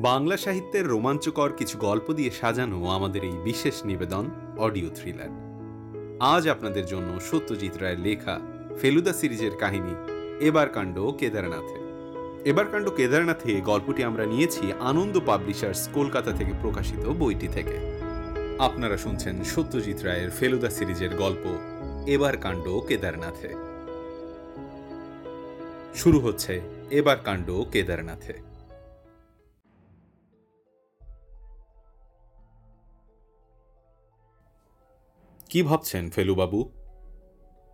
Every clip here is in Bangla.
বাংলা সাহিত্যের রোমাঞ্চকর কিছু গল্প দিয়ে সাজানো আমাদের এই বিশেষ নিবেদন অডিও থ্রিলার। আজ আপনাদের জন্য সত্যজিৎ রায়ের লেখা ফেলুদা সিরিজের কাহিনী এবার কাণ্ড কেদারনাথে। এবার কাণ্ড কেদারনাথে গল্পটি আমরা নিয়েছি আনন্দ পাবলিশার্স কলকাতা থেকে প্রকাশিত বইটি থেকে। আপনারা শুনছেন সত্যজিৎ রায়ের ফেলুদা সিরিজের গল্প এবার কাণ্ড কেদারনাথে। শুরু হচ্ছে এবার কাণ্ড কেদারনাথে। কি ভাবছেন ফেলুবাবু?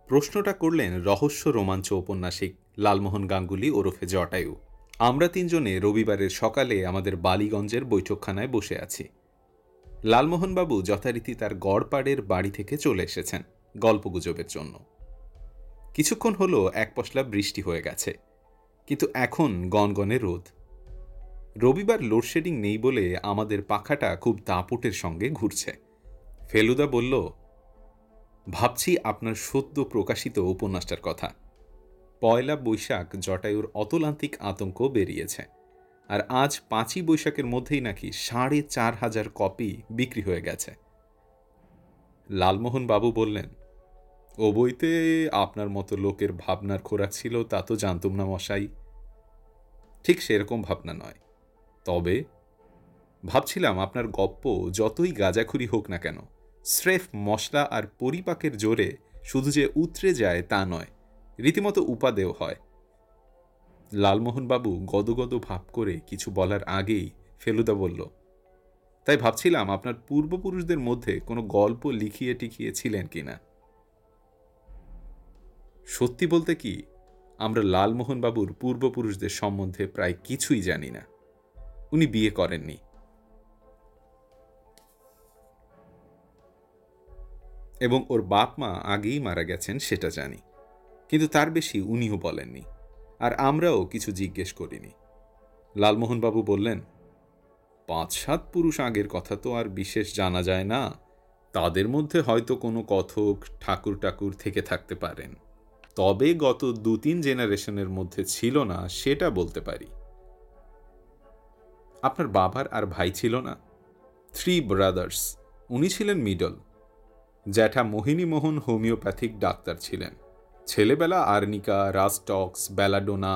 প্রশ্নটা করলেন রহস্য রোমাঞ্চ ঔপন্যাসিক লালমোহন গাঙ্গুলি ওরফে জটায়ু। আমরা তিনজনে রবিবারের সকালে আমাদের বালিগঞ্জের বৈঠকখানায় বসে আছি। লালমোহনবাবু যথারীতি তার গড়পাড়ের বাড়ি থেকে চলে এসেছেন গল্পগুজবের জন্য। কিছুক্ষণ হলো এক পশলা বৃষ্টি হয়ে গেছে, কিন্তু এখন গনগনে রোদ। রবিবার লোডশেডিং নেই বলে আমাদের পাখাটা খুব দাপুটের সঙ্গে ঘুরছে। ফেলুদা বলল, ভাবছি আপনার সদ্য প্রকাশিত উপন্যাসটার কথা। পয়লা বৈশাখ জটায়ুর অতলান্তিক আতঙ্ক বেরিয়েছে, আর আজ 5ই বৈশাখের মধ্যেই নাকি 4,500 কপি বিক্রি হয়ে গেছে। লালমোহন বাবু বললেন, ও বইতে আপনার মতো লোকের ভাবনার খোরাক ছিল তা তো জানতুম না মশাই। ঠিক সেরকম ভাবনা নয়, তবে ভাবছিলাম আপনার গপ্প যতই গাঁজাখুরি হোক না কেন, স্রেফ মশলা আর পরিপাকের জোরে শুধু যে উতরে যায় তা নয়, রীতিমতো উপাদেয় হয়। লালমোহনবাবু গদগদ ভাব করে কিছু বলার আগেই ফেলুদা বলল, তাই ভাবছিলাম আপনার পূর্বপুরুষদের মধ্যে কোনো গল্প লিখিয়ে টিকিয়েছিলেন কিনা। সত্যি বলতে কি, আমরা লালমোহনবাবুর পূর্বপুরুষদের সম্বন্ধে প্রায় কিছুই জানি না। উনি বিয়ে করেননি, এবং ওর বাপ মা আগেই মারা গেছেন সেটা জানি, কিন্তু তার বেশি উনিও বলেননি, আর আমরাও কিছু জিজ্ঞেস করিনি। লালমোহনবাবু বললেন, 5-7 পুরুষ আগের কথা তো আর বিশেষ জানা যায় না, তাদের মধ্যে হয়তো কোনো কথক ঠাকুর টাকুর থেকে থাকতে পারেন, তবে গত 2-3 জেনারেশনের মধ্যে ছিল না সেটা বলতে পারি। আপনার বাবার আর ভাই ছিল না? 3 ব্রাদার্স, উনি ছিলেন মিডল। জ্যাঠা মোহিনীমোহন হোমিওপ্যাথিক ডাক্তার ছিলেন। ছেলেবেলা আর্নিকা, রাস্টক্স, বেলাডোনা,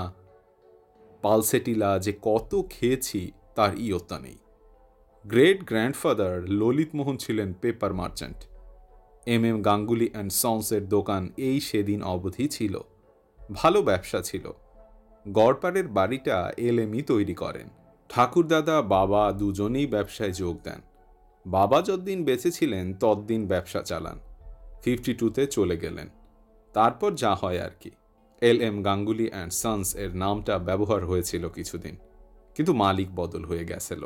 পালসেটিলা যে কত খেয়েছি তার ইয়ত্তা নেই। গ্রেট গ্র্যান্ডফাদার ললিতমোহন ছিলেন paper merchant. MM Ganguly and সন্সের দোকান এই সেদিন অবধি ছিল। ভালো ব্যবসা ছিল। গড়পাড়ের বাড়িটা LMই তৈরি করেন। ঠাকুরদাদা বাবা দুজনেই ব্যবসায় যোগ দেন। বাবা যতদিন বেঁচে ছিলেন ততদিন ব্যবসা চালান, 52তে চলে গেলেন। তারপর যা হয় আর কি। LM গাঙ্গুলি অ্যান্ড সন্স এর নামটা ব্যবহার হয়েছিল কিছুদিন, কিন্তু মালিক বদল হয়ে গেছিল।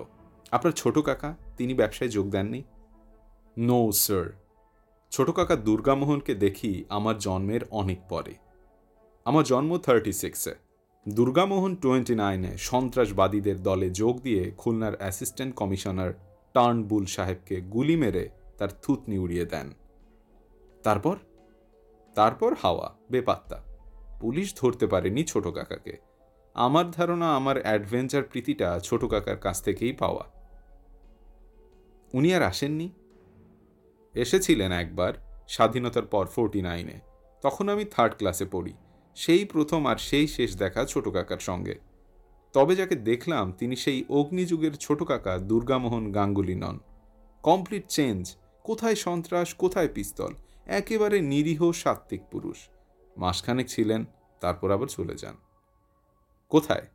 আপনার ছোট কাকা, তিনি ব্যবসায় যোগ দেননি? নো স্যার, ছোট কাকা দুর্গামোহনকে দেখি আমার জন্মের অনেক পরে। আমার জন্ম 36-এ। দুর্গামোহন 29-এ সন্ত্রাসবাদীদের দলে যোগ দিয়ে খুলনার অ্যাসিস্ট্যান্ট কমিশনার টার্নবুল সাহেবকে গুলি মেরে তার থুতনি উড়িয়ে দেন। তারপর হাওয়া, বেপাত্তা। পুলিশ ধরতে পারেনি ছোট কাকাকে। আমার ধারণা আমার অ্যাডভেঞ্চার প্রীতিটা ছোট কাকার কাছ থেকেই পাওয়া। উনি আর আসেননি? এসেছিলেন একবার, স্বাধীনতার পর 49-এ। তখন আমি 3rd ক্লাসে পড়ি। সেই প্রথম আর সেই শেষ দেখা ছোট কাকার সঙ্গে। তবে যাকে দেখলাম তিনি সেই অগ্নিযুগের ছোট কাকা দুর্গামোহন গাঙ্গুলি নন। Complete change. কোথায় সন্ত্রাস, কোথায় পিস্তল। একেবারে নিরীহ সাত্ত্বিক পুরুষ। মাসখানেক ছিলেন, তারপর আবার চলে যান। কোথায়?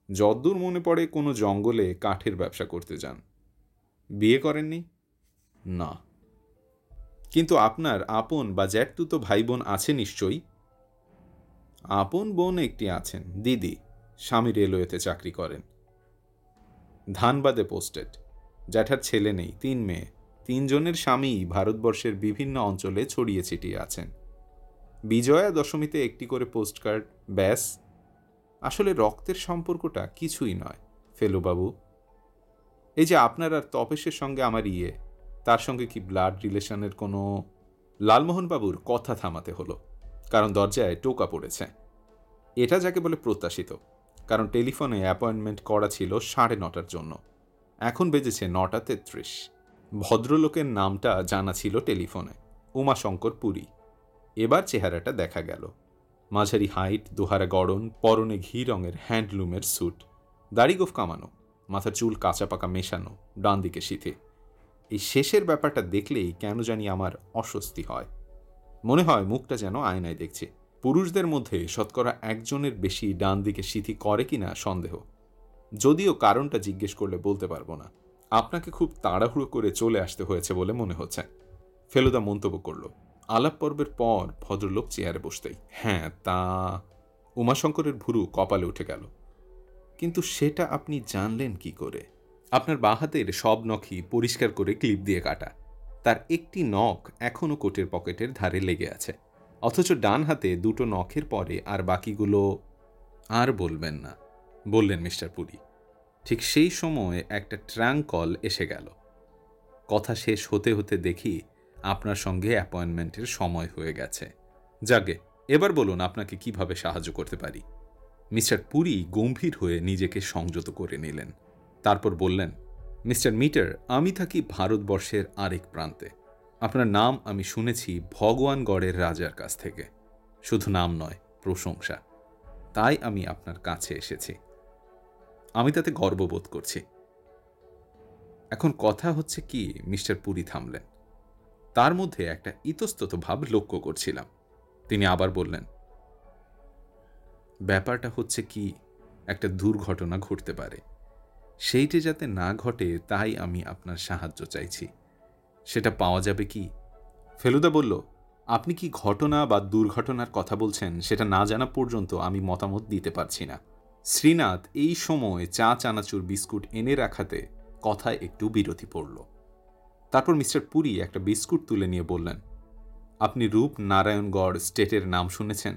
যদ্দূর মনে পড়ে কোনো জঙ্গলে কাঠের ব্যবসা করতে যান। বিয়ে করেননি? না। কিন্তু আপনার আপন বা জ্যাঠতুতো ভাই বোন আছে নিশ্চয়ই? আপন বোন একটি আছেন, দিদি। স্বামী রেলওয়েতে চাকরি করেন, ধানবাদে পোস্টেড। জ্যাঠার ছেলে নেই, 3 মেয়ে। 3 জনের স্বামী ভারতবর্ষের বিভিন্ন অঞ্চলে ছড়িয়ে ছিটিয়ে আছেন। বিজয়া দশমীতে একটি করে পোস্টকার্ড, ব্যাস। আসলে রক্তের সম্পর্কটা কিছুই নয় ফেলুবাবু। এই যে আপনার আর তপেশের সঙ্গে আমার তার সঙ্গে কি ব্লাড রিলেশনের কোনো? লালমোহনবাবুর কথা থামাতে হলো, কারণ দরজায় টোকা পড়েছে। এটা যাকে বলে প্রত্যাশিত, কারণ টেলিফোনে অ্যাপয়েন্টমেন্ট করা ছিল 9:30টার জন্য। এখন বেজেছে 9:33। ভদ্রলোকের নামটা জানা ছিল টেলিফোনে, উমাশঙ্কর পুরী। এবার চেহারাটা দেখা গেল। মাঝারি হাইট, দোহারা গড়ন, পরনে ঘি রঙের হ্যান্ডলুমের স্যুট, দাড়ি গোঁফ কামানো, মাথার চুল কাঁচা পাকা মেশানো, ডান দিকে সিথে। এই শেষের ব্যাপারটা দেখলেই কেন জানি আমার অস্বস্তি হয়। মনে হয় মুখটা যেন আয়নায় দেখছে। পুরুষদের মধ্যে শতকরা 1জনের বেশি ডান দিকে সিথি করে কিনা সন্দেহ, যদিও কারণটা জিজ্ঞেস করলে বলতে পারবো না। আপনাকে খুব তাড়াহুড়ো করে চলে আসতে হয়েছে বলে মনে হচ্ছে, ফেলুদা মন্তব্য করল। আলাপ পর্বের পর ভদ্রলোক চেয়ারে বসতেই। হ্যাঁ, তা উমাশঙ্করের ভুরু কপালে উঠে গেল। কিন্তু সেটা আপনি জানলেন কি করে? আপনার বাঁ হাতের সব নখই পরিষ্কার করে ক্লিপ দিয়ে কাটা, তার একটি নখ এখনও কোটের পকেটের ধারে লেগে আছে, অথচ ডান হাতে 2টো নখের পরে আর বাকিগুলো। আর বলবেন না, বললেন মিস্টার পুরী। ঠিক সেই সময় একটা ট্রাঙ্ক কল এসে গেল। কথা শেষ হতে হতে দেখি আপনার সঙ্গে অ্যাপয়েন্টমেন্টের সময় হয়ে গেছে। যাগে, এবার বলুন আপনাকে কিভাবে সাহায্য করতে পারি। মিস্টার পুরী গম্ভীর হয়ে নিজেকে সংযত করে নিলেন। তারপর বললেন, মিস্টার মিটার, আমি থাকি ভারতবর্ষের আরেক প্রান্তে। আপনার নাম আমি শুনেছি ভগবানগড়ের রাজার কাছ থেকে। শুধু নাম নয়, প্রশংসা। তাই আমি আপনার কাছে এসেছি। আমি তাতে গর্ববোধ করছি। এখন কথা হচ্ছে কি, মিস্টার পুরী থামলেন। তার মধ্যে একটা ইতস্তত ভাব লক্ষ্য করছিলাম। তিনি আবার বললেন, ব্যাপারটা হচ্ছে কি, একটা দুর্ঘটনা ঘটতে পারে, সেইটে যাতে না ঘটে তাই আমি আপনার সাহায্য চাইছি। সেটা পাওয়া যাবে কি? ফেলুদা বলল, আপনি কি ঘটনা বা দুর্ঘটনার কথা বলছেন সেটা না জানা পর্যন্ত আমি মতামত দিতে পারছি না। শ্রীনাথ এই সময় চা চানাচুর বিস্কুট এনে রাখাতে কথায় একটু বিরতি পড়ল। তারপর মিস্টার পুরী একটা বিস্কুট তুলে নিয়ে বললেন, আপনি রূপনারায়ণগড় স্টেটের নাম শুনেছেন?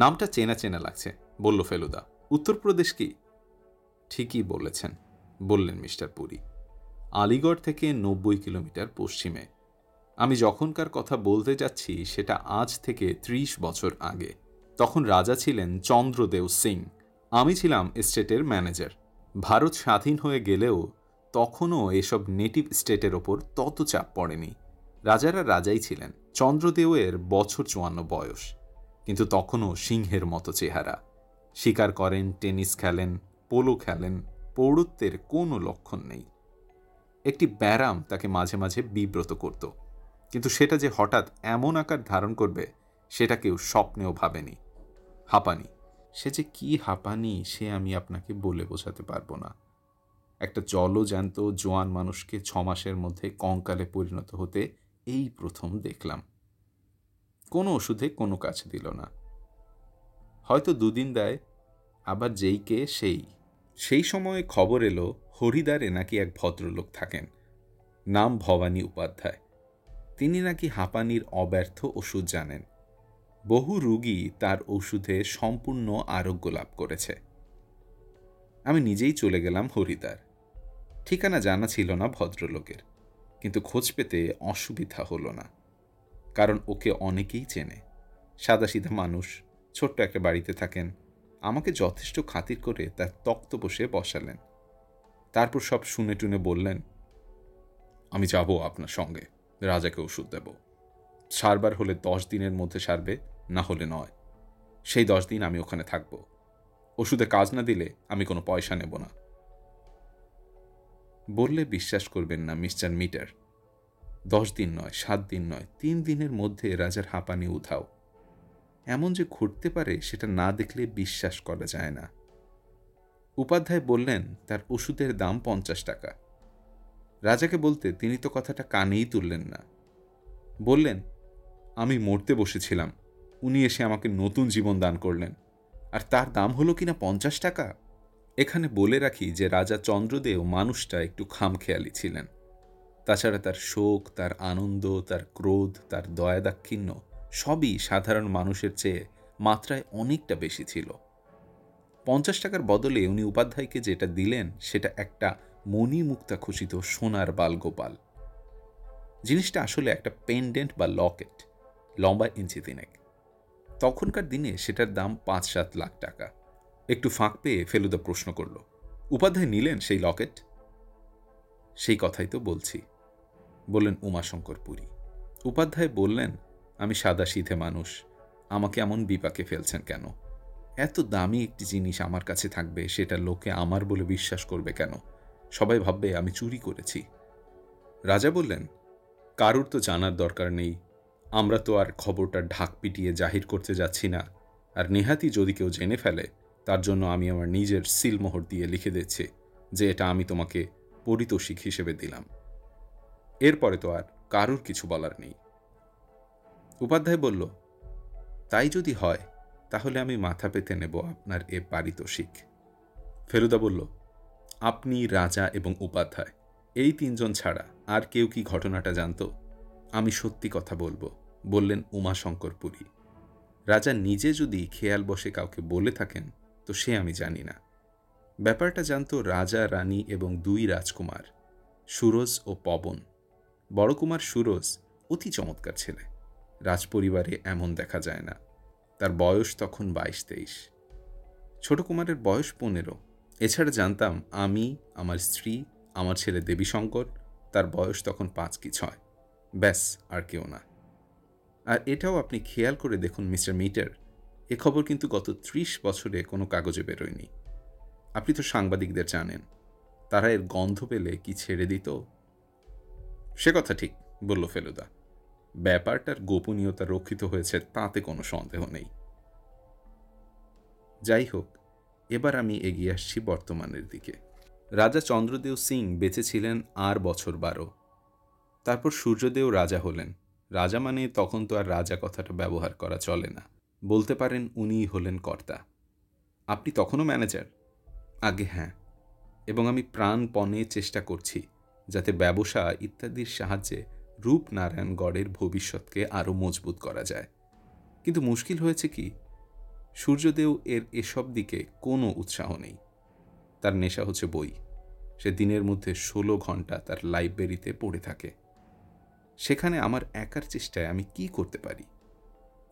নামটা চেনা চেনা লাগছে, বলল ফেলুদা। উত্তরপ্রদেশ কি? ঠিকই বলেছেন, বললেন মিস্টার পুরী। আলিগড় থেকে 90 কিলোমিটার পশ্চিমে। আমি যখনকার কথা বলতে যাচ্ছি সেটা আজ থেকে 30 বছর আগে। তখন রাজা ছিলেন চন্দ্রদেও সিং। আমি ছিলাম স্টেটের ম্যানেজার। ভারত স্বাধীন হয়ে গেলেও তখনও এসব নেটিভ স্টেটের ওপর তত চাপ পড়েনি। রাজারা রাজাই ছিলেন। চন্দ্রদেওয়ের বছর 54 বয়স, কিন্তু তখনও সিংহের মতো চেহারা। শিকার করেন, টেনিস খেলেন, পোলো খেলেন, পৌরত্বের কোনো লক্ষণ নেই। একটি ব্যারাম তাকে মাঝে মাঝে বিব্রত করত, কিন্তু সেটা যে হঠাৎ এমন আকার ধারণ করবে সেটা কেউ স্বপ্নেও ভাবেনি। হাঁপানি, সে যে কি হাঁপানি সে আমি আপনাকে বলে বোঝাতে পারবো না। একটা জলজ্যান্ত জোয়ান মানুষকে 6 মাসের মধ্যে কঙ্কালে পরিণত হতে এই প্রথম দেখলাম। কোনো ওষুধে কোনো কাজ দিল না। হয়তো 2 দিন দেয়, আবার যেই কে সেই। সেই সময়ে খবর এলো হরিদ্বারে নাকি এক ভদ্রলোক থাকেন, নাম ভবানী উপাধ্যায়। তিনি নাকি হাঁপানির অব্যর্থ ওষুধ জানেন। বহু রোগী তার ওষুধে সম্পূর্ণ আরোগ্য লাভ করেছে। আমি নিজেই চলে গেলাম হরিদ্বার। ঠিকানা জানা ছিল না ভদ্রলোকের, কিন্তু খোঁজ পেতে অসুবিধা হলো না, কারণ ওকে অনেকেই চেনে। সাদাসিধা মানুষ, ছোট্ট একটা বাড়িতে থাকেন। আমাকে যথেষ্ট খাতির করে তার তক্ত বসে বসালেন। তারপর সব শুনে টুনে বললেন, আমি যাব আপনার সঙ্গে, রাজাকে ওষুধ দেব। সারবার হলে 10 দিনের মধ্যে সারবে, না হলে নয়। সেই 10 দিন আমি ওখানে থাকব। ওষুধে কাজ না দিলে আমি কোনো পয়সা নেব না। বললে বিশ্বাস করবেন না মিস্টার মিটার, 10 দিন নয়, 7 দিন নয়, 3 দিনের মধ্যে রাজার হাঁপানি উধাও। এমন যে ঘটতে পারে সেটা না দেখলে বিশ্বাস করা যায় না। উপাধ্যায় বললেন তার ওষুধের দাম 50 টাকা। রাজাকে বলতে তিনি তো কথাটা কানেই তুললেন না। বললেন, আমি মরতে বসেছিলাম, উনি এসে আমাকে নতুন জীবন দান করলেন, আর তার দাম হলো কিনা 50 টাকা। এখানে বলে রাখি যে রাজা চন্দ্রদেও মানুষটা একটু খামখেয়ালি ছিলেন। তাছাড়া তার শোক, তার আনন্দ, তার ক্রোধ, তার দয়াদাক্ষিণ্য সবই সাধারণ মানুষের চেয়ে মাত্রায় অনেকটা বেশি ছিল। 50 টাকার বদলে উনি উপাধ্যায়কে যেটা দিলেন সেটা একটা মণিমুক্তা খচিত সোনার বালগোপাল। জিনিসটা আসলে একটা পেন্ডেন্ট বা লকেট, লম্বা ইঞ্চি 3। তখনকার দিনে সেটার দাম 5-7 লাখ টাকা। একটু ফাঁক পেয়ে ফেলুদা প্রশ্ন করল, উপাধ্যায় নিলেন সেই লকেট? সেই কথাই তো বলছি, বললেন উমাশঙ্কর পুরী। উপাধ্যায় বললেন, আমি সাদাসিধে মানুষ, আমাকে এমন বিপাকে ফেলছেন কেন? এত দামি একটি জিনিস আমার কাছে থাকবে, সেটা লোকে আমার বলে বিশ্বাস করবে কেন? সবাই ভাববে আমি চুরি করেছি। রাজা বললেন, কারুর তো জানার দরকার নেই, আমরা তো আর খবরটা ঢাক পিটিয়ে জাহির করতে যাচ্ছি না, আর নেহাতি যদি কেউ জেনে ফেলে তার জন্য আমি আমার নিজের সিলমোহর দিয়ে লিখে দিচ্ছি যে এটা আমি তোমাকে পারিতোষিক হিসেবে দিলাম। এরপরে তো আর কারুর কিছু বলার নেই। উপাধ্যায় বলল, তাই যদি হয় তাহলে আমি মাথা পেতে নেব আপনার এ পারিতোষিক। ফেলুদা বলল, আপনি, রাজা এবং উপাধ্যায়, এই তিনজন ছাড়া আর কেউ কি ঘটনাটা জানত? আমি সত্যি কথা বলবো, বললেন উমাশঙ্কর পুরী। রাজা নিজে যদি খেয়াল বসে কাউকে বলে থাকেন তো সে আমি জানি না। ব্যাপারটা জানত রাজা, রানী এবং দুই রাজকুমার, সুরজ ও পবন। বড় কুমার সুরজ অতি চমৎকার ছেলে, রাজপরিবারে এমন দেখা যায় না। তার বয়স তখন 22-23। ছোট কুমারের বয়স 15। এছাড়া জানতাম আমি, আমার স্ত্রী, আমার ছেলে দেবীশঙ্কর, তার বয়স তখন 5 কি 6। ব্যাস, আর কেউ না। আর এটাও আপনি খেয়াল করে দেখুন মিস্টার মিটার, এ খবর কিন্তু গত 30 বছরে কোনো কাগজে বেরোয়নি। আপনি তো সাংবাদিকদের জানেন, তারা এর গন্ধ পেলে কি ছেড়ে দিত? সে কথা ঠিক, বলল ফেলুদা। ব্যাপারটার গোপনীয়তা রক্ষিত হয়েছে তাতে কোনো সন্দেহ নেই। যাই হোক, এবার আমি এগিয়ে আসছি বর্তমানের দিকে। রাজা চন্দ্রদেও সিং বেঁচে ছিলেন আর বছর 12। তারপর সূর্যদেও রাজা হলেন। রাজা মানে তখন তো আর রাজা কথাটা ব্যবহার করা চলে না, বলতে পারেন উনিই হলেন কর্তা। আপনি তখনও ম্যানেজার? আগে হ্যাঁ, এবং আমি প্রাণপণে চেষ্টা করছি যাতে ব্যবসা ইত্যাদির সাহায্যে রূপনারায়ণগড়ের ভবিষ্যৎকে আরও মজবুত করা যায়। কিন্তু মুশকিল হয়েছে কি, সূর্যদেও এর এসব দিকে কোনো উৎসাহ নেই। তার নেশা হচ্ছে বই। সে দিনের মধ্যে 16 ঘন্টা তার লাইব্রেরিতে পড়ে থাকে। সেখানে আমার একার চেষ্টায় আমি কি করতে পারি?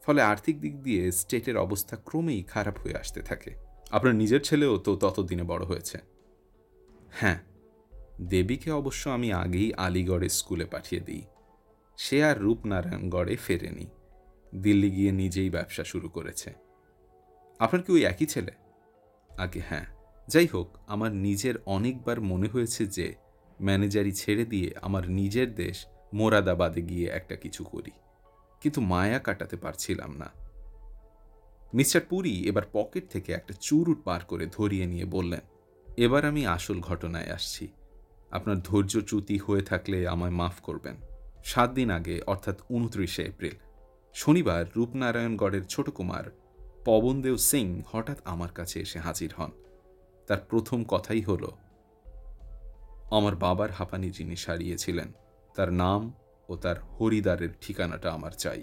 ফলে আর্থিক দিক দিয়ে স্টেটের অবস্থা ক্রমেই খারাপ হয়ে আসতে থাকে। আপনার নিজের ছেলেও তো ততদিনে বড় হয়েছে। হ্যাঁ, দেবীকে অবশ্য আমি আগেই আলিগড়ের স্কুলে পাঠিয়ে দিই। সে আর রূপনারায়ণগড়ে ফেরেনি, দিল্লি গিয়ে নিজেই ব্যবসা শুরু করেছে। আপনার কি ওই একই ছেলে? আগে হ্যাঁ। যাই হোক, আমার নিজের অনেকবার মনে হয়েছে যে ম্যানেজারি ছেড়ে দিয়ে আমার নিজের দেশ মোরাদাবাদে গিয়ে একটা কিছু করি, কিন্তু মায়া কাটাতে পারছিলাম না। মিস্টার পুরী এবার পকেট থেকে একটা চুরুট বার করে ধরিয়ে নিয়ে বললেন, এবার আমি আসল ঘটনায় আসছি। আপনার ধৈর্যচ্যুতি হয়ে থাকলে আমায় মাফ করবেন। 7 দিন আগে, অর্থাৎ 29শে এপ্রিল, শনিবার, রূপনারায়ণগড়ের ছোট কুমার পবনদেও সিং হঠাৎ আমার কাছে এসে হাজির হন। তার প্রথম কথাই হল, আমার বাবার হাঁপানি যিনি সারিয়েছিলেন তার নাম ও তার হরিদ্বারের ঠিকানাটা আমার চাই।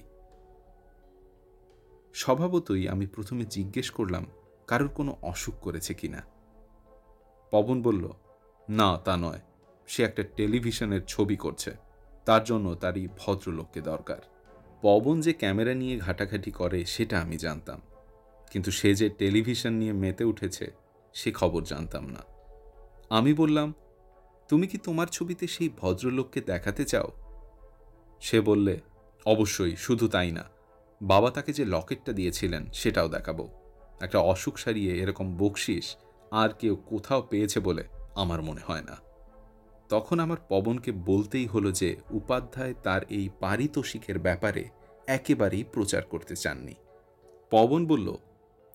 স্বভাবতই আমি প্রথমে জিজ্ঞেস করলাম কারোর কোনো অসুখ করেছে কিনা। পবন বলল, না তা নয়, সে একটা টেলিভিশনের ছবি করছে, তার জন্য তারই ভদ্রলোককে দরকার। পবন যে ক্যামেরা নিয়ে ঘাটাঘাটি করে সেটা আমি জানতাম, কিন্তু সে যে টেলিভিশন নিয়ে মেতে উঠেছে সে খবর জানতাম না। আমি বললাম, তুমি কি তোমার ছবিতে সেই ভদ্রলোককে দেখাতে চাও? সে বললে, অবশ্যই, শুধু তাই না, বাবা তাকে যে লকেটটা দিয়েছিলেন সেটাও দেখাবো। একটা অসুখ সারিয়ে এরকম বকশিস আর কেউ কোথাও পেয়েছে বলে আমার মনে হয় না। তখন আমার পবনকে বলতেই হলো যে উপাধ্যায় তার এই পারিতোষিকের ব্যাপারে একেবারেই প্রচার করতে চাননি। পবন বলল,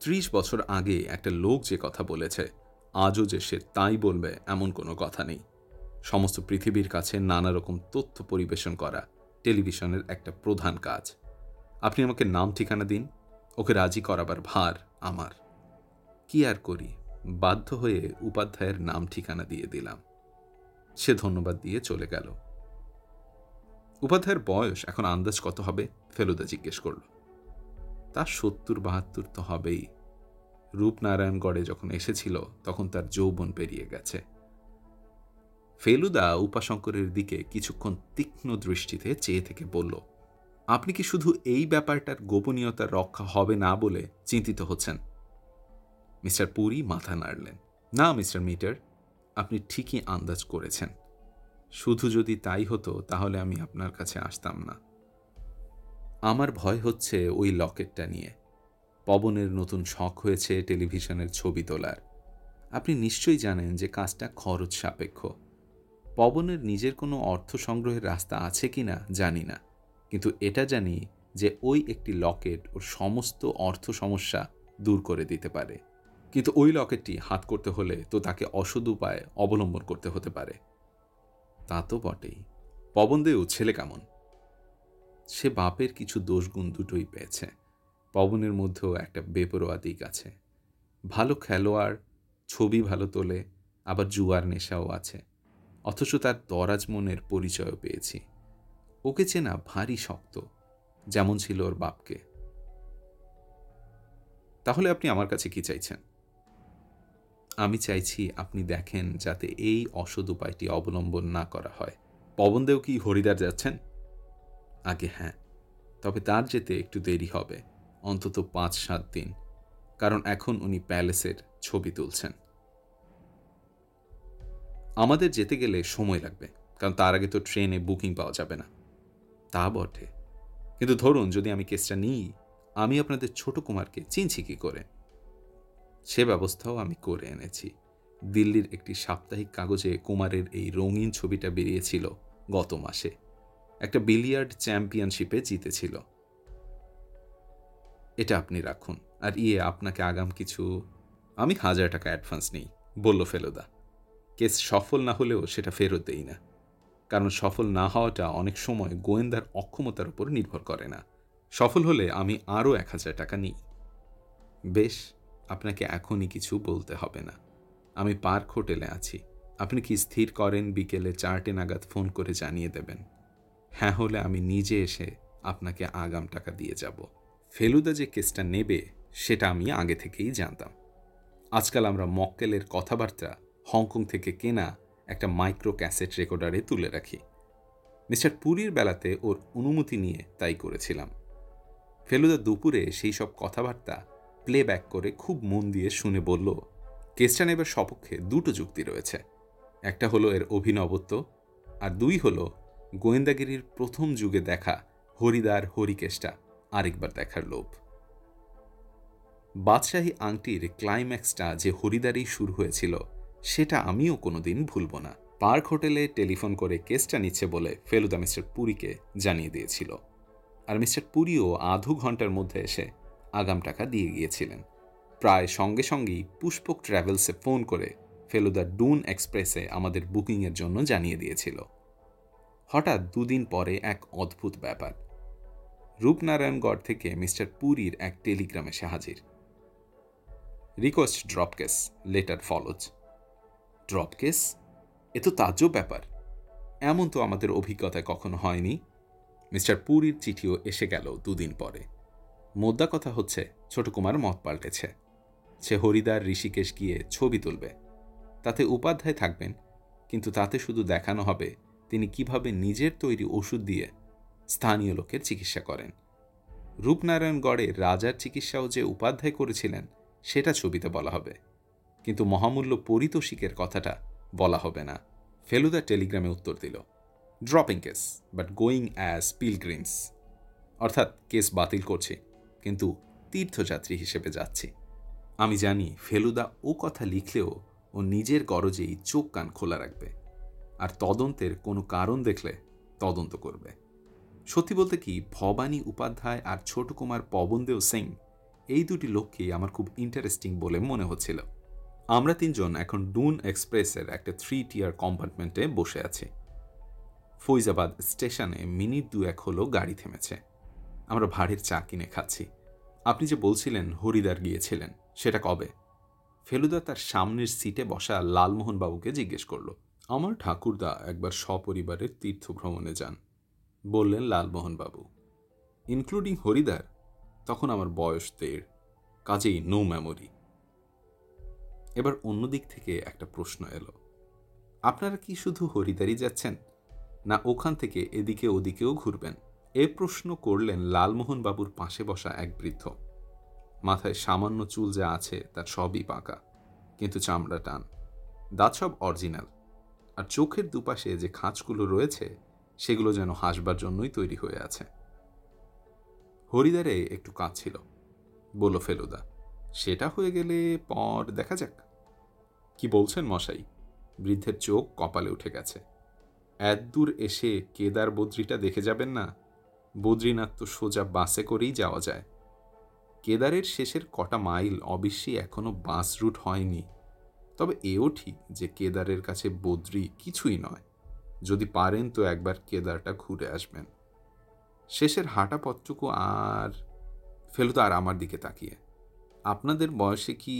30 বছর আগে একটা লোক যে কথা বলেছে, আজও যে সে তাই বলবে এমন কোনো কথা নেই। সমস্ত পৃথিবীর কাছে নানা রকম তথ্য পরিবেশন করা টেলিভিশনের একটা প্রধান কাজ। আপনি আমাকে নাম ঠিকানা দিন, ওকে রাজি করাবার ভার আমার। কি আর করি, বাধ্য হয়ে উপাধ্যায়ের নাম ঠিকানা দিয়ে দিলাম। সে ধন্যবাদ দিয়ে চলে গেল। উপাধ্যায়ের বয়স এখন আন্দাজ কত হবে? ফেলুদা জিজ্ঞেস করল। তার 70-72 তো হবেই। রূপনারায়ণগড়ে যখন এসেছিল তখন তার যৌবন পেরিয়ে গেছে। ফেলুদা উপাশঙ্করের দিকে কিছুক্ষণ তীক্ষ্ণ দৃষ্টিতে চেয়ে থেকে বলল, আপনি কি শুধু এই ব্যাপারটার গোপনীয়তা রক্ষা হবে না বলে চিন্তিত হচ্ছেন? মিস্টার পুরী মাথা নাড়লেন। না মিস্টার মিটার, আপনি ঠিকই আন্দাজ করেছেন। শুধু যদি তাই হতো তাহলে আমি আপনার কাছে আসতাম না। আমার ভয় হচ্ছে ওই লকেটটা নিয়ে। পবনের নতুন শখ হয়েছে টেলিভিশনের ছবি তোলার। আপনি নিশ্চয়ই জানেন যে কাজটা খরচ সাপেক্ষ। পবনের নিজের কোনো অর্থ সংগ্রহের রাস্তা আছে কি না জানি না, কিন্তু এটা জানি যে ওই একটি লকেট ওর সমস্ত অর্থ সমস্যা দূর করে দিতে পারে। কিন্তু ওই লকেটটি হাত করতে হলে তো তাকে অসৎ উপায় অবলম্বন করতে হতে পারে। তা তো বটেই। পবনদেও ছেলে কেমন? সে বাপের কিছু দোষগুণ দুটোই পেয়েছে। পবনের মধ্যেও একটা বেপরোয়া দিক আছে। ভালো খেলোয়াড়, ছবি ভালো তোলে, আবার জুয়ার নেশাও আছে। অথচ তার দরাজ মনের পরিচয়ও পেয়েছি। ওকে চেনা ভারী শক্ত, যেমন ছিল ওর বাপকে। তাহলে আপনি আমার কাছে কি চাইছেন? আমি চাইছি আপনি দেখেন যাতে এই অসৎ উপায়টি অবলম্বন না করা হয়। পবনদেও কি হরিদ্বার যাচ্ছেন? আগে হ্যাঁ, তবে তার যেতে একটু দেরি হবে, অন্তত ৫-৭ দিন, কারণ এখন উনি প্যালেসের ছবি তুলছেন। আমাদের যেতে গেলে সময় লাগবে, কারণ তার আগে তো ট্রেনে বুকিং পাওয়া যাবে না। তা বটে, কিন্তু ধরুন যদি আমি কেসটা নিই, আমি আপনাদের ছোট কুমারকে চিনছি কি করে? সে ব্যবস্থাও আমি করে এনেছি। দিল্লির একটি সাপ্তাহিক কাগজে কুমারের এই রঙিন ছবিটা বেরিয়েছিল গত মাসে। একটা বিলিয়ার্ড চ্যাম্পিয়নশিপে জিতেছিল। এটা আপনি রাখুন, আর আপনাকে আগাম কিছু। আমি ১,০০০ টাকা অ্যাডভান্স নেই, বলল ফেলুদা। কেস সফল না হলেও সেটা ফেরত দেই না, কারণ সফল না হওয়াটা অনেক সময় গোয়েন্দার অক্ষমতার উপর নির্ভর করে না। সফল হলে আমি আরও ১,০০০ টাকা নিই। বেশ, আপনাকে এখনই কিছু বলতে হবে না। আমি পার্ক হোটেলে আছি। আপনি কি স্থির করেন বিকেলে ৪টে নাগাদ ফোন করে জানিয়ে দেবেন? হ্যাঁ হলে আমি নিজে এসে আপনাকে আগাম টাকা দিয়ে যাব। ফেলুদা যে কেসটা নেবে সেটা আমি আগে থেকেই জানতাম। আজকাল আমরা মক্কেলের কথাবার্তা হংকং থেকে কেনা একটা মাইক্রো ক্যাসেট রেকর্ডারে তুলে রাখি। মিস্টার পুরীর বেলাতে ওর অনুমতি নিয়ে তাই করেছিলাম। ফেলুদা দুপুরে সেই সব কথাবার্তা প্লেব্যাক করে খুব মন দিয়ে শুনে বলল, কেসটা নেবার সপক্ষে দুটো যুক্তি রয়েছে। একটা হলো এর অভিনবত্ব, আর ২ হলো গোয়েন্দাগিরির প্রথম যুগে দেখা হরিদ্বার হরিকেশটা আরেকবার দেখার লোভ। বাদশাহী আংটির ক্লাইম্যাক্সটা যে হরিদ্বারেই শুরু হয়েছিল সেটা আমিও কোনোদিন ভুলব না। পার্ক হোটেলে টেলিফোন করে কেসটা নিচ্ছে বলে ফেলুদা মিস্টার পুরীকে জানিয়ে দিয়েছিল, আর মিস্টার পুরীও আধো ঘন্টার মধ্যে এসে আগাম টাকা দিয়ে গিয়েছিলেন। প্রায় সঙ্গে সঙ্গেই পুষ্পক ট্রাভেলসে ফোন করে ফেলুদা ডুন এক্সপ্রেসে আমাদের বুকিংয়ের জন্য জানিয়ে দিয়েছিল। হঠাৎ ২ দিন পরে এক অদ্ভুত ব্যাপার। রূপনারায়ণগড় থেকে মিস্টার পুরীর এক টেলিগ্রাম এসে হাজির। Request drop case, letter follows. Drop case? এ তো তাজ্জব ব্যাপার। এমন তো আমাদের অভিজ্ঞতায় কখনো হয়নি। মিস্টার পুরীর চিঠিও এসে গেল ২ দিন পরে। মোদ্দা কথা হচ্ছে ছোট কুমার মত পাল্টেছে। সে হরিদ্বার ঋষিকেশ গিয়ে ছবি তুলবে। তাতে উপাধ্যায় থাকবেন, কিন্তু তাতে শুধু দেখানো হবে তিনি কিভাবে নিজের তৈরি ওষুধ দিয়ে স্থানীয় লোকের চিকিৎসা করেন। রূপনারায়ণগড়ে রাজার চিকিৎসাও যে উপাধ্যায় করেছিলেন সেটা ছবিতে বলা হবে, কিন্তু মহামূল্য পারিতোষিকের কথাটা বলা হবে না। ফেলুদা টেলিগ্রামে উত্তর দিল, dropping case but going as pilgrims, অর্থাৎ কেস বাতিল করছি, কিন্তু তীর্থযাত্রী হিসেবে যাচ্ছি। আমি জানি ফেলুদা ও কথা লিখলেও ও নিজের গরজেই চোখ কান খোলা রাখবে, আর তদন্তের কোনো কারণ দেখলে তদন্ত করবে। সত্যি বলতে কি, ভবানী উপাধ্যায় আর ছোট কুমার পবনদেও সিং, এই দুটি লোককেই আমার খুব ইন্টারেস্টিং বলে মনে হচ্ছিল। আমরা ৩ জন এখন ডুন এক্সপ্রেসের একটা 3 টিয়ার কম্পার্টমেন্টে বসে আছি। ফৈজাবাদ স্টেশনে মিনিট ২-১ হলো গাড়ি থেমেছে। আমরা ভাঁড়ের চা কিনে খাচ্ছি। আপনি যে বলছিলেন হরিদ্বার গিয়েছিলেন, সেটা কবে? ফেলুদা তার সামনের সিটে বসা লালমোহনবাবুকে জিজ্ঞেস করল। আমার ঠাকুরদা একবার সপরিবারের তীর্থ ভ্রমণে যান, বললেন লালমোহনবাবু। ইনক্লুডিং হরিদ্বার? তখন আমার বয়স ১.৫, কাজেই নো মেমোরি। এবার অন্য দিক থেকে একটা প্রশ্ন এলো, আপনারা কি শুধু হরিদ্বারই যাচ্ছেন, না ওখান থেকে এদিকে ওদিকেও ঘুরবেন? এ প্রশ্ন করলেন লালমোহনবাবুর পাশে বসা এক বৃদ্ধ। মাথায় সামান্য চুল যা আছে তার সবই পাকা, কিন্তু চামড়া টান। দাঁত সব অরিজিনাল, আর চোখের দুপাশে যে খাঁজগুলো রয়েছে সেগুলো যেন হাসবার জন্যই তৈরি হয়ে আছে। হরিদারে একটু কাঁদছিল, বলল ফেলুদা। সেটা হয়ে গেলে পর দেখা যাক। কি বলছেন মশাই? বৃদ্ধের চোখ কপালে উঠে গেছে। এতদূর এসে কেদার বদ্রিটা দেখে যাবেন না? বদ্রীনাথ তো সোজা বাসে করেই যাওয়া যায়। কেদারের শেষের কটা মাইল অবশ্যই এখনো বাস রুট হয়নি। তবে এও ঠিক যে কেদারের কাছে বদ্রী কিছুই নয়। যদি পারেন তো একবার কেদারটা ঘুরে আসবেন। শেষের হাঁটা পথটুকু আর... ফেলুদা আর আমার দিকে তাকিয়ে, আপনাদের বয়সে কি...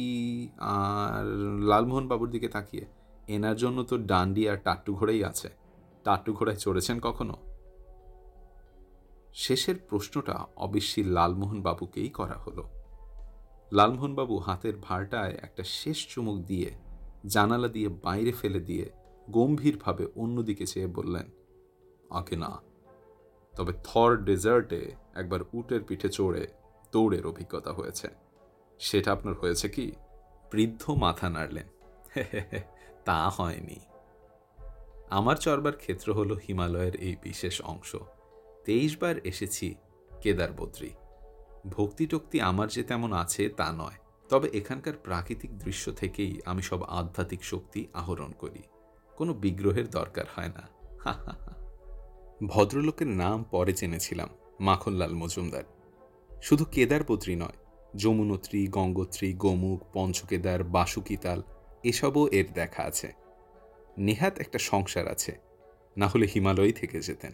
আর লালমোহন বাবুর দিকে তাকিয়ে, এনার জন্য তো ডান্ডি আর টাট্টু ঘোড়াই আছে। টাট্টু ঘোড়ায় চড়েছেন কখনো? শেষের প্রশ্নটা অবশ্যই লালমোহন বাবুকেই করা হলো। লালমোহন বাবু হাতের ভারটায় একটা শেষ চুমুক দিয়ে জানালা দিয়ে বাইরে ফেলে দিয়ে গম্ভীরভাবে অন্যদিকে চেয়ে বললেন, আগে না, তবে থর ডেজার্টে একবার উটের পিঠে চড়ে দৌড়ের অভিজ্ঞতা হয়েছে। সেটা আপনার হয়েছে কি? বৃদ্ধ মাথা নাড়লেন। তা হয়নি। আমার চড়বার ক্ষেত্র হলো হিমালয়ের এই বিশেষ অংশ। 23 বার এসেছি কেদার বদ্রী। ভক্তি টক্তি আমার যে তেমন আছে তা নয়, তবে এখানকার প্রাকৃতিক দৃশ্য থেকেই আমি সব আধ্যাত্মিক শক্তি আহরণ করি। কোনো বিগ্রহের দরকার হয় না। ভদ্রলোকের নাম পরে জেনেছিলাম, মাখনলাল মজুমদার। শুধু কেদার বদ্রী নয়, যমুনোত্রী, গঙ্গোত্রী, গোমুখ, পঞ্চকেদার, বাসুকিতাল এসবও এর দেখা আছে। নেহাত একটা সংসার আছে, না হলে হিমালয়ই থেকে যেতেন।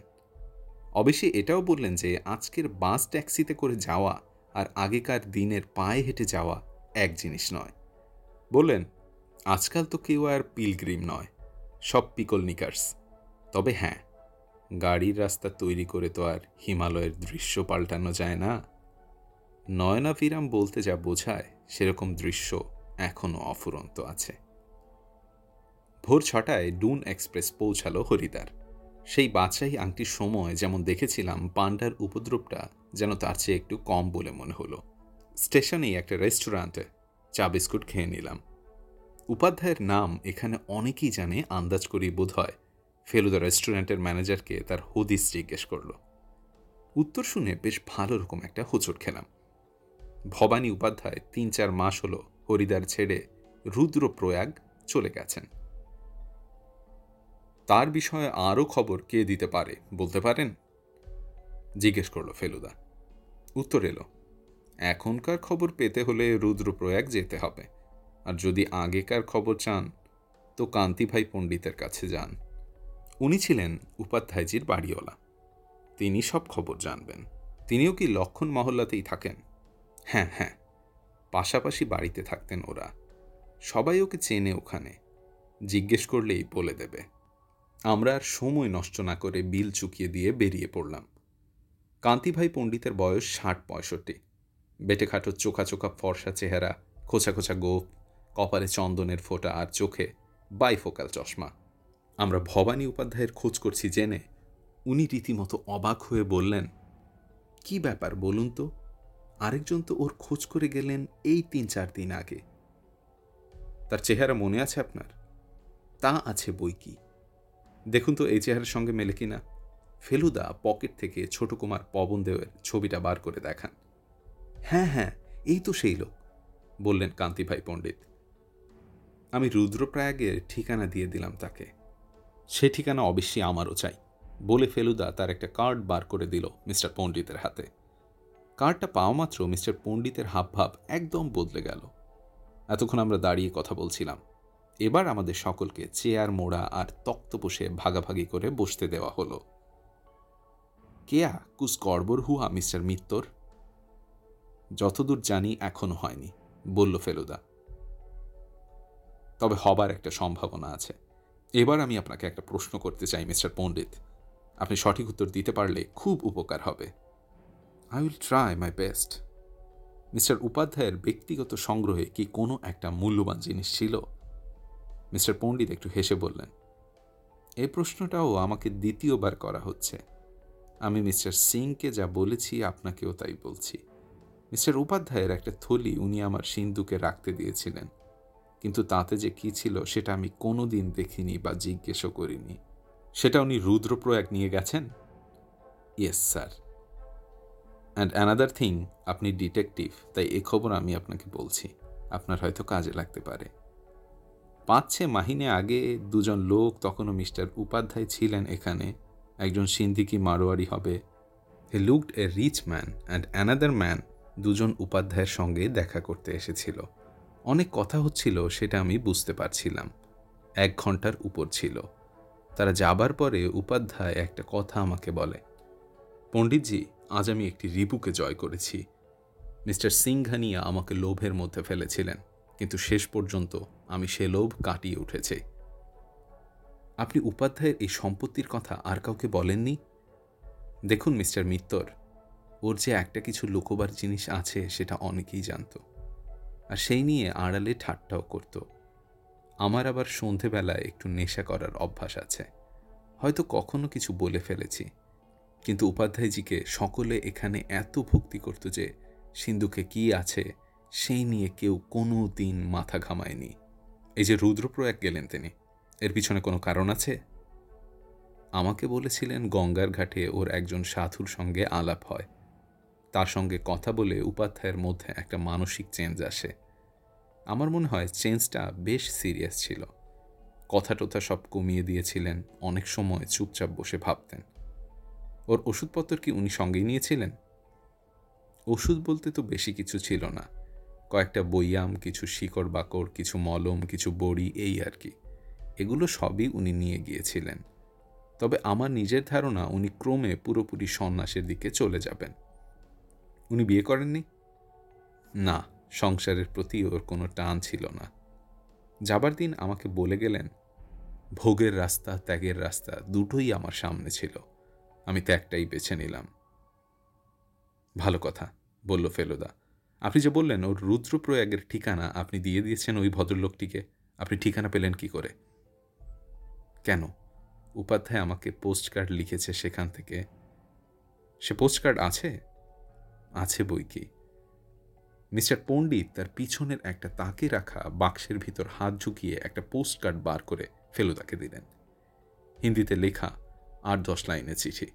অবশ্যই এটাও বললেন যে আজকের বাস ট্যাক্সিতে করে যাওয়া আর আগেকার দিনের পায়ে হেঁটে যাওয়া এক জিনিস নয়। বললেন, আজকাল তো কেউ আর পিলগ্রিম নয়, সব পিকলনিকার্স। তবে হ্যাঁ, গাড়ির রাস্তা তৈরি করে তো আর হিমালয়ের দৃশ্য পাল্টানো যায় না। নয়নাভিরাম বলতে যা বোঝায় সেরকম দৃশ্য এখনও অফুরন্ত আছে। ভোর 6টায় ডুন এক্সপ্রেস পৌঁছালো হরিদ্বার। সেই বাদশাহী আংটির সময় যেমন দেখেছিলাম, পান্ডার উপদ্রবটা যেন তার চেয়ে একটু কম বলে মনে হলো। স্টেশনেই একটা রেস্টুরেন্টে চা বিস্কুট খেয়ে নিলাম। উপাধ্যায়ের নাম এখানে অনেকেই জানে, আন্দাজ করি বোধ হয় ফেলুদা রেস্টুরেন্টের ম্যানেজারকে তার হদিস জিজ্ঞেস করল। উত্তর শুনে বেশ ভালো রকম একটা হোঁচট খেলাম। ভবানী উপাধ্যায় 3-4 মাস হলো হরিদ্বার ছেড়ে রুদ্রপ্রয়াগ চলে গেছেন। তার বিষয়ে আরও খবর কে দিতে পারে বলতে পারেন? জিজ্ঞেস করল ফেলুদা। উত্তর এলো, এখনকার খবর পেতে হলে রুদ্রপ্রয়াগ যেতে হবে, আর যদি আগেকার খবর চান তো কান্তিভাই পণ্ডিতের কাছে যান। উনি ছিলেন উপাধ্যায়জির বাড়িওয়ালা, তিনি সব খবর জানবেন। তিনিও কি লক্ষণ মহল্লাতেই থাকেন? হ্যাঁ হ্যাঁ, পাশাপাশি বাড়িতে থাকতেন ওরা। সবাই ওকে চেনে ওখানে, জিজ্ঞেস করলেই বলে দেবে। আমরা আর সময় নষ্ট না করে বিল চুকিয়ে দিয়ে বেরিয়ে পড়লাম। কান্তিভাই পণ্ডিতের বয়স 60-65, বেটেখাটো চোখা চোখা ফর্সা চেহারা, খোঁচা খোঁচা গোঁফ, কপালে চন্দনের ফোঁটা আর চোখে বাইফোকাল চশমা। আমরা ভবানী উপাধ্যায়ের খোঁজ করছি জেনে উনি রীতিমতো অবাক হয়ে বললেন, কি ব্যাপার বলুন তো, আরেকজন তো ওর খোঁজ করে গেলেন এই 3-4 দিন আগে। তার চেহারা মনে আছে আপনার? তা আছে বই কি, দেখুন তো এই চেহারার সঙ্গে মেলে কিনা। ফেলুদা পকেট থেকে ছোট কুমার পবন দেবের ছবিটা বার করে দেখান। হ্যাঁ হ্যাঁ, এই তো সেই লোক, বললেন কান্তিভাই পণ্ডিত। আমি রুদ্রপ্রয়াগের ঠিকানা দিয়ে দিলাম তাকে। সে ঠিকানা অবশ্যই আমারও চাই, বলে ফেলুদা তার একটা কার্ড বার করে দিল মিস্টার পণ্ডিতের হাতে। কার্ডটা পাওয়া মাত্র মিস্টার পণ্ডিতের হাবভাব একদম বদলে গেল। এতক্ষণ আমরা দাঁড়িয়ে কথা বলছিলাম, এবার আমাদের সকলকে চেয়ার মোড়া আর তক্তপোষে ভাগাভাগি করে বসতে দেওয়া হলো। কেয়া কুছ গড়বড় হুয়া মিস্টার মিত্তর? যতদূর জানি এখনো হয়নি, বলল ফেলুদা। তবে হবার একটা সম্ভাবনা আছে। এবার আমি আপনাকে একটা প্রশ্ন করতে চাই মিস্টার পণ্ডিত, আপনি সঠিক উত্তর দিতে পারলে খুব উপকার হবে। I will try my best. Mister উপাধ্যায়ের ব্যক্তিগত সংগ্রহে কি কোনো একটা মূল্যবান জিনিস ছিল? মিস্টার পণ্ডিত একটু হেসে বললেন, এই প্রশ্নটাও আমাকে দ্বিতীয়বার করা হচ্ছে। আমি মিস্টার সিংকে যা বলেছি আপনাকেও তাই বলছি। মিস্টার উপাধ্যায়ের একটা থলি উনি আমার সিন্ধুকে রাখতে দিয়েছিলেন, কিন্তু তাতে যে কী ছিল সেটা আমি কোনো দিন দেখিনি বা জিজ্ঞেসও করিনি। সেটা উনি রুদ্রপ্রয়াগ নিয়ে গেছেন? Yes sir. And another thing, আপনি ডিটেকটিভ, তাই এ খবর আমি আপনাকে বলছি, আপনার হয়তো কাজে লাগতে পারে। 5-6 মাহিনে আগে দুজন লোক, তখনও মিস্টার উপাধ্যায় ছিলেন এখানে, একজন সিন্ধিকি মারোয়ারি হবে, he looked a rich man and another man, দুজন উপাধ্যায়ের সঙ্গে দেখা করতে এসেছিল। অনেক কথা হচ্ছিল, সেটা আমি বুঝতে পারছিলাম। 1 ঘন্টার উপর ছিল। তারা যাবার পরে উপাধ্যায় একটা কথা আমাকে বলে, পণ্ডিতজি, আজ আমি একটি রিপুকে জয় করেছি। মিস্টার সিংঘানিয়া আমাকে লোভের মধ্যে ফেলেছিলেন, কিন্তু শেষ পর্যন্ত আমি সে লোভ কাটিয়ে উঠেছি। আপনি উপাধ্যায়ের এই সম্পত্তির কথা আর কাউকে বলেননি? দেখুন মিস্টার মিত্তর, ওর যে একটা কিছু লুকোবার জিনিস আছে সেটা অনেকেই জানত, আর সেই নিয়ে আড়ালে ঠাট্টাও করত। আমার আবার সন্ধেবেলায় একটু নেশা করার অভ্যাস আছে, হয়তো কখনো কিছু বলে ফেলেছি, কিন্তু উপাধ্যায়জিকে সকলে এখানে এত ভক্তি করত যে সিন্ধুকে কি আছে সেই নিয়ে কেউ কোনো দিন মাথা ঘামায়নি। এই যে রুদ্রপ্রয়াগ গেলেন তিনি, এর পিছনে কোনো কারণ আছে? আমাকে বলেছিলেন গঙ্গার ঘাটে ওর একজন সাধুর সঙ্গে আলাপ হয়, তার সঙ্গে কথা বলে উপাধ্যায়ের মধ্যে একটা মানসিক চেঞ্জ আসে। আমার মনে হয় চেঞ্জটা বেশ সিরিয়াস ছিল। কথা টথা সব কমিয়ে দিয়েছিলেন, অনেক সময় চুপচাপ বসে ভাবতেন। ওর ওষুধপত্র কি উনি সঙ্গেই নিয়েছিলেন? ওষুধ বলতে তো বেশি কিছু ছিল না, কয়েকটা বৈয়াম, কিছু শিকড় বাকড়, কিছু মলম, কিছু বড়ি, এই আর কি। এগুলো সবই উনি নিয়ে গিয়েছিলেন। তবে আমার নিজের ধারণা উনি ক্রমে পুরোপুরি সন্ন্যাসের দিকে চলে যাবেন। উনি বিয়ে করেননি? না, সংসারের প্রতি ওর কোনো টান ছিল না। যাবার দিন আমাকে বলে গেলেন, ভোগের রাস্তা, ত্যাগের রাস্তা দুটোই আমার সামনে ছিল, আমি ত্যাগটাই বেছে নিলাম। ভালো কথা, বলল ফেলুদা। আপনি যে বললেন ওর রুদ্রপ্রয়াগের ঠিকানা আপনি দিয়ে দিয়েছেন ওই ভদ্রলোকটিকে, আপনি ঠিকানা পেলেন কি করে? কেন? উপাধ্যায় আমাকে পোস্টকার্ড লিখেছে সেখান থেকে। সে পোস্টকার্ড আছে? আছে বই কি। মিস্টার পণ্ডিত তার পিছনের একটা তাকে রাখা বাক্সের ভিতর হাত ঝুঁকিয়ে একটা পোস্টকার্ড বার করে ফেলুদাকে দিলেন। হিন্দিতে লেখা 8-10 লাইনের চিঠি।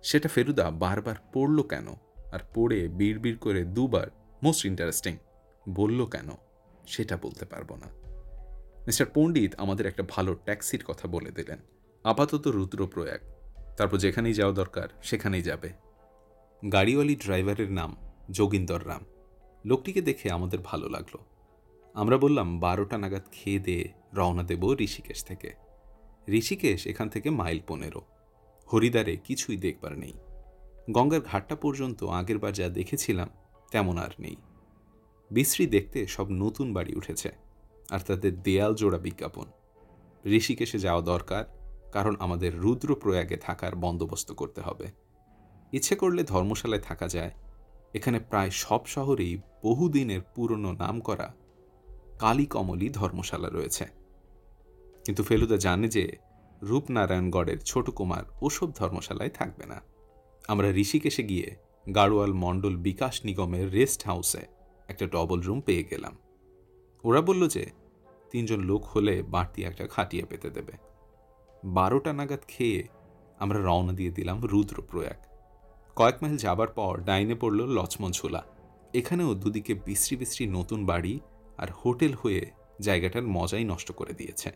সেটা ফেলুদা বারবার পড়ল কেন, আর পড়ে বিড়বিড় করে 2বার মোস্ট ইন্টারেস্টিং বলল কেন, সেটা বলতে পারবো না। মিস্টার পণ্ডিত আমাদের একটা ভালো ট্যাক্সির কথা বলে দিলেন, আপাতত রুদ্রপ্রয়াগ, তারপর যেখানেই যাওয়া দরকার সেখানেই যাবে। গাড়িওয়ালি ড্রাইভারের নাম যোগিন্দর রাম। লোকটিকে দেখে আমাদের ভালো লাগলো। আমরা বললাম 12টা নাগাদ খেয়ে দিয়ে রওনা দেব ঋষিকেশ থেকে। ঋষিকেশ এখান থেকে মাইল 15। হরিদ্বারে কিছুই দেখবার নেই। গঙ্গার ঘাটটা পর্যন্ত আগের বার যা দেখেছিলাম তেমন আর নেই। বিশ্রী দেখতে সব নতুন বাড়ি উঠেছে, আর তাদের দেয়াল জোড়া বিজ্ঞাপন। ঋষিকেশে যাওয়া দরকার, কারণ আমাদের রুদ্রপ্রয়াগে থাকার বন্দোবস্ত করতে হবে। ইচ্ছে করলে ধর্মশালায় থাকা যায়। এখানে প্রায় সব শহরেই বহুদিনের পুরনো নাম করা কালীকমলী ধর্মশালা রয়েছে, কিন্তু ফেলুদা জানে যে রূপনারায়ণগড়ের ছোট কুমার ওসব ধর্মশালায় থাকবে না। আমরা ঋষিকেশে গিয়ে গাড়োয়াল মণ্ডল বিকাশ নিগমের রেস্ট হাউসে একটা ডবল রুম পেয়ে গেলাম। ওরা বলল যে 3 জন লোক হলে বাড়তি একটা খাটিয়ে পেতে দেবে। 12টা নাগাদ খেয়ে আমরা রওনা দিয়ে দিলাম রুদ্রপ্রয়াগ। কয়েক মাইল যাবার পর ডাইনে পড়ল লক্ষ্মণ ঝোলা। এখানেও দুদিকে বিশ্রী বিশ্রী নতুন বাড়ি আর হোটেল হয়ে জায়গাটার মজাই নষ্ট করে দিয়েছে।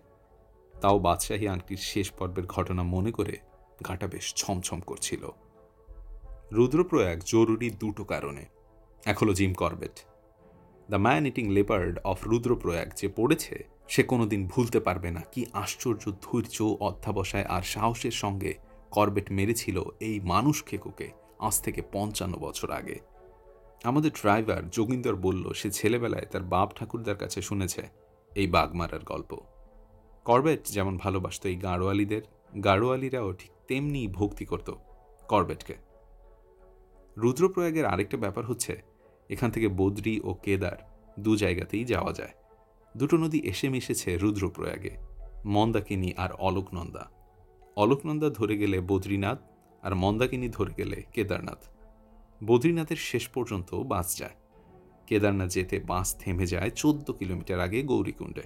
তাও বাদশাহী আংটির শেষ পর্বের ঘটনা মনে করে গাটা বেশ ছমছম করছিল। রুদ্রপ্রয়াগ জরুরি 2টো কারণে। এক হলো Jim Corbett. The man eating leopard of Rudraprayag যে পড়েছে সে কোনোদিন ভুলতে পারবে না কি আশ্চর্য ধৈর্য, অধ্যাবসায় আর সাহসের সঙ্গে করবেট মেরেছিল এই মানুষ খেকোকে আজ থেকে 55 বছর আগে। আমাদের ড্রাইভার যোগিন্দর বলল সে ছেলেবেলায় তার বাপ ঠাকুরদার কাছে শুনেছে এই বাঘ মারার গল্প। করবেট যেমন ভালোবাসত এই গাড়োয়ালিদের, গাড়োয়ালিরাও ঠিক তেমনি ভক্তি করত করবেটকে। রুদ্রপ্রয়াগের আরেকটা ব্যাপার হচ্ছে এখান থেকে বদ্রী ও কেদার 2 জায়গাতেই যাওয়া যায়। 2টো নদী এসে মিশেছে রুদ্রপ্রয়াগে, মন্দাকিনী আর অলোকনন্দা। অলোকনন্দা ধরে গেলে বদ্রীনাথ, আর মন্দাকিনী ধরে গেলে কেদারনাথ। বদ্রীনাথের শেষ পর্যন্ত বাস যায়। কেদারনাথ যেতে বাস থেমে যায় 14 কিলোমিটার আগে গৌরীকুণ্ডে।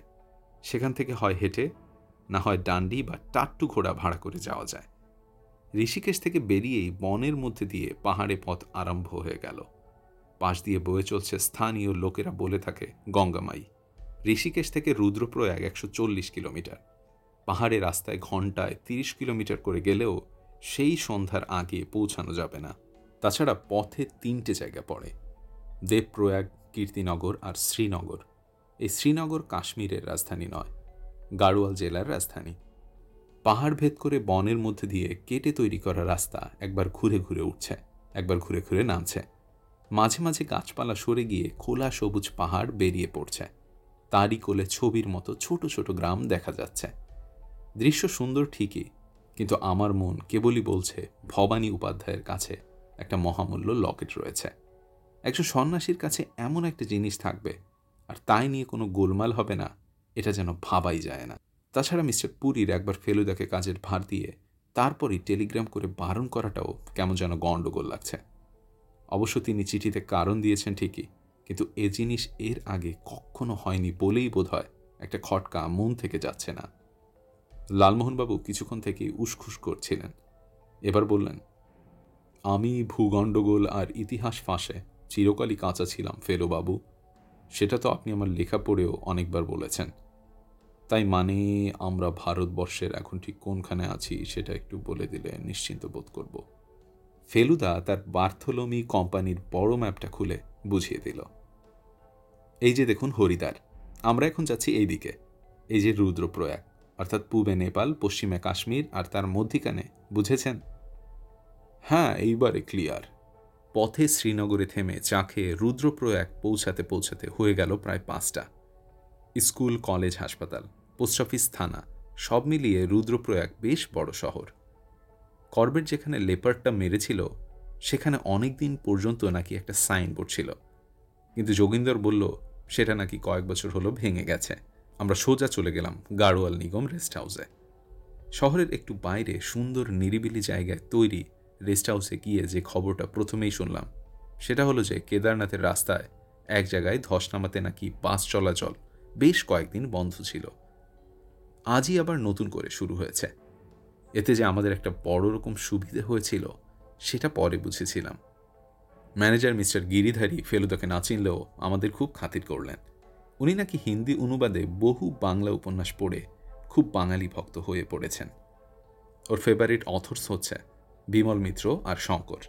সেখান থেকে হয় হেঁটে, না হয় ডান্ডি বা টাট্টু ঘোড়া ভাড়া করে যাওয়া যায়। ঋষিকেশ থেকে বেরিয়েই বনের মধ্যে দিয়ে পাহাড়ে পথ আরম্ভ হয়ে গেল। পাশ দিয়ে বয়ে চলছে স্থানীয় লোকেরা বলে থাকে গঙ্গামাই। ঋষিকেশ থেকে রুদ্রপ্রয়াগ 140 কিলোমিটার। পাহাড়ে রাস্তায় ঘন্টায় 30 কিলোমিটার করে গেলেও সেই সন্ধ্যার আগে পৌঁছানো যাবে না। তাছাড়া পথে 3টে জায়গা পড়ে, দেবপ্রয়াগ, কীর্তিনগর আর শ্রীনগর। এই শ্রীনগর কাশ্মীরের রাজধানী নয়, গাড়োয়াল জেলার রাজধানী। পাহাড় ভেদ করে বনের মধ্যে দিয়ে কেটে তৈরি করা রাস্তা একবার ঘুরে ঘুরে উঠছে, একবার ঘুরে ঘুরে নামছে। মাঝে মাঝে গাছপালা সরে গিয়ে খোলা সবুজ পাহাড় বেরিয়ে পড়ছে। তারই কোলে ছবির মতো ছোট ছোট গ্রাম দেখা যাচ্ছে। দৃশ্য সুন্দর ঠিকই, কিন্তু আমার মন কেবলই বলছে ভবানী উপাধ্যায়ের কাছে একটা মহামূল্য লকেট রয়েছে। একজন সন্ন্যাসীর কাছে এমন একটা জিনিস থাকবে আর তাই নিয়ে কোনো গোলমাল হবে না, এটা যেন ভাবাই যায় না। তাছাড়া মিস্টার পুরীর একবার ফেলুদাকে কাজের ভার দিয়ে তারপরই টেলিগ্রাম করে বারণ করাটাও কেমন যেন গণ্ডগোল লাগছে। অবশ্য তিনি চিঠিতে কারণ দিয়েছেন ঠিকই, কিন্তু এ জিনিস এর আগে কখনো হয়নি বলেই বোধহয় একটা খটকা মন থেকে যাচ্ছে না। লালমোহনবাবু কিছুক্ষণ থেকেই উসখুস করছিলেন। এবার বললেন, আমি ভূগণ্ডগোল আর ইতিহাস ফাঁসে চিরকালই কাঁচা ছিলাম ফেলুবাবু। সেটা তো আপনি আমার লেখা পড়েও অনেকবার বলেছেন। তাই মানে আমরা ভারতবর্ষের এখন ঠিক কোনখানে আছি সেটা একটু বলে দিলে নিশ্চিন্ত বোধ করব। ফেলুদা তার বার্থোলোমি কোম্পানির বড় ম্যাপটা খুলে বুঝিয়ে দিল। এই যে দেখুন হরিদ্বার, আমরা এখন যাচ্ছি এই দিকে। এই যে রুদ্রপ্রয়াগ, অর্থাৎ পূবে নেপাল, পশ্চিমে কাশ্মীর আর তার মধ্যিখানে, বুঝেছেন? হ্যাঁ, এইবারে ক্লিয়ার। পথে শ্রীনগরে থেমে চা খেয়ে রুদ্রপ্রয়াগ পৌঁছাতে পৌঁছাতে হয়ে গেল প্রায় 5টা। স্কুল, কলেজ, হাসপাতাল, পোস্ট অফিস, থানা সব মিলিয়ে রুদ্রপ্রয়াগ বেশ বড় শহর। করবেট যেখানে লেপার্ডটা মেরেছিল সেখানে অনেক দিন পর্যন্ত নাকি একটা সাইনবোর্ড ছিল, কিন্তু যোগিন্দর বলল সেটা নাকি কয়েক বছর হলো ভেঙে গেছে। আমরা সোজা চলে গেলাম গাড়োয়াল নিগম রেস্ট হাউসে। শহরের একটু বাইরে সুন্দর নিরিবিলি জায়গায় তৈরি রেস্ট হাউসে গিয়ে যে খবরটা প্রথমেই শুনলাম সেটা হলো যে কেদারনাথের রাস্তায় এক জায়গায় ধস নামাতে নাকি বাস চলাচল বেশ কয়েকদিন বন্ধ ছিল। আজই আবার নতুন করে শুরু হয়েছে। এতে যে আমাদের একটা বড় রকম সুবিধে হয়েছিল সেটা পরে বুঝেছিলাম। ম্যানেজার মিস্টার গিরিধারী ফেলুদাকে না চিনলেও আমাদের খুব খাতির করলেন। উনি নাকি হিন্দি অনুবাদে বহু বাংলা উপন্যাস পড়ে খুব বাঙালি ভক্ত হয়ে পড়েছেন। ওর ফেভারিট অথর্স হচ্ছে বিমল মিত্র আর শঙ্কর।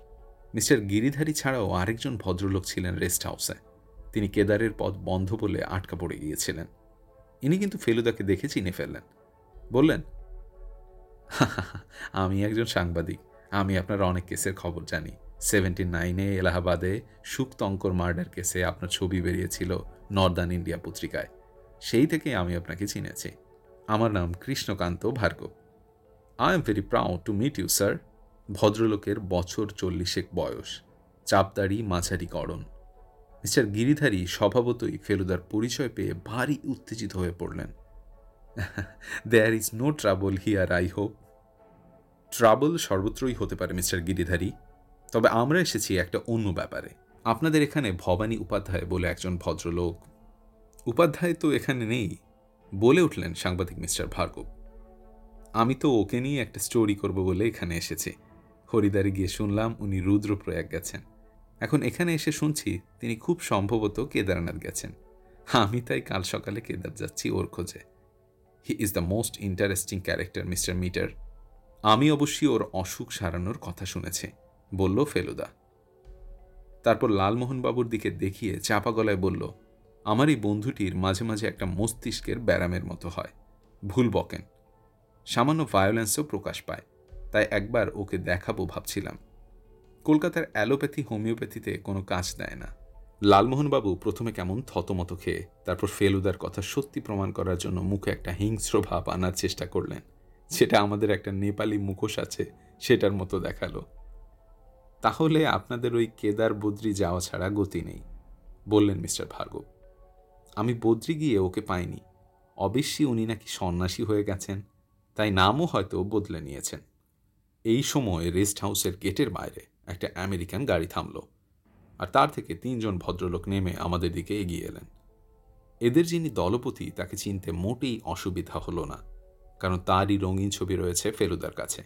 মিস্টার গিরিধারী ছাড়াও আরেকজন ভদ্রলোক ছিলেন রেস্ট হাউসে। তিনি কেদারের পথ বন্ধ বলে আটকা পড়ে গিয়েছিলেন। ইনি কিন্তু ফেলুদাকে দেখে চিনে ফেললেন। বললেন, আমি একজন সাংবাদিক, আমি আপনার অনেক কেসের খবর জানি। 79-এ এলাহাবাদে সুক্তঙ্কর মার্ডার কেসে আপনার ছবি বেরিয়েছিল নর্দার্ন ইন্ডিয়া পত্রিকায়, সেই থেকে আমি আপনাকে চিনেছি। আমার নাম Krishnakanta Bhargav. I am very proud to meet you sir. ভদ্রলোকের বছর 40 বয়স, চাপদাড়ি, মাঝারি গড়ন। মিস্টার গিরিধারী স্বভাবতই ফেলুদার পরিচয় পেয়ে ভারী উত্তেজিত হয়ে পড়লেন। There is no trouble here, I hope. Trouble সর্বত্রই হতে পারে মিস্টার গিরিধারী, তবে আমরা এসেছি একটা অন্য ব্যাপারে। আপনাদের এখানে ভবানী উপাধ্যায় বলে একজন ভদ্রলোক। উপাধ্যায় তো এখানে নেই, বলে উঠলেন সাংবাদিক মিস্টার ভার্গব। আমি তো ওকে নিয়ে একটা স্টোরি করব বলে এখানে এসেছি। হরিদ্বারে গিয়ে শুনলাম উনি রুদ্রপ্রয়াগ গেছেন। এখন এখানে এসে শুনছি তিনি খুব সম্ভবত কেদারনাথ গেছেন। আমি তাই কাল সকালে কেদার যাচ্ছি ওর খোঁজে। He is the most interesting character mister Mitter. আমি অবশ্যই ওর অসুখ সারানোর কথা শুনেছি, বলল ফেলুদা। তারপর লালমোহনবাবুর দিকে দেখিয়ে চাপা গলায় বলল, আমার এই বন্ধুটির মাঝে মাঝে একটা মস্তিষ্কের ব্যারামের মতো হয়, ভুল বকেন, সামান্য ভায়োলেন্সও প্রকাশ পায়। তাই একবার ওকে দেখাবো ভাবছিলাম। কলকাতার অ্যালোপ্যাথি হোমিওপ্যাথিতে কোনো কাজ দেয় না। লালমোহনবাবু প্রথমে কেমন থতমত খেয়ে তারপর ফেলুদার কথা সত্যি প্রমাণ করার জন্য মুখে একটা হিংস্র ভাব আনার চেষ্টা করলেন, সেটা আমাদের একটা নেপালি মুখোশ আছে সেটার মতো দেখালো। তাহলে আপনাদের ওই কেদার বদ্রি যাওয়া ছাড়া গতি নেই, বললেন মিস্টার ভার্গব। আমি বদ্রি গিয়ে ওকে পাইনি। অবশ্যই উনি নাকি সন্ন্যাসী হয়ে গেছেন, তাই নামও হয়তো বদলে নিয়েছেন। এই সময় রেস্ট হাউসের গেটের বাইরে একটা আমেরিকান গাড়ি থামল, আর তার থেকে 3 জন ভদ্রলোক নেমে আমাদের দিকে এগিয়ে এলেন। এদের যিনি দলপতি তাকে চিনতে মোটেই অসুবিধা হলো না, কারণ তারই রঙিন ছবি রয়েছে ফেলুদার কাছে।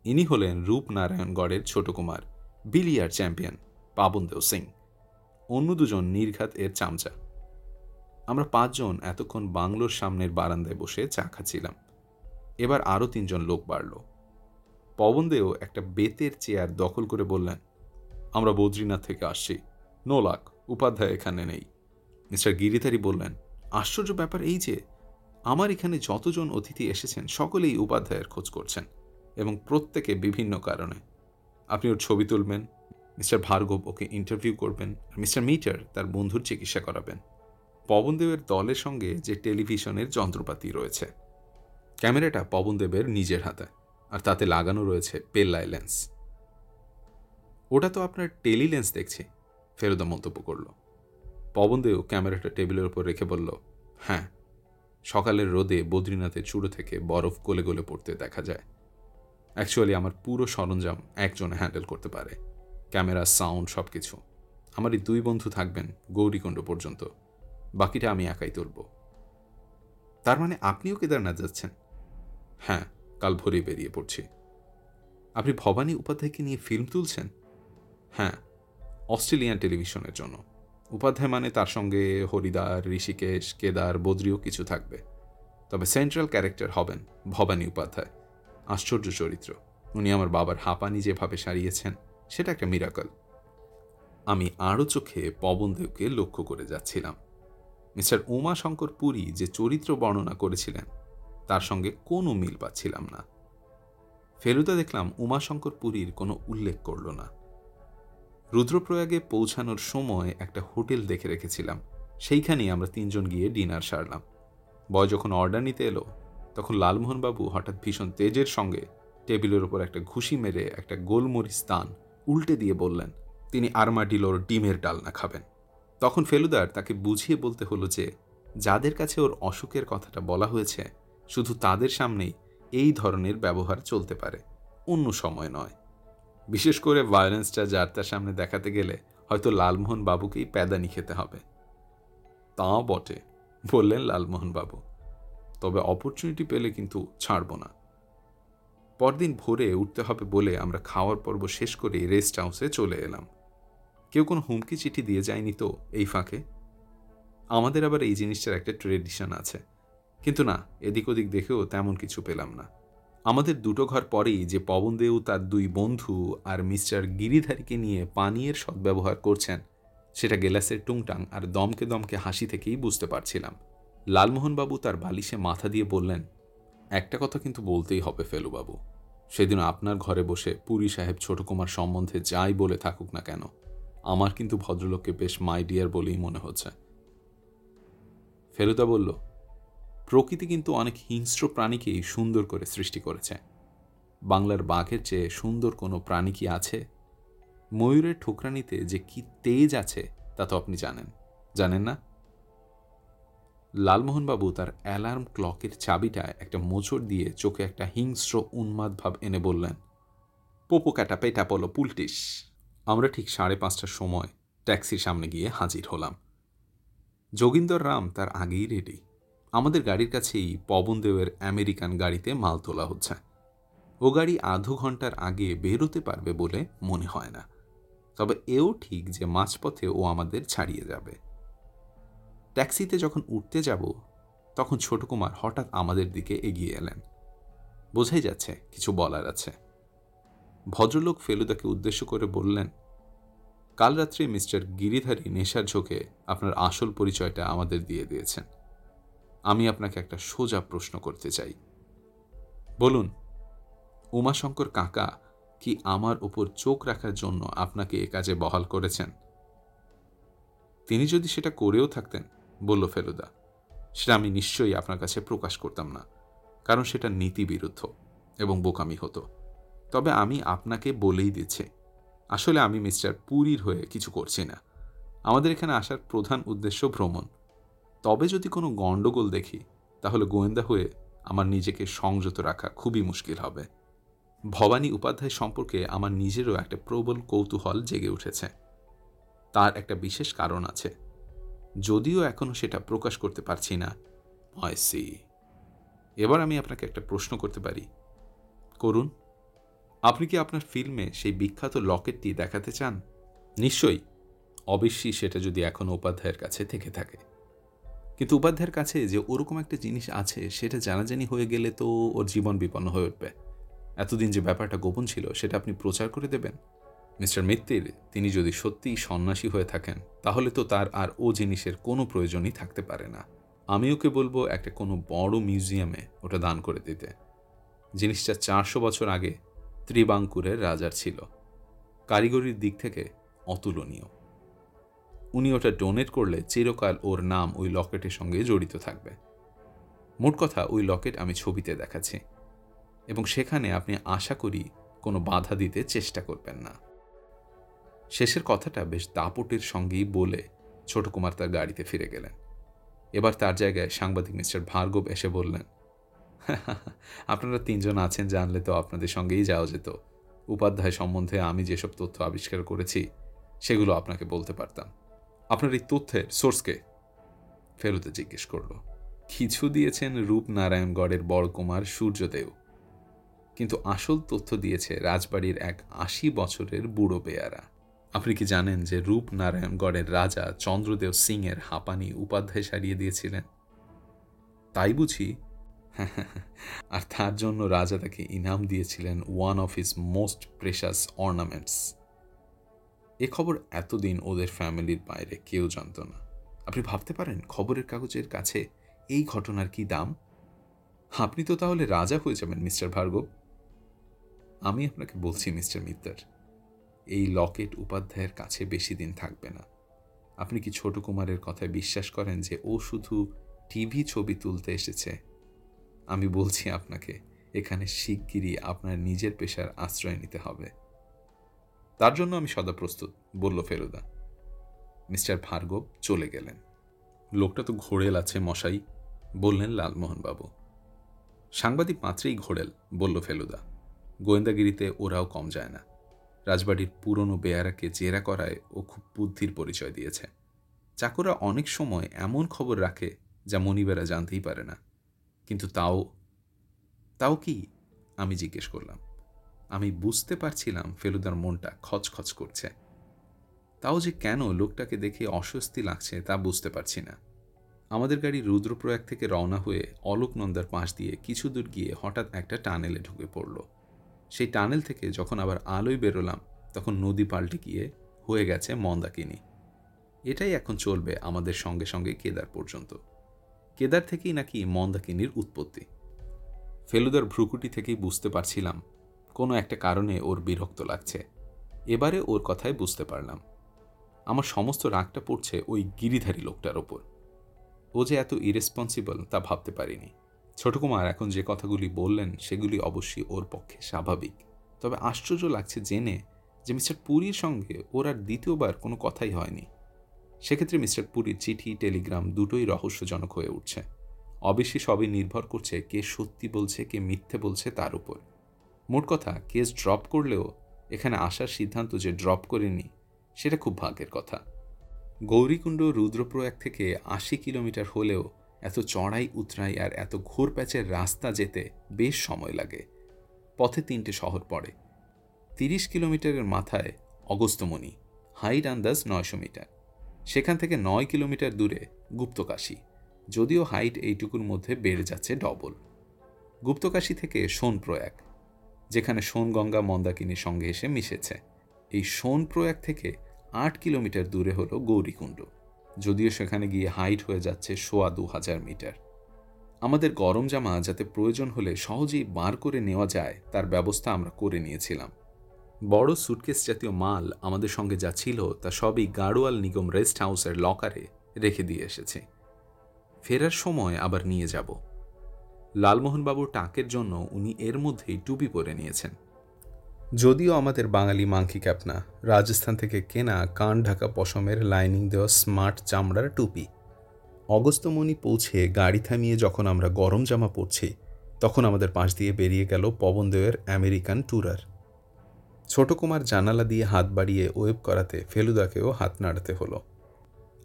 ইনি হলেন রূপনারায়ণগড়ের ছোট কুমার, বিলিয়ার চ্যাম্পিয়ন পাবনদেও সিং। অন্য 2 জন নির্ঘাত এর চামচা। আমরা 5 জন এতক্ষণ বাংলোর সামনের বারান্দায় বসে চা খাচ্ছিলাম। এবার আরও 3 জন লোক বাড়ল। পবনদেও একটা বেতের চেয়ার দখল করে বললেন, আমরা বদ্রীনাথ থেকে আসছি, নোলাক, উপাধ্যায় এখানে নেই। মিস্টার গিরিধারী বললেন, আশ্চর্য ব্যাপার এই যে আমার এখানে যতজন অতিথি এসেছেন সকলেই উপাধ্যায়ের খোঁজ করছেন, এবং প্রত্যেকে বিভিন্ন কারণে। আপনি ওর ছবি তুলবেন, মিস্টার ভার্গব ওকে ইন্টারভিউ করবেন, আর মিস্টার মিটার তার বন্ধুর চিকিৎসা করাবেন। পবনদেবের দলের সঙ্গে যে টেলিভিশনের যন্ত্রপাতি রয়েছে, ক্যামেরাটা পবনদেবের নিজের হাতে, আর তাতে লাগানো রয়েছে পেল্লাই লেন্স। ওটা তো আপনার টেলি লেন্স দেখছি, ফেলুদা মন্তব্য করল। পবনদেব ক্যামেরাটা টেবিলের উপর রেখে বলল, হ্যাঁ, সকালের রোদে বদ্রীনাথের চূড়ো থেকে বরফ গলে গলে পড়তে দেখা যায়। অ্যাকচুয়ালি আমার পুরো সরঞ্জাম একজনে হ্যান্ডেল করতে পারে, ক্যামেরা, সাউন্ড, সব কিছু। আমারই 2 বন্ধু থাকবেন গৌরীকুণ্ড পর্যন্ত, বাকিটা আমি একাই তুলব। তার মানে আপনিও কেদারনাথ যাচ্ছেন? হ্যাঁ, কাল ভোরে বেরিয়ে পড়ছি। আপনি ভবানী উপাধ্যায়কে নিয়ে ফিল্ম তুলছেন? হ্যাঁ, অস্ট্রেলিয়ান টেলিভিশনের জন্য। উপাধ্যায় মানে তার সঙ্গে হরিদ্বার, ঋষিকেশ, কেদার, বদ্রীও কিছু থাকবে। তবে সেন্ট্রাল ক্যারেক্টার হবেন ভবানী উপাধ্যায়। আশ্চর্য চরিত্র। উনি আমার বাবার হাঁপানি যেভাবে সারিয়েছেন, সেটা একটা মিরাকল। আমি আরও চোখে পবনদেবকে লক্ষ্য করে যাচ্ছিলাম। মিস্টার উমাশঙ্কর পুরী যে চরিত্র বর্ণনা করেছিলেন তার সঙ্গে কোনো মিল পাচ্ছিলাম না। ফেলুদা দেখলাম উমাশঙ্কর পুরীর কোনো উল্লেখ করল না। রুদ্রপ্রয়াগে পৌঁছানোর সময় একটা হোটেল দেখে রেখেছিলাম, সেইখানেই আমরা 3 জন গিয়ে ডিনার সারলাম। বয় যখন অর্ডার নিতে এলো, তখন লালমোহনবাবু হঠাৎ ভীষণ তেজের সঙ্গে টেবিলের ওপর একটা ঘুষি মেরে একটা গোলমরিচ দান উল্টে দিয়ে বললেন, তিনি আর্মাডিলোর ডিমের ডালনা খাবেন। তখন ফেলুদার তাকে বুঝিয়ে বলতে হলো যে যাদের কাছে ওর অসুখের কথাটা বলা হয়েছে, শুধু তাদের সামনেই এই ধরনের ব্যবহার চলতে পারে, অন্য সময় নয়। বিশেষ করে ভায়োলেন্সটা যার তার সামনে দেখাতে গেলে হয়তো লালমোহন বাবুকেই প্যাদানি খেতে হবে। তা বটে, বললেন লালমোহন বাবু, তবে অপরচুনিটি পেলে কিন্তু ছাড়ব না। পরদিন ভোরে উঠতে হবে বলে আমরা খাওয়ার পর্ব শেষ করে রেস্ট হাউসে চলে এলাম। কেউ কোনো হুমকি চিঠি দিয়ে যায়নি তো এই ফাঁকে? আমাদের আবার এই জিনিসটার একটা ট্রেডিশন আছে, কিন্তু না, এদিক ওদিক দেখেও তেমন কিছু পেলাম না। আমাদের 2 ঘর পরেই যে পবনদেব তার 2 বন্ধু আর মিস্টার গিরিধারীকে নিয়ে পানীয়ের সদ্ব্যবহার করছেন, সেটা গেলাসের টুংটাং আর দমকে দমকে হাসি থেকেই বুঝতে পারছিলাম। লালমোহনবাবু তার বালিশে মাথা দিয়ে বললেন, একটা কথা কিন্তু বলতেই হবে ফেলুবাবু, সেদিন আপনার ঘরে বসে পুরী সাহেব ছোটকুমার সম্বন্ধে যাই বলে থাকুক না কেন, আমার কিন্তু ভদ্রলোককে বেশ মাই ডিয়ার বলেই মনে হচ্ছে। ফেলুদা বলল, প্রকৃতি কিন্তু অনেক হিংস্র প্রাণীকেই সুন্দর করে সৃষ্টি করেছে। বাংলার বাঘের চেয়ে সুন্দর কোনো প্রাণী কি আছে? ময়ূরের ঠোকরানিতে যে কি তেজ আছে তা তো আপনি জানেন, জানেন না? লালমোহনবাবু তার অ্যালার্ম ক্লকের চাবিটায় একটা মোচড় দিয়ে চোখে একটা হিংস্র উন্মাদ ভাব এনে বললেন, পোপো ক্যাটা পেটা পলো পুলটিস। আমরা ঠিক 5:30টার সময় ট্যাক্সির সামনে গিয়ে হাজির হলাম। যোগীন্দর রাম তার আগেই রেডি। আমাদের গাড়ির কাছেই পবনদেবের আমেরিকান গাড়িতে মাল তোলা হচ্ছে। ও গাড়ি আধো ঘন্টার আগে বেরোতে পারবে বলে মনে হয় না, তবে এও ঠিক যে মাঝপথে ও আমাদের ছাড়িয়ে যাবে। ট্যাক্সিতে যখন উঠতে যাব, তখন ছোটকুমার হঠাৎ আমাদের দিকে এগিয়ে এলেন। বোঝাই যাচ্ছে কিছু বলার আছে। ভদ্রলোক ফেলুদাকে উদ্দেশ্য করে বললেন, কাল রাত্রে মিস্টার গিরিধারী নেশার ঝোঁকে আপনার আসল পরিচয়টা আমাদের দিয়ে দিয়েছেন। আমি আপনাকে একটা সোজা প্রশ্ন করতে চাই। বলুন, উমাশঙ্কর কাকা কি আমার উপর চোখ রাখার জন্য আপনাকে এ কাজে বহাল করেছেন? তিনি যদি সেটা করেও থাকতেন, বলল ফেলুদা, সেটা আমি নিশ্চয়ই আপনার কাছে প্রকাশ করতাম না, কারণ সেটা নীতিবিরুদ্ধ এবং বোকামি হতো। তবে আমি আপনাকে বলেই দিচ্ছি, আসলে আমি মিস্টার পুরীর হয়ে কিছু করছি না। আমাদের এখানে আসার প্রধান উদ্দেশ্য ভ্রমণ। তবে যদি কোনো গণ্ডগোল দেখি, তাহলে গোয়েন্দা হয়ে আমার নিজেকে সংযত রাখা খুবই মুশকিল হবে। ভবানী উপাধ্যায় সম্পর্কে আমার নিজেরও একটা প্রবল কৌতূহল জেগে উঠেছে। তার একটা বিশেষ কারণ আছে, যদিও এখনও সেটা প্রকাশ করতে পারছি না। সি, এবার আমি আপনাকে একটা প্রশ্ন করতে পারি? করুন। আপনি কি আপনার ফিল্মে সেই বিখ্যাত লকেটটি দেখাতে চান? নিশ্চয়ই, অবশ্যই, সেটা যদি এখনও উপাধ্যায়ের কাছে থেকে থাকে। কিন্তু উপাধ্যায়ের কাছে যে ওরকম একটা জিনিস আছে সেটা জানাজানি হয়ে গেলে তো ওর জীবন বিপন্ন হয়ে উঠবে। এতদিন যে ব্যাপারটা গোপন ছিল সেটা আপনি প্রচার করে দেবেন। মিস্টার মিত্তির, তিনি যদি সত্যিই সন্ন্যাসী হয়ে থাকেন তাহলে তো তার আর ও জিনিসের কোনো প্রয়োজনই থাকতে পারে না। আমি ওকে বলবো একটা কোনো বড় মিউজিয়ামে ওটা দান করে দিতে। জিনিসটা 400 বছর আগে ত্রিবাঙ্কুরের রাজার ছিল, কারিগরির দিক থেকে অতুলনীয়। উনি ওটা ডোনেট করলে চিরকাল ওর নাম ওই লকেটের সঙ্গে জড়িত থাকবে। মোট কথা, ওই লকেট আমি ছবিতে দেখাচ্ছি, এবং সেখানে আপনি আশা করি কোনো বাধা দিতে চেষ্টা করবেন না। শেষের কথাটা বেশ দাপটের সঙ্গেই বলে ছোট কুমার তার গাড়িতে ফিরে গেলেন। এবার তার জায়গায় সাংবাদিক মিস্টার ভার্গব এসে বললেন, আপনারা 3 জন আছেন জানলে তো আপনাদের সঙ্গেই যাওয়া যেত। উপাধ্যায় সম্বন্ধে আমি যেসব তথ্য আবিষ্কার করেছি সেগুলো আপনাকে বলতে পারতাম। আপনার এই তথ্যের সোর্সকে? ফেলুদা জিজ্ঞেস করল। কিছু দিয়েছেন রূপনারায়ণগড়ের বড় কুমার সূর্যদেব, কিন্তু আসল তথ্য দিয়েছে রাজবাড়ির এক 80 বছরের বুড়ো বেয়ারা। আপনি কি জানেন যে রূপনারায়ণগড়ের রাজা চন্দ্রদেব সিং এর হাঁপানি উপাধ্যায় সারিয়ে দিয়েছিলেন? তাই বুঝি? আর তার জন্য রাজা তাকে ইনাম দিয়েছিলেন one of his most precious ornaments. এ খবর এতদিন ওদের ফ্যামিলির বাইরে কেউ জানত না। আপনি ভাবতে পারেন খবরের কাগজের কাছে এই ঘটনার কি দাম? আপনি তো তাহলে রাজা হয়ে যাবেন মিস্টার ভার্গব। আমি আপনাকে বলছি মিস্টার মিত্তর, এই লকেট উপাধ্যায়ের কাছে বেশি দিন থাকবে না। আপনি কি ছোট কুমারের কথায় বিশ্বাস করেন যে ও শুধু টিভি ছবি তুলতে এসেছে? আমি বলছি আপনাকে, এখানে শিগগিরই আপনার নিজের পেশার আশ্রয় নিতে হবে। তার জন্য আমি সদা প্রস্তুত, বলল ফেলুদা। মিস্টার ভার্গব চলে গেলেন। লোকটা তো ঘোড়েল আছে মশাই, বললেন লালমোহনবাবু। সাংবাদিক মাত্রেই ঘোড়েল, বলল ফেলুদা। গোয়েন্দাগিরিতে ওরাও কম যায় না। রাজবাড়ির পুরনো বেয়ারাকে জেরা করায় ও খুব বুদ্ধির পরিচয় দিয়েছে। চাকররা অনেক সময় এমন খবর রাখে যা মনিবেরা জানতেই পারে না। কিন্তু তাও কি? আমি জিজ্ঞেস করলাম। আমি বুঝতে পারছিলাম ফেলুদার মনটা খচখচ করছে। তাও যে কেন লোকটাকে দেখে অস্বস্তি লাগছে তা বুঝতে পারছি না। আমাদের গাড়ি রুদ্রপ্রয়াগ থেকে রওনা হয়ে অলোকনন্দার পাশ দিয়ে কিছু দূর গিয়ে হঠাৎ একটা টানেলে ঢুকে পড়ল। সেই টানেল থেকে যখন আবার আলোয় বেরোলাম তখন নদী পাল্টে গিয়ে হয়ে গেছে মন্দাকিনী। এটাই এখন চলবে আমাদের সঙ্গে সঙ্গে কেদার পর্যন্ত। কেদার থেকেই নাকি মন্দাকিনীর উৎপত্তি। ফেলুদার ভ্রুকুটি থেকেই বুঝতে পারছিলাম কোনো একটা কারণে ওর বিরক্ত লাগছে। এবারে ওর কথাই বুঝতে পারলাম। আমার সমস্ত রাগটা পড়ছে ওই গিরিধারী লোকটার ওপর। ও যে এত ইরেসপন্সিবল তা ভাবতে পারিনি। ছোটকুমার এখন যে কথাগুলি বললেন সেগুলি অবশ্যই ওর পক্ষে স্বাভাবিক, তবে আশ্চর্য লাগছে জেনে যে মিস্টার পুরীর সঙ্গে ওর আর দ্বিতীয়বার কোনো কথাই হয়নি। সেক্ষেত্রে মিস্টার পুরীর চিঠি টেলিগ্রাম দুটোই রহস্যজনক হয়ে উঠছে। অবশ্যই সবই নির্ভর করছে কে সত্যি বলছে কে মিথ্যে বলছে তার উপর। মোট কথা, কেস ড্রপ করলেও এখানে আসার সিদ্ধান্ত যে ড্রপ করেনি সেটা খুব ভাগ্যের কথা। গৌরীকুণ্ড রুদ্রপ্রয়াগ থেকে 80 কিলোমিটার হলেও এত চড়াই উতরাই আর এত ঘোর প্যাচের রাস্তা যেতে বেশ সময় লাগে। পথে 3টে শহর পড়ে। 30 কিলোমিটারের মাথায় অগস্ত্যমণি, হাইট আন্দাজ 900 মিটার। সেখান থেকে 9 কিলোমিটার দূরে গুপ্তকাশী, যদিও হাইট এইটুকুর মধ্যে বেড়ে যাচ্ছে ডবল। গুপ্তকাশী থেকে সোনপ্রয়াগ, যেখানে সোনগঙ্গা মন্দাকিনীর সঙ্গে এসে মিশেছে। এই সোনপ্রয়াগ থেকে 8 কিলোমিটার দূরে হলো গৌরীকুণ্ড, যদিও সেখানে গিয়ে হাইট হয়ে যাচ্ছে 2000 মিটার। আমাদের গরম জামা যাতে প্রয়োজন হলে সহজেই বার করে নেওয়া যায় তার ব্যবস্থা আমরা করে নিয়েছিলাম। বড় সুটকেস জাতীয় মাল আমাদের সঙ্গে যা ছিল তা সবই গাড়োয়াল নিগম রেস্ট হাউসের লকারে রেখে দিয়ে এসেছি। ফেরার সময় আবার নিয়ে যাব। লালমোহনবাবুর টাকের জন্য উনি এর মধ্যেই টুপি পরে নিয়েছেন, যদিও আমাদের বাঙালি মাংকি ক্যাপ না, রাজস্থান থেকে কেনা কান ঢাকা পশমের লাইনিং দেওয়া স্মার্ট চামড়ার টুপি। অগস্ত্যমণি পৌঁছে গাড়ি থামিয়ে যখন আমরা গরম জামা পরছি তখন আমাদের পাশ দিয়ে বেরিয়ে গেল পবনদেবের আমেরিকান ট্যুরার। ছোট কুমার জানালা দিয়ে হাত বাড়িয়ে ওয়েব করাতে ফেলুদাকেও হাত নাড়াতে হলো।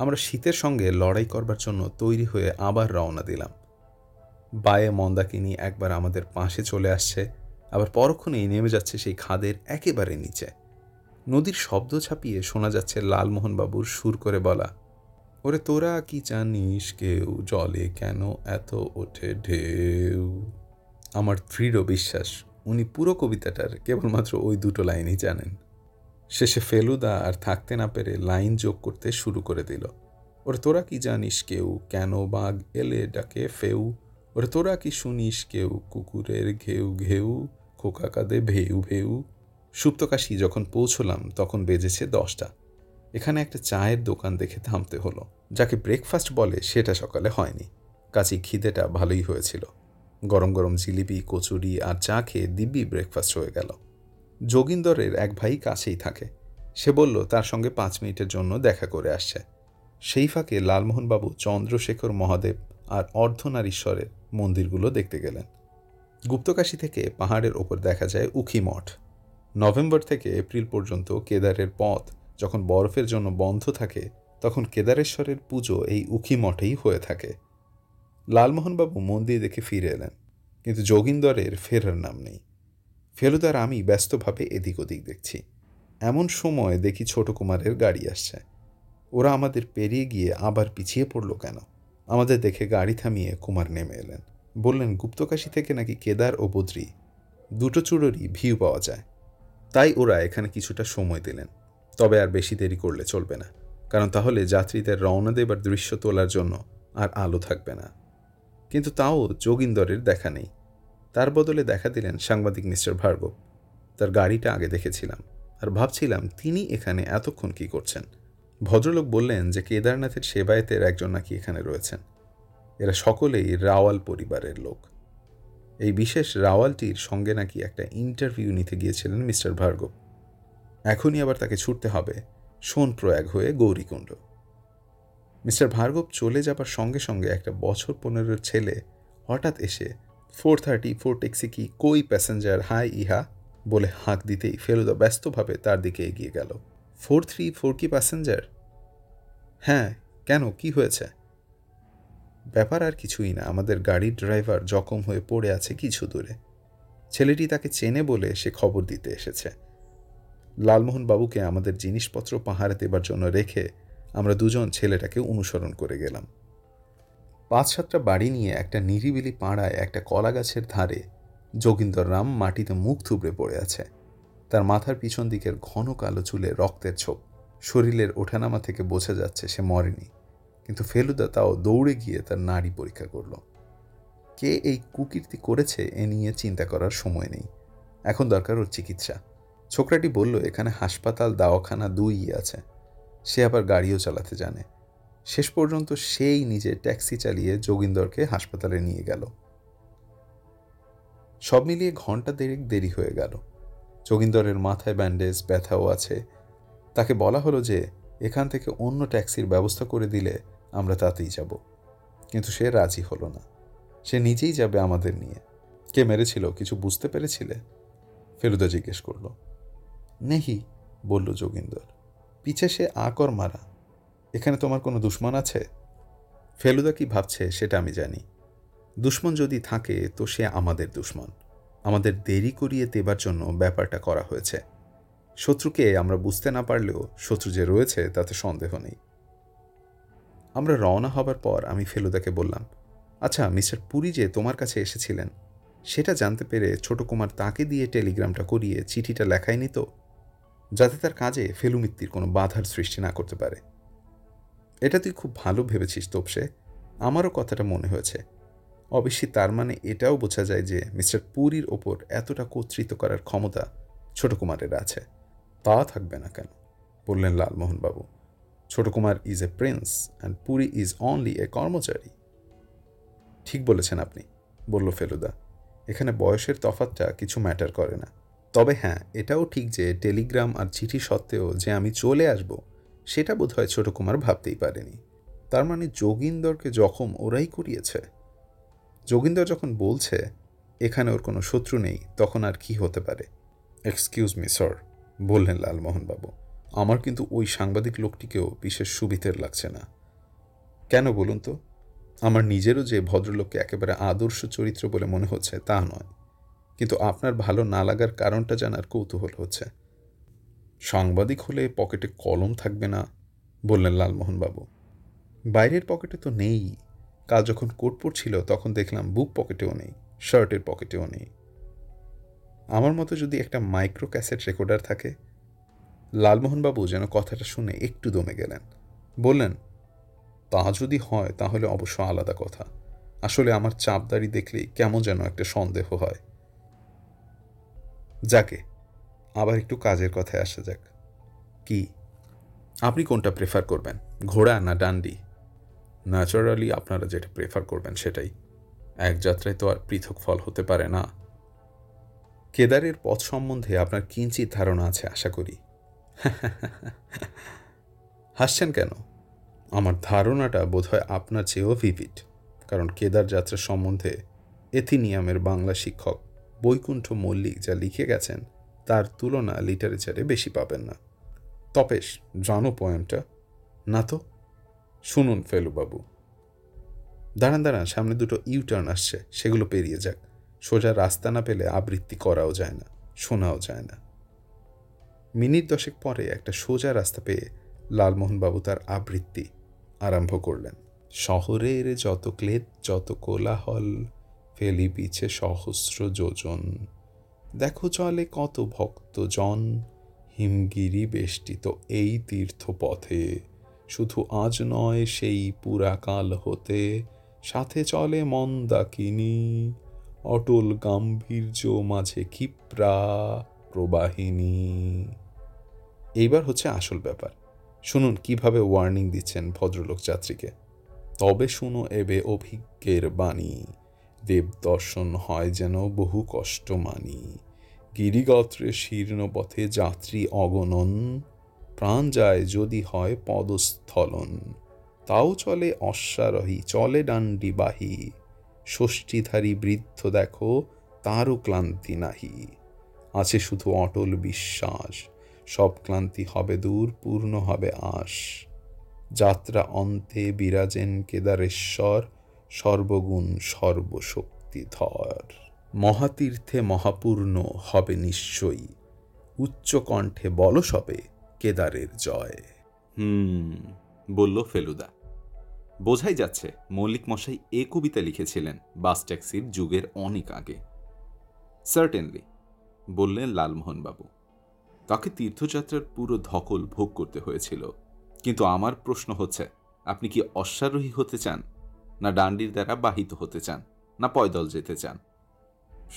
আমরা শীতের সঙ্গে লড়াই করবার জন্য তৈরি হয়ে আবার রওনা দিলাম। বায়ে মন্দাকিনী একবার আমাদের পাশে চলে আসছে, আবার পরক্ষণেই নেমে যাচ্ছে সেই খাদের একেবারে নিচে। নদীর শব্দ ছাপিয়ে শোনা যাচ্ছে লালমোহনবাবুর সুর করে বলা, ওরে তোরা কি জানিস কেউ, জলে কেন এত ওঠে ঢেউ। আমার দৃঢ় বিশ্বাস উনি পুরো কবিতাটার কেবলমাত্র ওই দুটো লাইনই জানেন। শেষে ফেলুদা আর থাকতে না পেরে লাইন যোগ করতে শুরু করে দিল। ওরে তোরা কি জানিস কেউ, কেন বাঘ এলে ডাকে ফেউ। ওরে তোরা কি শুনিস কেউ, কুকুরের ঘেউ ঘেউ, খোকা কাঁদে ভেউ ভেউ। সুপ্তকাশী যখন পৌঁছলাম তখন বেজেছে 10টা। এখানে একটা চায়ের দোকান দেখে থামতে হলো। যাকে ব্রেকফাস্ট বলে সেটা সকালে হয়নি, কাজেই খিদেটা ভালোই হয়েছিল। গরম গরম জিলিপি, কচুরি আর চা খেয়ে দিব্যি ব্রেকফাস্ট হয়ে গেল। যোগিন্দরের এক ভাই কাছেই থাকে। সে বলল তার সঙ্গে 5 মিনিটের জন্য দেখা করে আসছে। সেই ফাঁকে লালমোহনবাবু চন্দ্রশেখর মহাদেব আর অর্ধনারীশ্বরের মন্দিরগুলো দেখতে গেলেন। গুপ্তকাশী থেকে পাহাড়ের ওপর দেখা যায় উখি মঠ। নভেম্বর থেকে এপ্রিল পর্যন্ত কেদারের পথ যখন বরফের জন্য বন্ধ থাকে, তখন কেদারেশ্বরের পুজো এই উখি মঠেই হয়ে থাকে। লালমোহনবাবু মন্দির দেখে ফিরে এলেন, কিন্তু যোগিন্দরের ফেরার নাম নেই। ফেলুদার আমি ব্যস্তভাবে এদিক ওদিক দেখছি। এমন সময় দেখি ছোট কুমারের গাড়ি আসছে। ওরা আমাদের পেরিয়ে গিয়ে আবার পিছিয়ে পড়ল কেন? আমাদের দেখে গাড়ি থামিয়ে কুমার নেমে এলেন। বললেন গুপ্তকাশী থেকে নাকি কেদার ও বদ্রী দুটো চূড়োরই ভিউ পাওয়া যায়। তাই ওরা এখানে কিছুটা সময় দিলেন। তবে আর বেশি দেরি করলে চলবে না, কারণ তাহলে যাত্রীদের রওনা দেবার দৃশ্য তোলার জন্য আর আলো থাকবে না। কিন্তু তাও যোগিন্দরের দেখা নেই। তার বদলে দেখা দিলেন সাংবাদিক মিস্টার ভার্গব। তার গাড়িটা আগে দেখেছিলাম আর ভাবছিলাম তিনি এখানে এতক্ষণ কি করছেন। ভদ্রলোক বললেন যে কেদারনাথের সেবায়েতের একজন নাকি এখানে রয়েছেন। এরা সকলেই রাওয়াল পরিবারের লোক। এই বিশেষ রাওয়ালটির সঙ্গে নাকি একটা ইন্টারভিউ নিতে গিয়েছিলেন মিস্টার ভার্গব। এখনই আবার তাকে ছুটতে হবে সোনপ্রয়াগ হয়ে গৌরীকুণ্ড। মিস্টার ভার্গব চলে যাবার সঙ্গে সঙ্গে একটা বছর 15-এর ছেলে হঠাৎ এসে 434 ট্যাক্সি কি কই প্যাসেঞ্জার হাই ইহা বলে হাঁক দিতেই ফেলুদা ব্যস্তভাবে তার দিকে এগিয়ে গেল। 434 কি প্যাসেঞ্জার? হ্যাঁ, কেন, কি হয়েছে? ব্যাপার আর কিছুই না, আমাদের গাড়ির ড্রাইভার জখম হয়ে পড়ে আছে কিছু দূরে। ছেলেটি তাকে চেনে বলে সে খবর দিতে এসেছে। লালমোহন বাবুকে আমাদের জিনিসপত্র পাহারা দেবার জন্য রেখে আমরা দুজন ছেলেটাকে অনুসরণ করে গেলাম। 5-7টা বাড়ি নিয়ে একটা নিরিবিলি পাড়ায় একটা কলা গাছের ধারে যোগিন্দর রাম মাটিতে মুখ থুবড়ে পড়ে আছে। তার মাথার পিছন দিকের ঘন কালো চুলে রক্তের ছোপ। শরীরের ওঠানামা থেকে বোঝা যাচ্ছে সে মরেনি, কিন্তু ফেলুদা তাও দৌড়ে গিয়ে তার নাড়ি পরীক্ষা করল। কে এই কুকীর্তি করেছে এ নিয়ে চিন্তা করার সময় নেই, এখন দরকার ওর চিকিৎসা। ছোকরাটি বলল এখানে হাসপাতাল দাওয়াখানা দুইই আছে। সে আবার গাড়িও চালাতে জানে। শেষ পর্যন্ত সেই নিজে ট্যাক্সি চালিয়ে যোগিন্দরকে হাসপাতালে নিয়ে গেল। সব মিলিয়ে ঘন্টা দেড়েক দেরি হয়ে গেল। যোগিন্দরের মাথায় ব্যান্ডেজ, ব্যথাও আছে। তাকে বলা হলো যে এখান থেকে অন্য ট্যাক্সির ব্যবস্থা করে দিলে আমরা তাতেই যাব, কিন্তু সে রাজি হলো না। সে নিজেই যাবে আমাদের নিয়ে। কে মেরেছিল কিছু বুঝতে পেরেছিলে? ফেলুদা জিজ্ঞেস করল। নেহি, বলল যোগিন্দর। পিছে সে আকর মারা। এখানে তোমার কোনো দুশ্মন আছে? ফেলুদা কি ভাবছে সেটা আমি জানি। দুশ্মন যদি থাকে তো সে আমাদের দুশ্মন। আমাদের দেরি করিয়ে দেবার জন্য ব্যাপারটা করা হয়েছে। শত্রুকে আমরা বুঝতে না পারলেও শত্রু যে রয়েছে তাতে সন্দেহ নেই। আমরা রওনা হবার পর আমি ফেলুদাকে বললাম, আচ্ছা মিস্টার পুরী যে তোমার কাছে এসেছিলেন সেটা জানতে পেরে ছোট কুমার তাকে দিয়ে টেলিগ্রামটা করিয়ে চিঠিটা লেখায়নি তো, যাতে তার কাজে ফেলুমিত্তির কোনো বাধার সৃষ্টি না করতে পারে? এটা তুই খুব ভালো ভেবেছিস তোপসে, আমারও কথাটা মনে হয়েছে। অবশ্যই তার মানে এটাও বোঝা যায় যে মিস্টার পুরীর ওপর এতটা কর্তৃত্ব করার ক্ষমতা ছোট কুমারের আছে। তা থাকবে না কেন, বললেন লালমোহনবাবু। ছোট Kumar is a Prince and Puri is only a কর্মচারী। ঠিক বলেছেন আপনি, বলল ফেলুদা। এখানে বয়সের তফাৎটা কিছু ম্যাটার করে না। তবে হ্যাঁ, এটাও ঠিক যে টেলিগ্রাম আর চিঠি সত্ত্বেও যে আমি চলে আসব সেটা বোধহয় ছোট কুমার ভাবতেই পারেনি। তার মানে যোগিন্দরকে জখম ওরাই করিয়েছে। যোগিন্দর যখন বলছে এখানে ওর কোনো শত্রু নেই, তখন আর কি হতে পারে? এক্সকিউজ মি স্যার, বললেন লালমোহনবাবু, আমার কিন্তু ওই সাংবাদিক লোকটিকেও বিশেষ সুবিধের লাগছে না। কেন বলুন তো? আমার নিজেরও যে ভদ্রলোককে একেবারে আদর্শ চরিত্র বলে মনে হচ্ছে তা নয়, কিন্তু আপনার ভালো না লাগার কারণটা জানার কৌতূহল হচ্ছে। সাংবাদিক হলে পকেটে কলম থাকবে না, বললেন লালমোহনবাবু। বাইরের পকেটে তো নেই। কাল যখন কোট পরছিল তখন দেখলাম বুক পকেটেও নেই, শার্টের পকেটেও নেই। আমার মতো যদি একটা মাইক্রো ক্যাসেট রেকর্ডার থাকে। লালমোহনবাবু যেন কথাটা শুনে একটু দমে গেলেন। বললেন, তা যদি হয় তাহলে অবশ্য আলাদা কথা। আসলে আমার চাপদারি দেখলেই কেমন যেন একটা সন্দেহ হয়। যাকে, আবার একটু কাজের কথায় আসা যাক। কি, আপনি কোনটা প্রেফার করবেন, ঘোড়া না ডান্ডি? ন্যাচারালি আপনারা যেটা প্রেফার করবেন সেটাই। এক যাত্রায় তো আর পৃথক ফল হতে পারে না। কেদারের পথ সম্বন্ধে আপনার কিঞ্চিত ধারণা আছে আশা করি। হাসছেন কেন? আমার ধারণাটা বোধহয় আপনার চেয়েও ভিভিড, কারণ কেদার যাত্রা সম্বন্ধে এথিনিয়ামের বাংলা শিক্ষক বৈকুণ্ঠ মল্লিক যা লিখে গেছেন তার তুলনা লিটারেচারে বেশি পাবেন না। তপেশ, জানো পোয়েমটা? না তো। শুনুন ফেলুবাবু। দাঁড়ান দাঁড়ান, সামনে দুটো ইউটার্ন আসছে, সেগুলো পেরিয়ে যাক। সোজা রাস্তা না পেলে আবৃত্তি করাও যায় না, শোনাও যায় না। মিনিট 10 পরে একটা সোজা রাস্তা পেয়ে লালমোহনবাবু তার আবৃত্তি আরম্ভ করলেন। শহরের যত ক্লেদ যত কোলাহল, ফেলি পিছে সহস্র যোজন, দেখো চলে কত ভক্তজন, হিমগিরি বেষ্টিত এই তীর্থপথে, শুধু আজ নয় সেই পুরাকাল হতে, সাথে চলে মন্দাকিনী, অটল গাম্ভীর্য মাঝে ক্ষিপ্রা প্রবাহিনী। এইবার হচ্ছে আসল ব্যাপার। শুনুন কিভাবে ওয়ার্নিং দিচ্ছেন ভদ্রলোক যাত্রীকে। তবে শুনো এবে অভিজ্ঞের বাণী, দেব দর্শন হয় যেন বহু কষ্ট মানি, গিরিগত্রে শীর্ণ পথে যাত্রী অগণন, প্রাণ যায় যদি হয় পদস্থলন, তাও চলে অশ্বারোহী চলে ডান্ডিবাহী, ষষ্ঠীধারী বৃদ্ধ দেখো তারও ক্লান্তি নাহি, আছে শুধু অটল বিশ্বাস, সব ক্লান্তি হবে দূর পূর্ণ হবে আশ, যাত্রা অন্তে বিরাজেন কেদারেশ্বর, সর্বগুণ সর্বশক্তিধর, মহাতীর্থে মহাপূর্ণ হবে নিশ্চয়ই, উচ্চ কণ্ঠে বল সবে কেদারের জয়। বলল ফেলুদা। বোঝাই যাচ্ছে মল্লিক মশাই এ কবিতা লিখেছিলেন বাস ট্যাক্সির যুগের অনেক আগে। সার্টেনলি, বললেন লালমোহনবাবু। তাকে তীর্থযাত্রার পুরো ধকল ভোগ করতে হয়েছিল। কিন্তু আমার প্রশ্ন হচ্ছে, আপনি কি অশ্বারোহী হতে চান, না ডান্ডির দ্বারা বাহিত হতে চান, না পয়দল যেতে চান?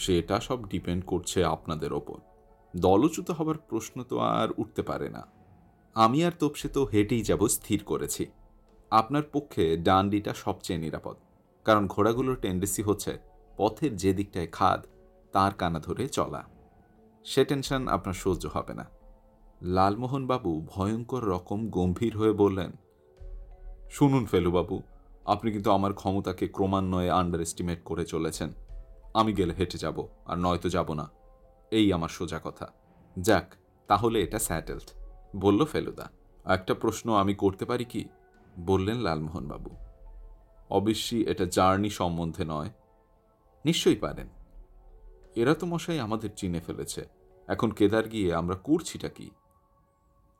সেটা সব ডিপেন্ড করছে আপনাদের ওপর। দলচ্যুত হবার প্রশ্ন তো আর উঠতে পারে না। আমি আর তোপসে তো হেঁটেই যাব স্থির করেছি। আপনার পক্ষে ডান্ডিটা সবচেয়ে নিরাপদ, কারণ ঘোড়াগুলোর টেন্ডেন্সি হচ্ছে পথের যে দিকটায় খাদ তার কানা ধরে চলা। সে টেনশন আপনার সহ্য হবে না। লালমোহনবাবু ভয়ঙ্কর রকম গম্ভীর হয়ে বললেন, শুনুন ফেলুবাবু, আপনি কিন্তু আমার ক্ষমতাকে ক্রমান্বয়ে আন্ডার এস্টিমেট করে চলেছেন। আমি গেলে হেঁটে যাব, আর নয়তো যাব না, এই আমার সোজা কথা। যাক, তাহলে এটা স্যাটেলড, বলল ফেলুদা। একটা প্রশ্ন আমি করতে পারি কি? বললেন লালমোহনবাবু। অবশ্যই এটা জার্নি সম্বন্ধে নয়। নিশ্চয়ই পারেন। এরা তো মশাই আমাদের চিনে ফেলেছে, এখন কেদার গিয়ে আমরা করছিটা কি?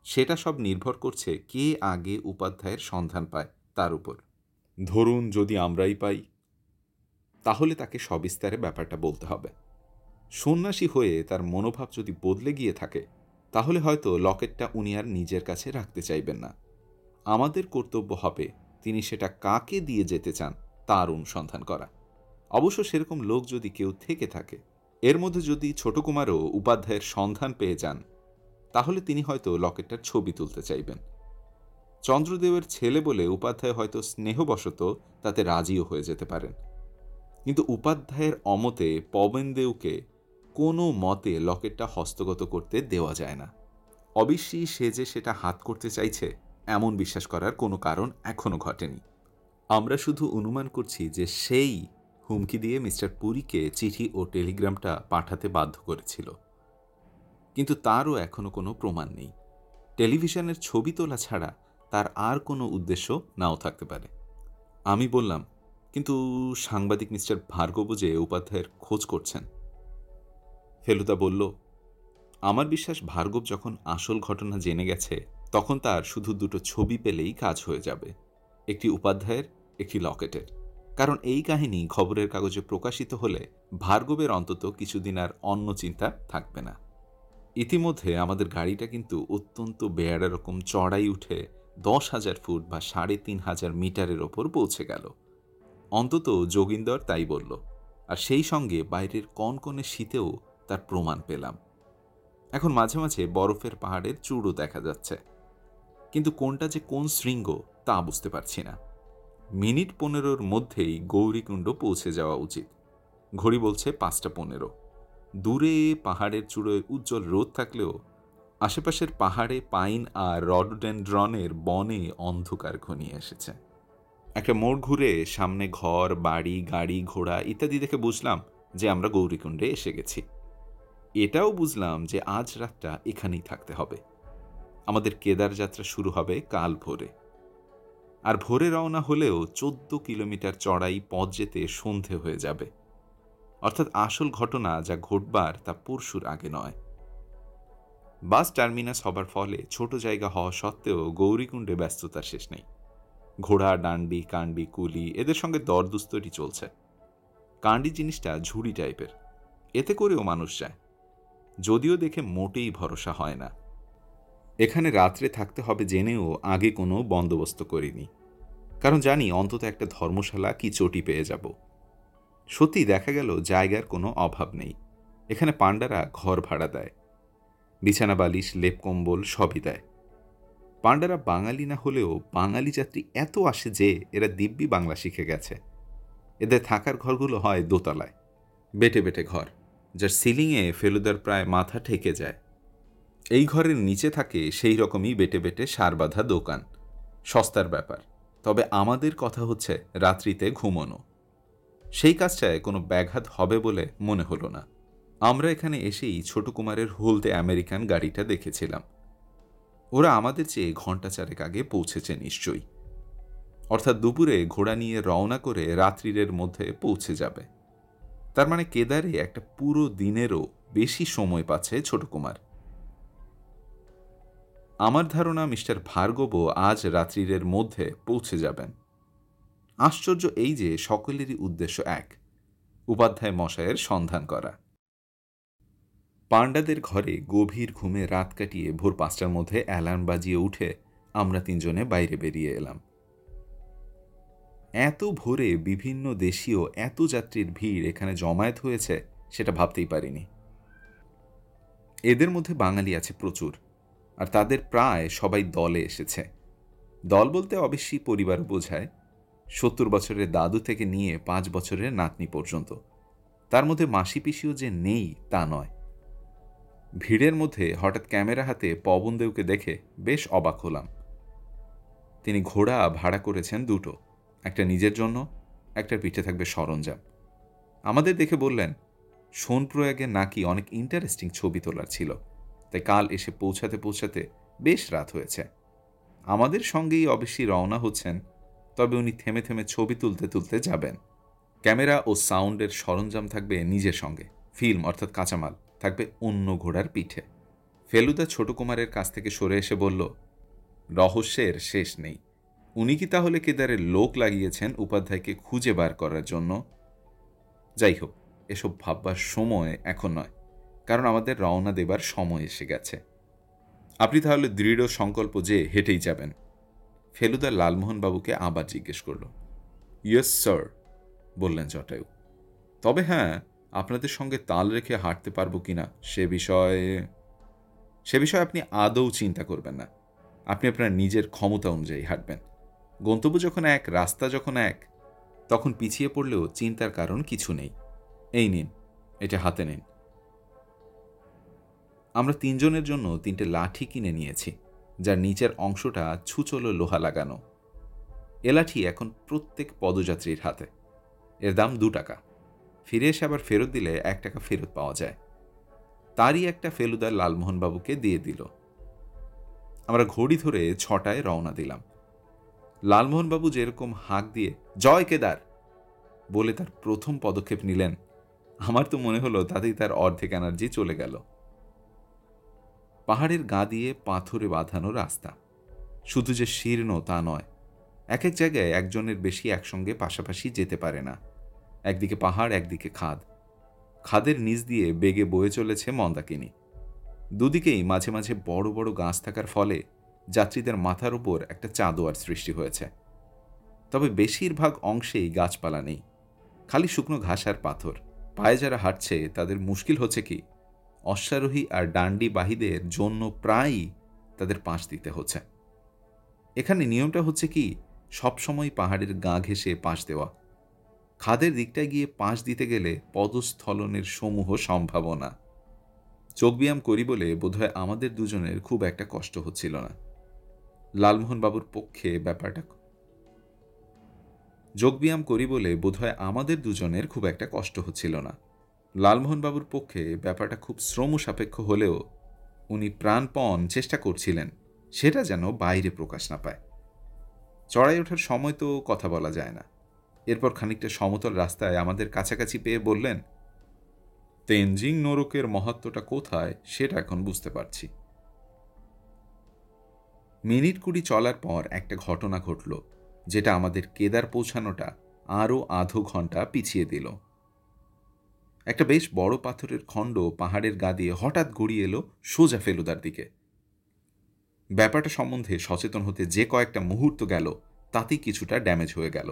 সেটা সব নির্ভর করছে কে আগে উপাধ্যায়ের সন্ধান পায় তার উপর। ধরুন যদি আমরাই পাই, তাহলে তাকে সবিস্তারে ব্যাপারটা বলতে হবে। সন্ন্যাসী হয়ে তার মনোভাব যদি বদলে গিয়ে থাকে, তাহলে হয়তো লকেটটা উনি আর নিজের কাছে রাখতে চাইবেন না। আমাদের কর্তব্য হবে তিনি সেটা কাকে দিয়ে যেতে চান তার অনুসন্ধান করা। অবশ্য সেরকম লোক যদি কেউ থেকে থাকে, এর মধ্যে যদি ছোট কুমারও উপাধ্যায়ের সন্ধান পেয়ে যান, তাহলে তিনি হয়তো লকেটটার ছবি তুলতে চাইবেন। চন্দ্রদেবের ছেলে বলে উপাধ্যায় হয়তো স্নেহবশত তাতে রাজিও হয়ে যেতে পারেন। কিন্তু উপাধ্যায়ের অমতে পবনদেবকে কোনো মতে লকেটটা হস্তগত করতে দেওয়া যায় না। অবশ্যই সে যে সেটা হাত করতে চাইছে এমন বিশ্বাস করার কোনো কারণ এখনো ঘটেনি। আমরা শুধু অনুমান করছি যে সেই হুমকি দিয়ে মিস্টার পুরীকে চিঠি ও টেলিগ্রামটা পাঠাতে বাধ্য করেছিল, কিন্তু তারও এখনো কোনো প্রমাণ নেই। টেলিভিশনের ছবি তোলা ছাড়া তার আর কোনো উদ্দেশ্য নাও থাকতে পারে। আমি বললাম, কিন্তু সাংবাদিক মিস্টার ভার্গব যে উপাধ্যায়ের খোঁজ করছেন। ফেলুদা বলল, আমার বিশ্বাস ভার্গব যখন আসল ঘটনা জেনে গেছে তখন তার শুধু দুটো ছবি পেলেই কাজ হয়ে যাবে, একটি উপাধ্যায়ের, একটি লকেটের। কারণ এই কাহিনী খবরের কাগজে প্রকাশিত হলে ভার্গবের অন্তত কিছুদিন আর অন্য চিন্তা থাকবে না। ইতিমধ্যে আমাদের গাড়িটা কিন্তু অত্যন্ত বেয়ারা রকম চড়াই উঠে 10,000 ফুট বা 3,500 মিটারের ওপর পৌঁছে গেল। অন্তত যোগিন্দর তাই বলল, আর সেই সঙ্গে বাইরের কনকনে শীতেও তার প্রমাণ পেলাম। এখন মাঝে মাঝে বরফের পাহাড়ের চূড়ও দেখা যাচ্ছে, কিন্তু কোনটা যে কোন শৃঙ্গ তা বুঝতে পারছি না। মিনিট 15-র মধ্যেই গৌরীকুণ্ড পৌঁছে যাওয়া উচিত। ঘড়ি বলছে 5:15। দূরে পাহাড়ের চূড়োয় উজ্জ্বল রোদ থাকলেও আশেপাশের পাহাড়ে পাইন আর রডোডেনড্রনের বনে অন্ধকার ঘনিয়ে এসেছে। একটা মোড় ঘুরে সামনে ঘর, বাড়ি, গাড়ি, ঘোড়া ইত্যাদি দেখে বুঝলাম যে আমরা গৌরীকুণ্ডে এসে গেছি। এটাও বুঝলাম যে আজ রাতটা এখানেই থাকতে হবে। আমাদের কেদার যাত্রা শুরু হবে কাল ভোরে। আর ভোরে রওনা হলেও 14 কিলোমিটার চড়াই পথ যেতে সন্ধে হয়ে যাবে। অর্থাৎ আসল ঘটনা যা ঘটবার তা পরশুর আগে নয়। বাস টার্মিনাস হবার ফলে ছোট জায়গা হওয়া সত্ত্বেও গৌরীকুণ্ডে ব্যস্ততার শেষ নেই। ঘোড়া, ডান্ডি, কান্ডি, কুলি এদের সঙ্গে দরদুস্তরি চলছে। কান্ডি জিনিসটা ঝুড়ি টাইপের, এতে করেও মানুষ যায়, যদিও দেখে মোটেই ভরসা হয় না। এখানে রাত্রে থাকতে হবে জেনেও আগে কোনো বন্দোবস্ত করিনি, কারণ জানি অন্তত একটা ধর্মশালা কি চটি পেয়ে যাব। সত্যি দেখা গেল জায়গার কোনো অভাব নেই। এখানে পাণ্ডারা ঘর ভাড়া দেয়, বিছানা বালিশ, লেপ কম্বল সবই দেয়। পাণ্ডারা বাঙালি না হলেও বাঙালি যাত্রী এত আসে যে এরা দিব্যি বাংলা শিখে গেছে। এদের থাকার ঘরগুলো হয় দোতলায়, বেটে বেটে ঘর, যার সিলিংয়ে ফেলুদার প্রায় মাথা ঠেকে যায়। এই ঘরের নিচে থাকে সেই রকমই বেটে বেটে সার বাঁধা দোকান। সস্তার ব্যাপার, তবে আমাদের কথা হচ্ছে রাত্রিতে ঘুমোনো। সেই কাজটায় কোনো ব্যাঘাত হবে বলে মনে হলো না। আমরা এখানে এসেই ছোট কুমারের হলদে আমেরিকান গাড়িটা দেখেছিলাম। ওরা আমাদের চেয়ে ঘণ্টা 4 আগে পৌঁছেছে নিশ্চয়ই। অর্থাৎ দুপুরে ঘোড়া নিয়ে রওনা করে রাত্রিরের মধ্যে পৌঁছে যাবে। তার মানে কেদারে একটা পুরো দিনেরও বেশি সময় পাচ্ছে ছোট কুমার। আমার ধারণা মিস্টার ভার্গবও আজ রাত্রিরের মধ্যে পৌঁছে যাবেন। আশ্চর্য এই যে সকলেরই উদ্দেশ্য এক, উপাধ্যায় মশায়ের সন্ধান করা। পাণ্ডাদের ঘরে গভীর ঘুমে রাত কাটিয়ে ভোর 5টার মধ্যে অ্যালার্ম বাজিয়ে উঠে আমরা 3 জনে বাইরে বেরিয়ে এলাম। এত ভোরে বিভিন্ন দেশীয় এত যাত্রীর ভিড় এখানে জমায়েত হয়েছে সেটা ভাবতেই পারিনি। এদের মধ্যে বাঙালি আছে প্রচুর, আর তাদের প্রায় সবাই দলে এসেছে। দল বলতে অবশ্যই পরিবার বোঝায়, 70 বছরের দাদু থেকে নিয়ে 5 বছরের নাতনি পর্যন্ত। তার মধ্যে মাসি পিসিও যে নেই তা নয়। ভিড়ের মধ্যে হঠাৎ ক্যামেরা হাতে পবনদেবকে দেখে বেশ অবাক হলাম। তিনি ঘোড়া ভাড়া করেছেন দুটো, একটা নিজের জন্য, একটার পিঠে থাকবে সরঞ্জাম। আমাদের দেখে বললেন, সোনপ্রয়াগে নাকি অনেক ইন্টারেস্টিং ছবি তোলার ছিল, তাই কাল এসে পৌঁছাতে পৌঁছাতে বেশ রাত হয়েছে। আমাদের সঙ্গেই অবশ্যই রওনা হচ্ছেন, তবে উনি থেমে থেমে ছবি তুলতে তুলতে যাবেন। ক্যামেরা ও সাউন্ডের সরঞ্জাম থাকবে নিজের সঙ্গে, ফিল্ম অর্থাৎ কাঁচামাল থাকবে অন্য ঘোড়ার পিঠে। ফেলুদা ছোট কুমারের কাছ থেকে সরে এসে বলল, রহস্যের শেষ নেই। উনি কি তাহলে কেদারের লোক লাগিয়েছেন উপাধ্যায়কে খুঁজে বার করার জন্য? যাই হোক, এসব ভাববার সময় এখন নয়, কারণ আমাদের রওনা দেবার সময় এসে গেছে। আপনি তাহলে দৃঢ় সংকল্প যে হেঁটেই যাবেন? ফেলুদা লালমোহনবাবুকে আবার জিজ্ঞেস করল। ইয়েস স্যার, বললেন জটায়ু। তবে হ্যাঁ, আপনাদের সঙ্গে তাল রেখে হাঁটতে পারবো কিনা সে বিষয়ে আপনি আদৌ চিন্তা করবেন না। আপনি আপনার নিজের ক্ষমতা অনুযায়ী হাঁটবেন। গন্তব্য যখন এক, রাস্তা যখন এক, তখন পিছিয়ে পড়লেও চিন্তার কারণ কিছু নেই। এই নিন, এটা হাতে নিন। আমরা 3 জনের জন্য 3টে লাঠি কিনে নিয়েছি, যার নিচের অংশটা ছুচলো লোহা লাগানো। এ লাঠি এখন প্রত্যেক পদযাত্রীর হাতে। এর দাম 2 টাকা। ফিরে এসে আবার ফেরত দিলে 1 টাকা ফেরত পাওয়া যায়। তারই একটা ফেলুদা লালমোহনবাবুকে দিয়ে দিল। আমরা ঘড়ি ধরে 6টায় রওনা দিলাম। লালমোহনবাবু যেরকম হাঁক দিয়ে জয় কেদার বলে তার প্রথম পদক্ষেপ নিলেন, আমার তো মনে হলো তাতেই তার অর্ধেক এনার্জি চলে গেল। পাহাড়ের গা দিয়ে পাথরে বাঁধানো রাস্তা, শুধু যে শীর্ণ তা নয়, এক এক জায়গায় একজনের বেশি একসঙ্গে পাশাপাশি যেতে পারে না। একদিকে পাহাড়, একদিকে খাদ। খাদের নিচ দিয়ে বেগে বয়ে চলেছে মন্দাকিনী। দুদিকেই মাঝে মাঝে বড় বড় গাছ থাকার ফলে যাত্রীদের মাথার উপর একটা চাঁদোয়ার সৃষ্টি হয়েছে। তবে বেশিরভাগ অংশেই গাছপালা নেই, খালি শুকনো ঘাস আর পাথর। পায়ে যারা হাঁটছে তাদের মুশকিল হচ্ছে কি, অশ্বারোহী আর ডান্ডিবাহীদের জন্য প্রায়ই তাদের পাশ দিতে হচ্ছে। এখানে নিয়মটা হচ্ছে কি, সবসময় পাহাড়ের গা ঘেঁষে পাশ দেওয়া। খাদের দিকটায় গিয়ে পাশ দিতে গেলে পদস্খলনের সমূহ সম্ভাবনা। যোগব্যায়াম করি বলে বোধহয় আমাদের দুজনের খুব একটা কষ্ট হচ্ছিল না। লালমোহনবাবুর পক্ষে ব্যাপারটা যোগব্যায়াম করি বলে বোধহয় আমাদের দুজনের খুব একটা কষ্ট হচ্ছিল না। লালমোহনবাবুর পক্ষে ব্যাপারটা খুব শ্রম সাপেক্ষ হলেও উনি প্রাণপণ চেষ্টা করছিলেন সেটা যেন বাইরে প্রকাশ না পায়। চড়াই ওঠার সময় তো কথা বলা যায় না। এরপর খানিকটা সমতল রাস্তায় আমাদের কাছাকাছি পেয়ে বললেন, তেনজিং নোরকের মহত্বটা কোথায় সেটা এখন বুঝতে পারছি। মিনিট 20 চলার পর একটা ঘটনা ঘটল, যেটা আমাদের কেদার পৌঁছানোটা আরও আধো ঘন্টা পিছিয়ে দিল। একটা বেশ বড় পাথরের খণ্ড পাহাড়ের গা দিয়ে হঠাৎ গড়িয়ে এলো সোজা ফেলুদার দিকে। ব্যাপারটা সম্বন্ধে সচেতন হতে যে কয়েকটা মুহূর্ত গেল তাতেই কিছুটা ড্যামেজ হয়ে গেল।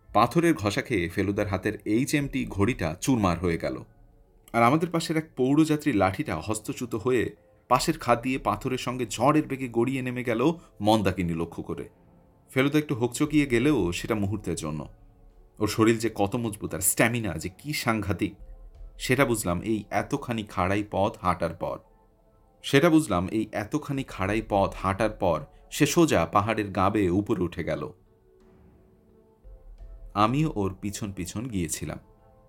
পাথরের ঘষা খেয়ে ফেলুদার হাতের HMT ঘড়িটা চুরমার হয়ে গেল, আর আমাদের পাশের এক পৌরযাত্রীর লাঠিটা হস্তচ্যুত হয়ে পাশের খাদ দিয়ে পাথরের সঙ্গে ঝড়ের বেগে গড়িয়ে নেমে গেল মন্দাকিনী লক্ষ্য করে। ফেলুদা একটু হোকচকিয়ে গেলেও সেটা মুহূর্তের জন্য। ওর শরীর যে কত মজবুত আর স্ট্যামিনা যে কি সাংঘাতিক সেটা বুঝলাম এই এতখানি খাড়াই পথ হাঁটার পর সে সোজা পাহাড়ের গা বেয়ে উপরে উঠে গেল। আমিও ওর পিছন পিছন গিয়েছিলাম,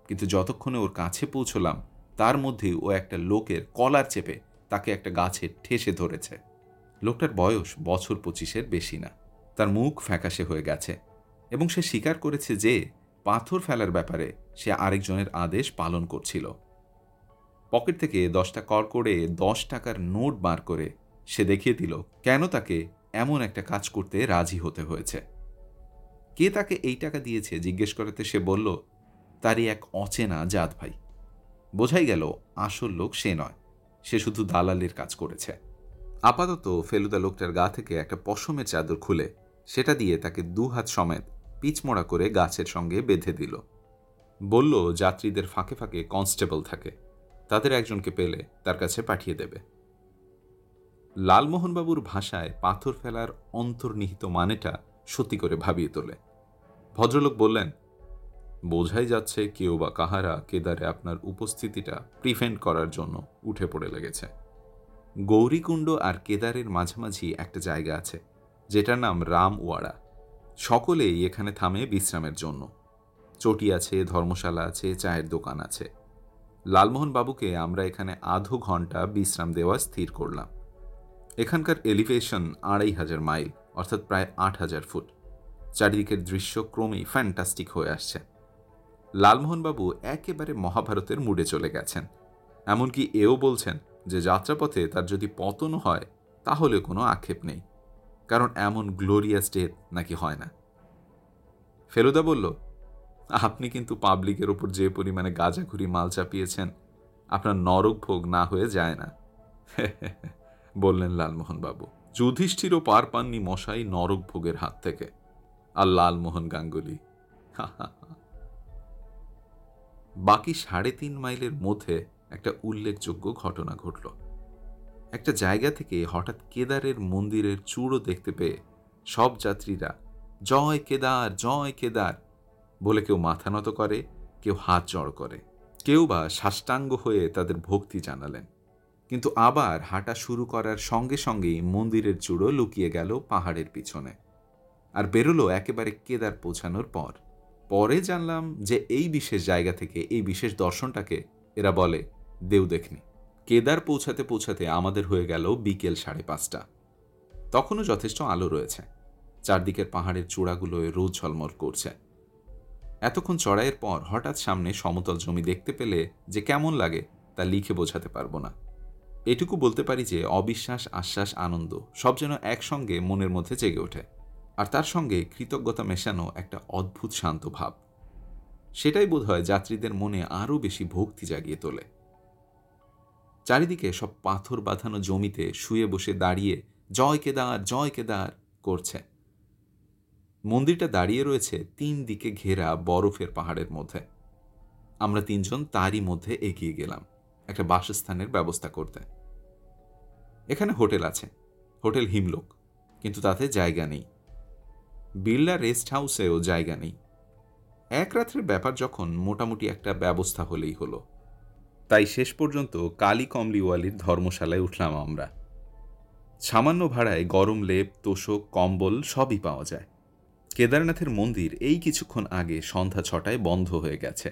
কিন্তু যতক্ষণে ওর কাছে পৌঁছলাম তার মধ্যেই ও একটা লোকের কলার চেপে তাকে একটা গাছে ঠেসে ধরেছে। লোকটার বয়স বছর 25-এর বেশি না। তার মুখ ফ্যাকাশে হয়ে গেছে এবং সে স্বীকার করেছে যে পাথর ফেলার ব্যাপারে সে আরেকজনের আদেশ পালন করছিল। পকেট থেকে 10টা কড়কড়ে 10 টাকার নোট বার করে সে দেখিয়ে দিল কেন তাকে এমন একটা কাজ করতে রাজি হতে হয়েছে। কে তাকে এই টাকা দিয়েছে জিজ্ঞেস করাতে সে বলল, তারই এক অচেনা জাত ভাই। বোঝাই গেল আসল লোক সে নয়, সে শুধু দালালির কাজ করেছে। আপাতত ফেলুদা লোকটার গা থেকে একটা পশমের চাদর খুলে সেটা দিয়ে তাকে 2 হাত সমেত পিচমোড়া করে গাছের সঙ্গে বেঁধে দিল। বলল যাত্রীদের ফাঁকে ফাঁকে কনস্টেবল থাকে, তাদের একজনকে পেলে তার কাছে পাঠিয়ে দেবে। লালমোহনবাবুর ভাষায় পাথর ফেলার অন্তর্নিহিত মানেটা সত্যি করে ভাবিয়ে তোলে। ভদ্রলোক বললেন, বোঝাই যাচ্ছে কেউ বা কাহারা কেদারে আপনার উপস্থিতিটা প্রিভেন্ট করার জন্য উঠে পড়ে লেগেছে। গৌরীকুণ্ড আর কেদারের মাঝামাঝি একটা জায়গা আছে যেটার নাম রামওয়াড়া। সকলেই এখানে থামে বিশ্রামের জন্য। চটি আছে, ধর্মশালা আছে, চায়ের দোকান আছে। লালমোহনবাবুকে আমরা এখানে আধো ঘন্টা বিশ্রাম দেওয়া স্থির করলাম। এখানকার এলিভেশন 2500 মাইল, অর্থাৎ প্রায় 8000 ফুট। চারিদিকের দৃশ্য ক্রমেই ফ্যান্টাস্টিক হয়ে আসছে। লালমোহনবাবু একেবারে মহাভারতের মুডে চলে গেছেন, এমনকি এও বলছেন যে যাত্রাপথে তার যদি পতনও হয় তাহলে কোনো আক্ষেপ নেই, কারণ এমন গ্লোরিয়াস ডেথ নাকি হয় না। ফেলুদা বলল, আপনি কিন্তু পাবলিকের ওপর যে পরিমাণে গাঁজাখুরি মাল চাপিয়েছেন, আপনার নরক ভোগ না হয়ে যায় না। বললেন লালমোহনবাবু, যুধিষ্ঠিরও পার পাননি মশাই নরক ভোগের হাত থেকে। আর লালমোহন গাঙ্গুলি। বাকি 3.5 মাইলের মধ্যে একটা উল্লেখযোগ্য ঘটনা ঘটল। একটা জায়গা থেকে হঠাৎ কেদারের মন্দিরের চূড়ো দেখতে পেয়ে সব যাত্রীরা জয় কেদার, জয় কেদার বলে কেউ মাথা নত করে, কেউ হাত জড় করে, কেউ বা সাষ্টাঙ্গ হয়ে তাদের ভক্তি জানালেন। কিন্তু আবার হাঁটা শুরু করার সঙ্গে সঙ্গেই মন্দিরের চূড়ো লুকিয়ে গেল পাহাড়ের পিছনে, আর বেরোলো একেবারে কেদার পৌঁছানোর পর। পরে জানলাম যে এই বিশেষ জায়গা থেকে এই বিশেষ দর্শনটাকে এরা বলে দেউ দেখনি। কেদার পৌঁছাতে পৌঁছাতে আমাদের হয়ে গেল বিকেল 5:30। তখনও যথেষ্ট আলো রয়েছে, চারদিকের পাহাড়ের চূড়াগুলোয় রোদ ঝলমল করছে। এতক্ষণ চড়াইয়ের পর হঠাৎ সামনে সমতল জমি দেখতে পেলে যে কেমন লাগে তা লিখে বোঝাতে পারবো না। এটুকু বলতে পারি যে অবিশ্বাস, আশ্বাস, আনন্দ সব যেন একসঙ্গে মনের মধ্যে জেগে ওঠে, আর তার সঙ্গে কৃতজ্ঞতা মেশানো একটা অদ্ভুত শান্ত ভাব। সেটাই বোধহয় যাত্রীদের মনে আরও বেশি ভক্তি জাগিয়ে তোলে। চারিদিকে সব পাথর বাঁধানো জমিতে শুয়ে বসে দাঁড়িয়ে জয় কেদার, জয় কেদার করছে। মন্দিরটা দাঁড়িয়ে রয়েছে 3 দিকে ঘেরা বরফের পাহাড়ের মধ্যে। আমরা 3 জন তারই মধ্যে এগিয়ে গেলাম একটা বাসস্থানের ব্যবস্থা করতে। এখানে হোটেল আছে, হোটেল হিমলোক, কিন্তু তাতে জায়গা নেই। বিড়লা রেস্ট হাউসেও জায়গা নেই। এক রাত্রের ব্যাপার যখন, মোটামুটি একটা ব্যবস্থা হলেই হলো। তাই শেষ পর্যন্ত কালী কমলিওয়ালির ধর্মশালায় উঠলাম আমরা। সামান্য ভাড়ায় গরম লেপ, তোশক, কম্বল সবই পাওয়া যায়। কেদারনাথের মন্দির এই কিছুক্ষণ আগে সন্ধ্যা 6টায় বন্ধ হয়ে গেছে,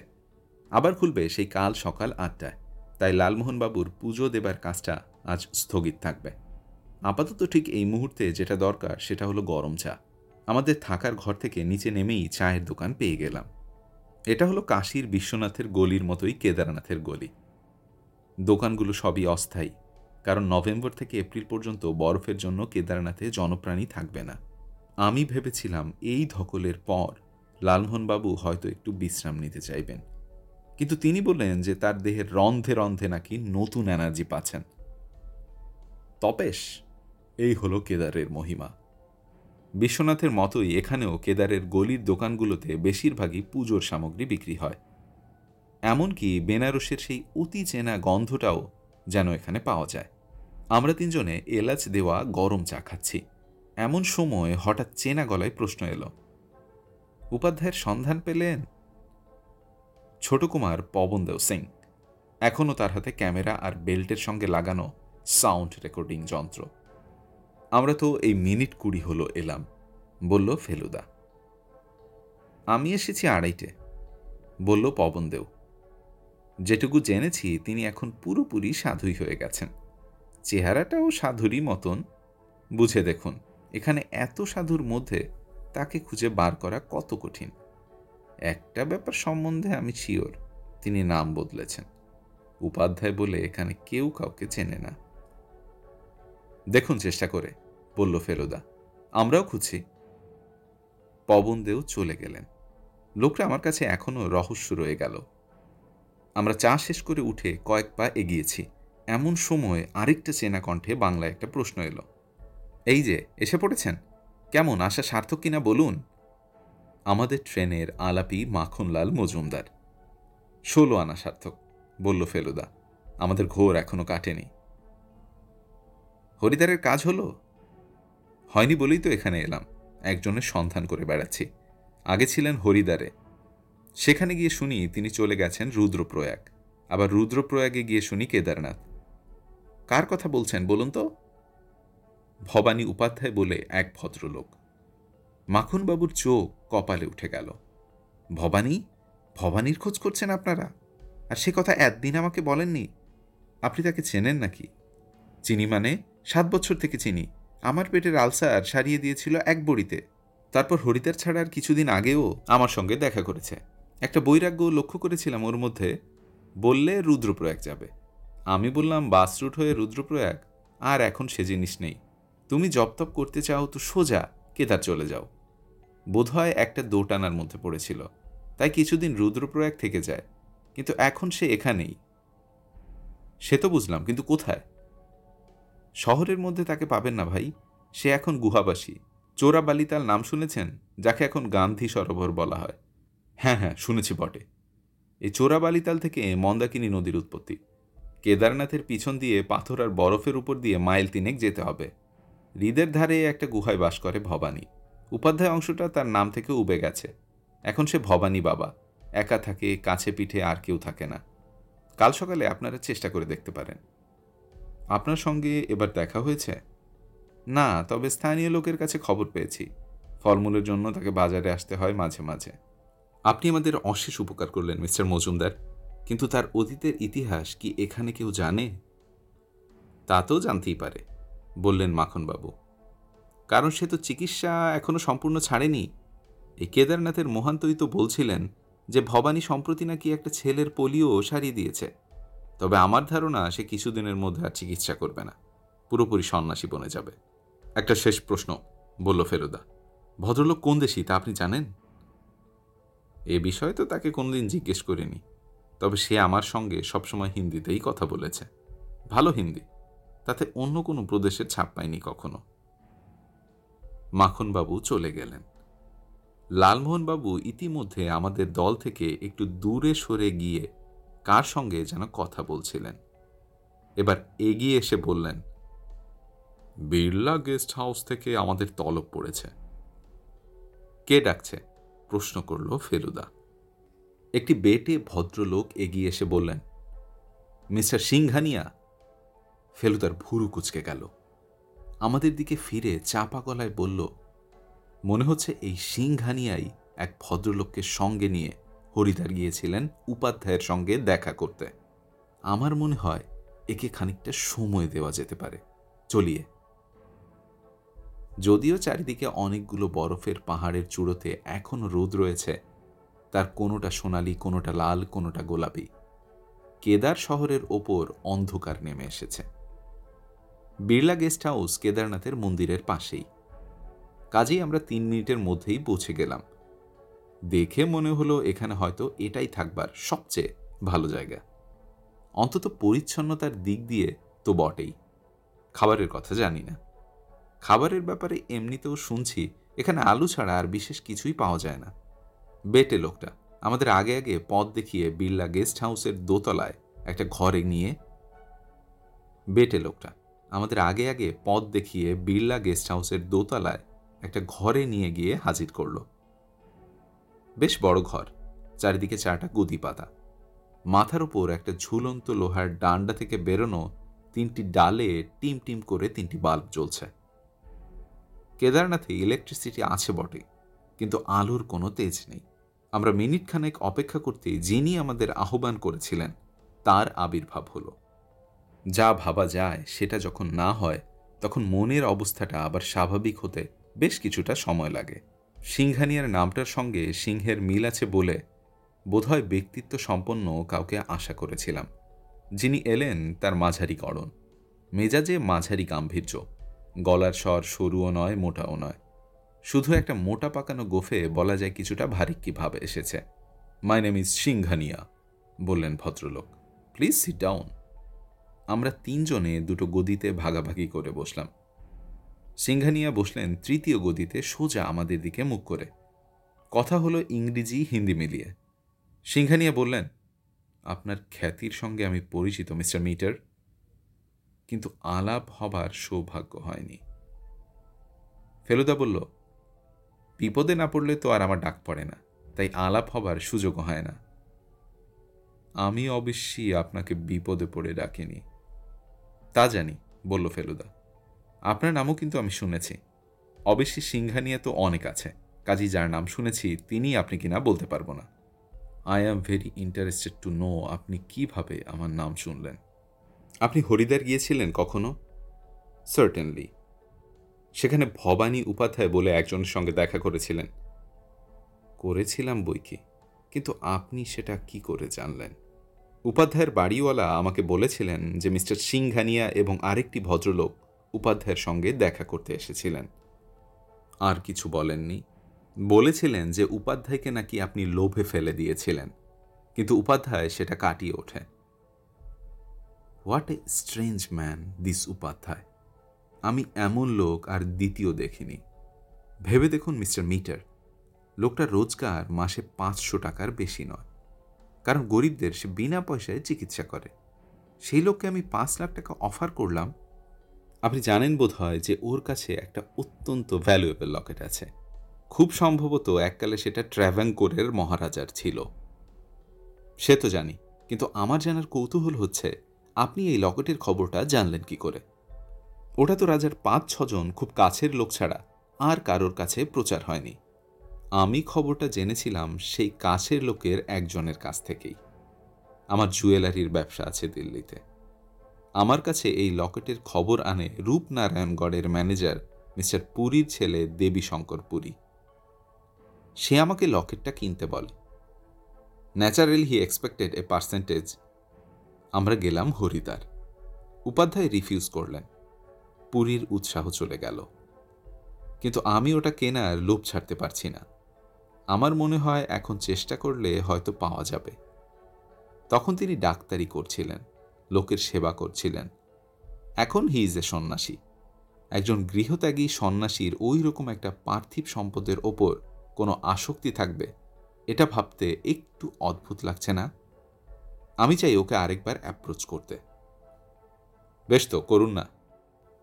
আবার খুলবে সেই কাল সকাল 8টায়। তাই লালমোহনবাবুর পুজো দেবার কাজটা আজ স্থগিত থাকবে। আপাতত ঠিক এই মুহূর্তে যেটা দরকার সেটা হলো গরম চা। আমাদের থাকার ঘর থেকে নিচে নেমেই চায়ের দোকান পেয়ে গেলাম। এটা হলো কাশীর বিশ্বনাথের গলির মতোই কেদারনাথের গলি। দোকানগুলো সবই অস্থায়ী, কারণ নভেম্বর থেকে এপ্রিল পর্যন্ত বরফের জন্য কেদারনাথে জনপ্রাণী থাকবে না। আমি ভেবেছিলাম এই ধকলের পর লালমোহনবাবু হয়তো একটু বিশ্রাম নিতে চাইবেন, কিন্তু তিনি বললেন যে তার দেহের রন্ধে রন্ধে নাকি নতুন এনার্জি পাচ্ছেন। তপেশ, এই হলো কেদারের মহিমা। বিশ্বনাথের মতোই এখানেও কেদারের গলির দোকানগুলোতে বেশিরভাগই পুজোর সামগ্রী বিক্রি হয়। এমনকি বেনারসের সেই অতি চেনা গন্ধটাও যেন এখানে পাওয়া যায়। আমরা 3 জনে এলাচ দেওয়া গরম চা খাচ্ছি। এমন সময় হঠাৎ চেনা গলায় প্রশ্ন এলো, উপাধ্যায়ের সন্ধান পেলেন? ছোট কুমার পবনদেও সিং, এখনও তার হাতে ক্যামেরা আর বেল্টের সঙ্গে লাগানো সাউন্ড রেকর্ডিং যন্ত্র। আমরা তো এই মিনিট 20 হলো এলাম, বলল ফেলুদা। আমি এসেছি 2:30, বলল পবনদেও। যেটুকু জেনেছি তিনি এখন পুরোপুরি সাধুই হয়ে গেছেন। চেহারাটাও সাধুরই মতন। বুঝে দেখুন, এখানে এত সাধুর মধ্যে তাকে খুঁজে বার করা কত কঠিন। একটা ব্যাপার সম্বন্ধে আমি শিওর, তিনি নাম বদলেছেন। উপাধ্যায় বলে এখানে কেউ কাউকে চেনে না। দেখুন চেষ্টা করে, বলল ফেলুদা। আমরাও খুঁজছি। পবনদেও চলে গেলেন। লোকটা আমার কাছে এখনো রহস্য রয়ে গেল। আমরা চা শেষ করে উঠে কয়েক পা এগিয়েছি, এমন সময় আরেকটা চেনা কণ্ঠে বাংলায় একটা প্রশ্ন এলো, এই যে এসে পড়েছেন, কেমন, আসা সার্থক কিনা বলুন। আমাদের ট্রেনের আলাপি মাখনলাল মজুমদার। 16 আনা সার্থক, বলল ফেলুদা। আমাদের ঘোর এখনো কাটেনি। হরিদারের কাজ হলো? হয়নি বলেই তো এখানে এলাম, একজনের সন্ধান করে বেড়াচ্ছি। আগে ছিলেন হরিদারে, সেখানে গিয়ে শুনি তিনি চলে গেছেন রুদ্রপ্রয়াগ, আবার রুদ্রপ্রয়াগে গিয়ে শুনি কেদারনাথ। কার কথা বলছেন বলুন তো? ভবানী উপাধ্যায় বলে এক ভদ্রলোক। মাখনবাবুর চোখ কপালে উঠে গেল। ভবানী? ভবানীর খোঁজ করছেন আপনারা? আর সে কথা একদিন আমাকে বলেননি। আপনি তাকে চেনেন নাকি? চিনি মানে 7 বছর থেকে চিনি। আমার পেটের আলসার সারিয়ে দিয়েছিল এক বড়িতে। তারপর হরিদার ছাড়ার কিছুদিন আগেও আমার সঙ্গে দেখা করেছে। একটা বৈরাগ্য লক্ষ্য করেছিলাম ওর মধ্যে। বললে রুদ্রপ্রয়াগ যাবে। আমি বললাম বাস রুট হয়ে রুদ্রপ্রয়াগ আর এখন সে জিনিস নেই। তুমি জপতপ করতে চাও তো সোজা কেদার চলে যাও। বোধহয় একটা দোটানার মধ্যে পড়েছিল, তাই কিছুদিন রুদ্রপ্রয়াগ থেকে যায়, কিন্তু এখন সে এখানেই। সে তো বুঝলাম, কিন্তু কোথায়? শহরের মধ্যে তাকে পাবেন না ভাই, সে এখন গুহাবাসী। চোরাবালিতাল নাম শুনেছেন, যাকে এখন গান্ধী সরোবর বলা হয়? হ্যাঁ হ্যাঁ, শুনেছি বটে। এই চোরাবালিতাল থেকে মন্দাকিনী নদীর উৎপত্তি। কেদারনাথের পিছন দিয়ে পাথর আর বরফের উপর দিয়ে মাইল 3 যেতে হবে। হ্রদের ধারে একটা গুহায় বাস করে ভবানী। উপাধ্যায় অংশটা তার নাম থেকে উবে গেছে। এখন সে ভবানী বাবা, একা থাকে, কাছে পিঠে আর কেউ থাকে না। কাল সকালে আপনারা চেষ্টা করে দেখতে পারেন। আপনার সঙ্গে এবার দেখা হয়েছে? না, তবে স্থানীয় লোকের কাছে খবর পেয়েছি। ফলমূলের জন্য তাকে বাজারে আসতে হয় মাঝে মাঝে। আপনি আমাদের অশেষ উপকার করলেন মিস্টার মজুমদার, কিন্তু তার অতীতের ইতিহাস কি এখানে কেউ জানে? তা তো জানতেই পারে, বললেন মাখনবাবু, কারণ সে তো চিকিৎসা এখনো সম্পূর্ণ ছাড়েনি। এই কেদারনাথের মহান্তই তো বলছিলেন যে ভবানী সম্প্রতি নাকি একটা ছেলের পোলিও সারিয়ে দিয়েছে। তবে আমার ধারণা সে কিছুদিনের মধ্যে আর চিকিৎসা করবে না, পুরোপুরি সন্ন্যাসী বনে যাবে। একটা শেষ প্রশ্ন, বলল ফেলুদা, ভদ্রলোক কোন দেশী তা আপনি জানেন? এ বিষয়ে তো তাকে কোনোদিন জিজ্ঞেস করিনি, তবে সে আমার সঙ্গে সবসময় হিন্দিতেই কথা বলেছে, ভালো হিন্দি, তাতে অন্য কোনো প্রদেশের ছাপ পায়নি কখনো। মাখনবাবু চলে গেলেন। লালমোহনবাবু ইতিমধ্যে আমাদের দল থেকে একটু দূরে সরে গিয়ে কার সঙ্গে যেন কথা বলছিলেন। এবার এগিয়ে এসে বললেন, বিড়লা গেস্ট হাউস থেকে আমাদের তলব পড়েছে। কে ডাকছে? প্রশ্ন করল ফেলুদা। একটি বেটে ভদ্রলোক এগিয়ে এসে বললেন, মিস্টার সিংহানিয়া। ফেলুদার ভুরু কুঁচকে গেল। আমাদের দিকে ফিরে চাপা গলায় বলল, মনে হচ্ছে এই সিংহানিয়াই এক ভদ্রলোককে সঙ্গে নিয়ে হরিদ্বার গিয়েছিলেন উপাধ্যায়ের সঙ্গে দেখা করতে। আমার মনে হয় একে খানিকটা সময় দেওয়া যেতে পারে, চলিয়ে। যদিও চারিদিকে অনেকগুলো বরফের পাহাড়ের চূড়োতে এখনো রোদ রয়েছে, তার কোনোটা সোনালি, কোনোটা লাল, কোনোটা গোলাপি। কেদার শহরের ওপর অন্ধকার নেমে এসেছে। বিড়লা গেস্ট হাউস কেদারনাথের মন্দিরের পাশেই। কাজেই আমরা 3 মিনিটের মধ্যেই পৌঁছে গেলাম। দেখে মনে হলো এখানে হয়তো এটাই থাকবার সবচেয়ে ভালো জায়গা, অন্তত পরিচ্ছন্নতার দিক দিয়ে তো বটেই। খাবারের কথা জানি না। খাবারের ব্যাপারে এমনিতেও শুনছি এখানে আলু ছাড়া আর বিশেষ কিছুই পাওয়া যায় না। বেটে লোকটা আমাদের আগে আগে পথ দেখিয়ে বিড়লা গেস্ট হাউসের দোতলায় একটা ঘরে নিয়ে বেটে লোকটা আমাদের আগে আগে পথ দেখিয়ে বিড়লা গেস্ট হাউসের দোতলায় একটা ঘরে নিয়ে গিয়ে হাজির করল। বেশ বড় ঘর, চারিদিকে 4টা গদি পাতা, মাথার উপর একটা ঝুলন্ত লোহার ডান্ডা থেকে বেরোনো 3টি ডালে টিম টিম করে 3টি বাল্ব জ্বলছে। কেদারনাথে ইলেকট্রিসিটি আছে বটে, কিন্তু আলোর কোনো তেজ নেই। আমরা মিনিট খানেক অপেক্ষা করতে যিনি আমাদের আহ্বান করেছিলেন তার আবির্ভাব হলো। যা ভাবা যায় সেটা যখন না হয়, তখন মনের অবস্থাটা আবার স্বাভাবিক হতে বেশ কিছুটা সময় লাগে। সিংহানিয়ার নামটার সঙ্গে সিংহের মিল আছে বলে বোধহয় ব্যক্তিত্ব সম্পন্ন কাউকে আশা করেছিলাম। যিনি এলেন তার মাঝারি গড়ন, মেজাজে মাঝারি গাম্ভীর্য, গলার স্বর সরুও নয় মোটাও নয়, শুধু একটা মোটা পাকানো গোফে বলা যায় কিছুটা ভারিক্কি ভাব এসেছে। মাই নেম ইজ সিংহানিয়া, বললেন ভদ্রলোক, প্লিজ সিট ডাউন। আমরা 3 জনে 2টো গদিতে ভাগাভাগি করে বসলাম। সিংহানিয়া বসলেন 3য় গদিতে সোজা আমাদের দিকে মুখ করে। কথা হলো ইংরেজি হিন্দি মিলিয়ে। সিংহানিয়া বললেন, আপনার খ্যাতির সঙ্গে আমি পরিচিত মিস্টার মিটার, কিন্তু আলাপ হবার সৌভাগ্য হয়নি। ফেলুদা বলল, বিপদে না পড়লে তো আর আমার ডাক পড়ে না, তাই আলাপ হবার সুযোগও হয় না। আমি অবশ্যই আপনাকে বিপদে পড়ে ডাকিনি। তা জানি, বলল ফেলুদা, আপনার নামও কিন্তু আমি শুনেছি। অবশ্যই সিংহানিয়া তো অনেক আছে, কাজী যার নাম শুনেছি তিনি আপনি কিনা বলতে পারবো না। I am very interested to know আপনি কিভাবে আমার নাম শুনলেন। আপনি হরিদ্বার গিয়েছিলেন কখনো? সার্টেনলি। সেখানে ভবানী উপাধ্যায় বলে একজনের সঙ্গে দেখা করেছিলেন? করেছিলাম বই কি, কিন্তু আপনি সেটা কি করে জানলেন? উপাধ্যায়ের বাড়িওয়ালা আমাকে বলেছিলেন যে মিস্টার সিংহানিয়া এবং আরেকটি ভদ্রলোক উপাধ্যায়ের সঙ্গে দেখা করতে এসেছিলেন। আর কিছু বলেননি? বলেছিলেন যে উপাধ্যায়কে নাকি আপনি লোভে ফেলে দিয়েছিলেন, কিন্তু উপাধ্যায় সেটা কাটিয়ে ওঠে। What a strange man this Upadhyay. আমি এমন লোক আর দ্বিতীয় দেখিনি। ভেবে দেখুন মিস্টার মিটার, লোকটার রোজগার মাসে 500 টাকার বেশি নয়, কারণ গরিবদের সে বিনা পয়সায় চিকিৎসা করে। সেই লোককে আমি 5 লাখ টাকা অফার করলাম। আপনি জানেন বোধ হয় যে ওর কাছে একটা অত্যন্ত ভ্যালুয়েবল লকেট আছে। খুব সম্ভবত এককালে সেটা ট্র্যাভাঙ্কোরের মহারাজার ছিল। সে তো জানি, কিন্তু আমার জানার কৌতূহল হচ্ছে আপনি এই লকেটের খবরটা জানলেন কি করে? ওটা তো রাজার 5-6 জন খুব কাছের লোক ছাড়া আর কারোর কাছে প্রচার হয়নি। আমি খবরটা জেনেছিলাম সেই কাছের লোকের একজনের কাছ থেকেই। আমার জুয়েলারির ব্যবসা আছে দিল্লিতে। আমার কাছে এই লকেটের খবর আনে রূপনারায়ণগড়ের ম্যানেজার মিস্টার পুরীর ছেলে দেবীশঙ্কর পুরী। সে আমাকে লকেটটা কিনতে বলে। ন্যাচারালি হি এক্সপেক্টেড এ পার্সেন্টেজ। আমরা গেলাম হরিদ্বার। উপাধ্যায় রিফিউজ করলেন। পুরীর উৎসাহ চলে গেল। কিন্তু আমি ওটা কেনার লোভ ছাড়তে পারছি না। আমার মনে হয় এখন চেষ্টা করলে হয়তো পাওয়া যাবে। তখন তিনি ডাক্তারি করছিলেন, লোকের সেবা করছিলেন। এখন হি ইজ এ সন্ন্যাসী। একজন গৃহত্যাগী সন্ন্যাসীর ওই রকম একটা পার্থিব সম্পদের ওপর কোনো আসক্তি থাকবে, এটা ভাবতে একটু অদ্ভুত লাগছে না? আমি চাই ওকে আরেকবার অ্যাপ্রোচ করতে। বেশ তো, করুন না।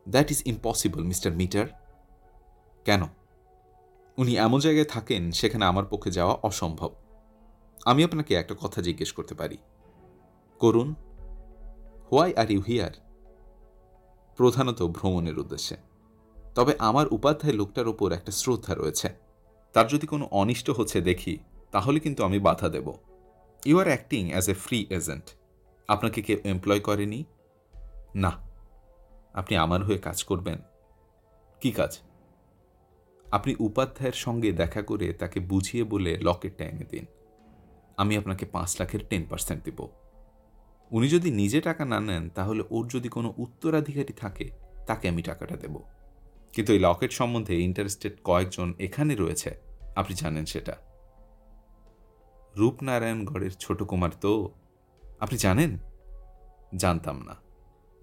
That is impossible mister Mitter. কেন? উনি এমন জায়গায় থাকেন সেখানে আমার পক্ষে যাওয়া অসম্ভব। আমি আপনাকে একটা কথা জিজ্ঞেস করতে পারি? করুন। Why are you here? প্রধানত ভ্রমণের উদ্দেশ্যে। তবে আমার উপাধ্যায় লোকটার ওপর একটা শ্রদ্ধা রয়েছে। তার যদি কোনো অনিষ্ট হচ্ছে দেখি, তাহলে কিন্তু আমি বাধা দেব। You are acting as a free agent. আপনাকে কেউ এমপ্লয় করেনি? না। আপনি আমার হয়ে কাজ করবেন? কি কাজ? আপনি উপাধ্যায়ের সঙ্গে দেখা করে তাকে বুঝিয়ে বলে লকেটটা এনে দিন। আমি আপনাকে 5 লাখের 10% দেব। উনি যদি নিজে টাকা না নেন, তাহলে ওর যদি কোনো উত্তরাধিকারী থাকে, তাকে আমি টাকাটা দেব। কিন্তু এই লকেট সম্বন্ধে ইন্টারেস্টেড কয়েকজন এখানে রয়েছে, আপনি জানেন সেটা। রূপনারায়ণগড়ের ছোট কুমার তো? আপনি জানেন? জানতাম না।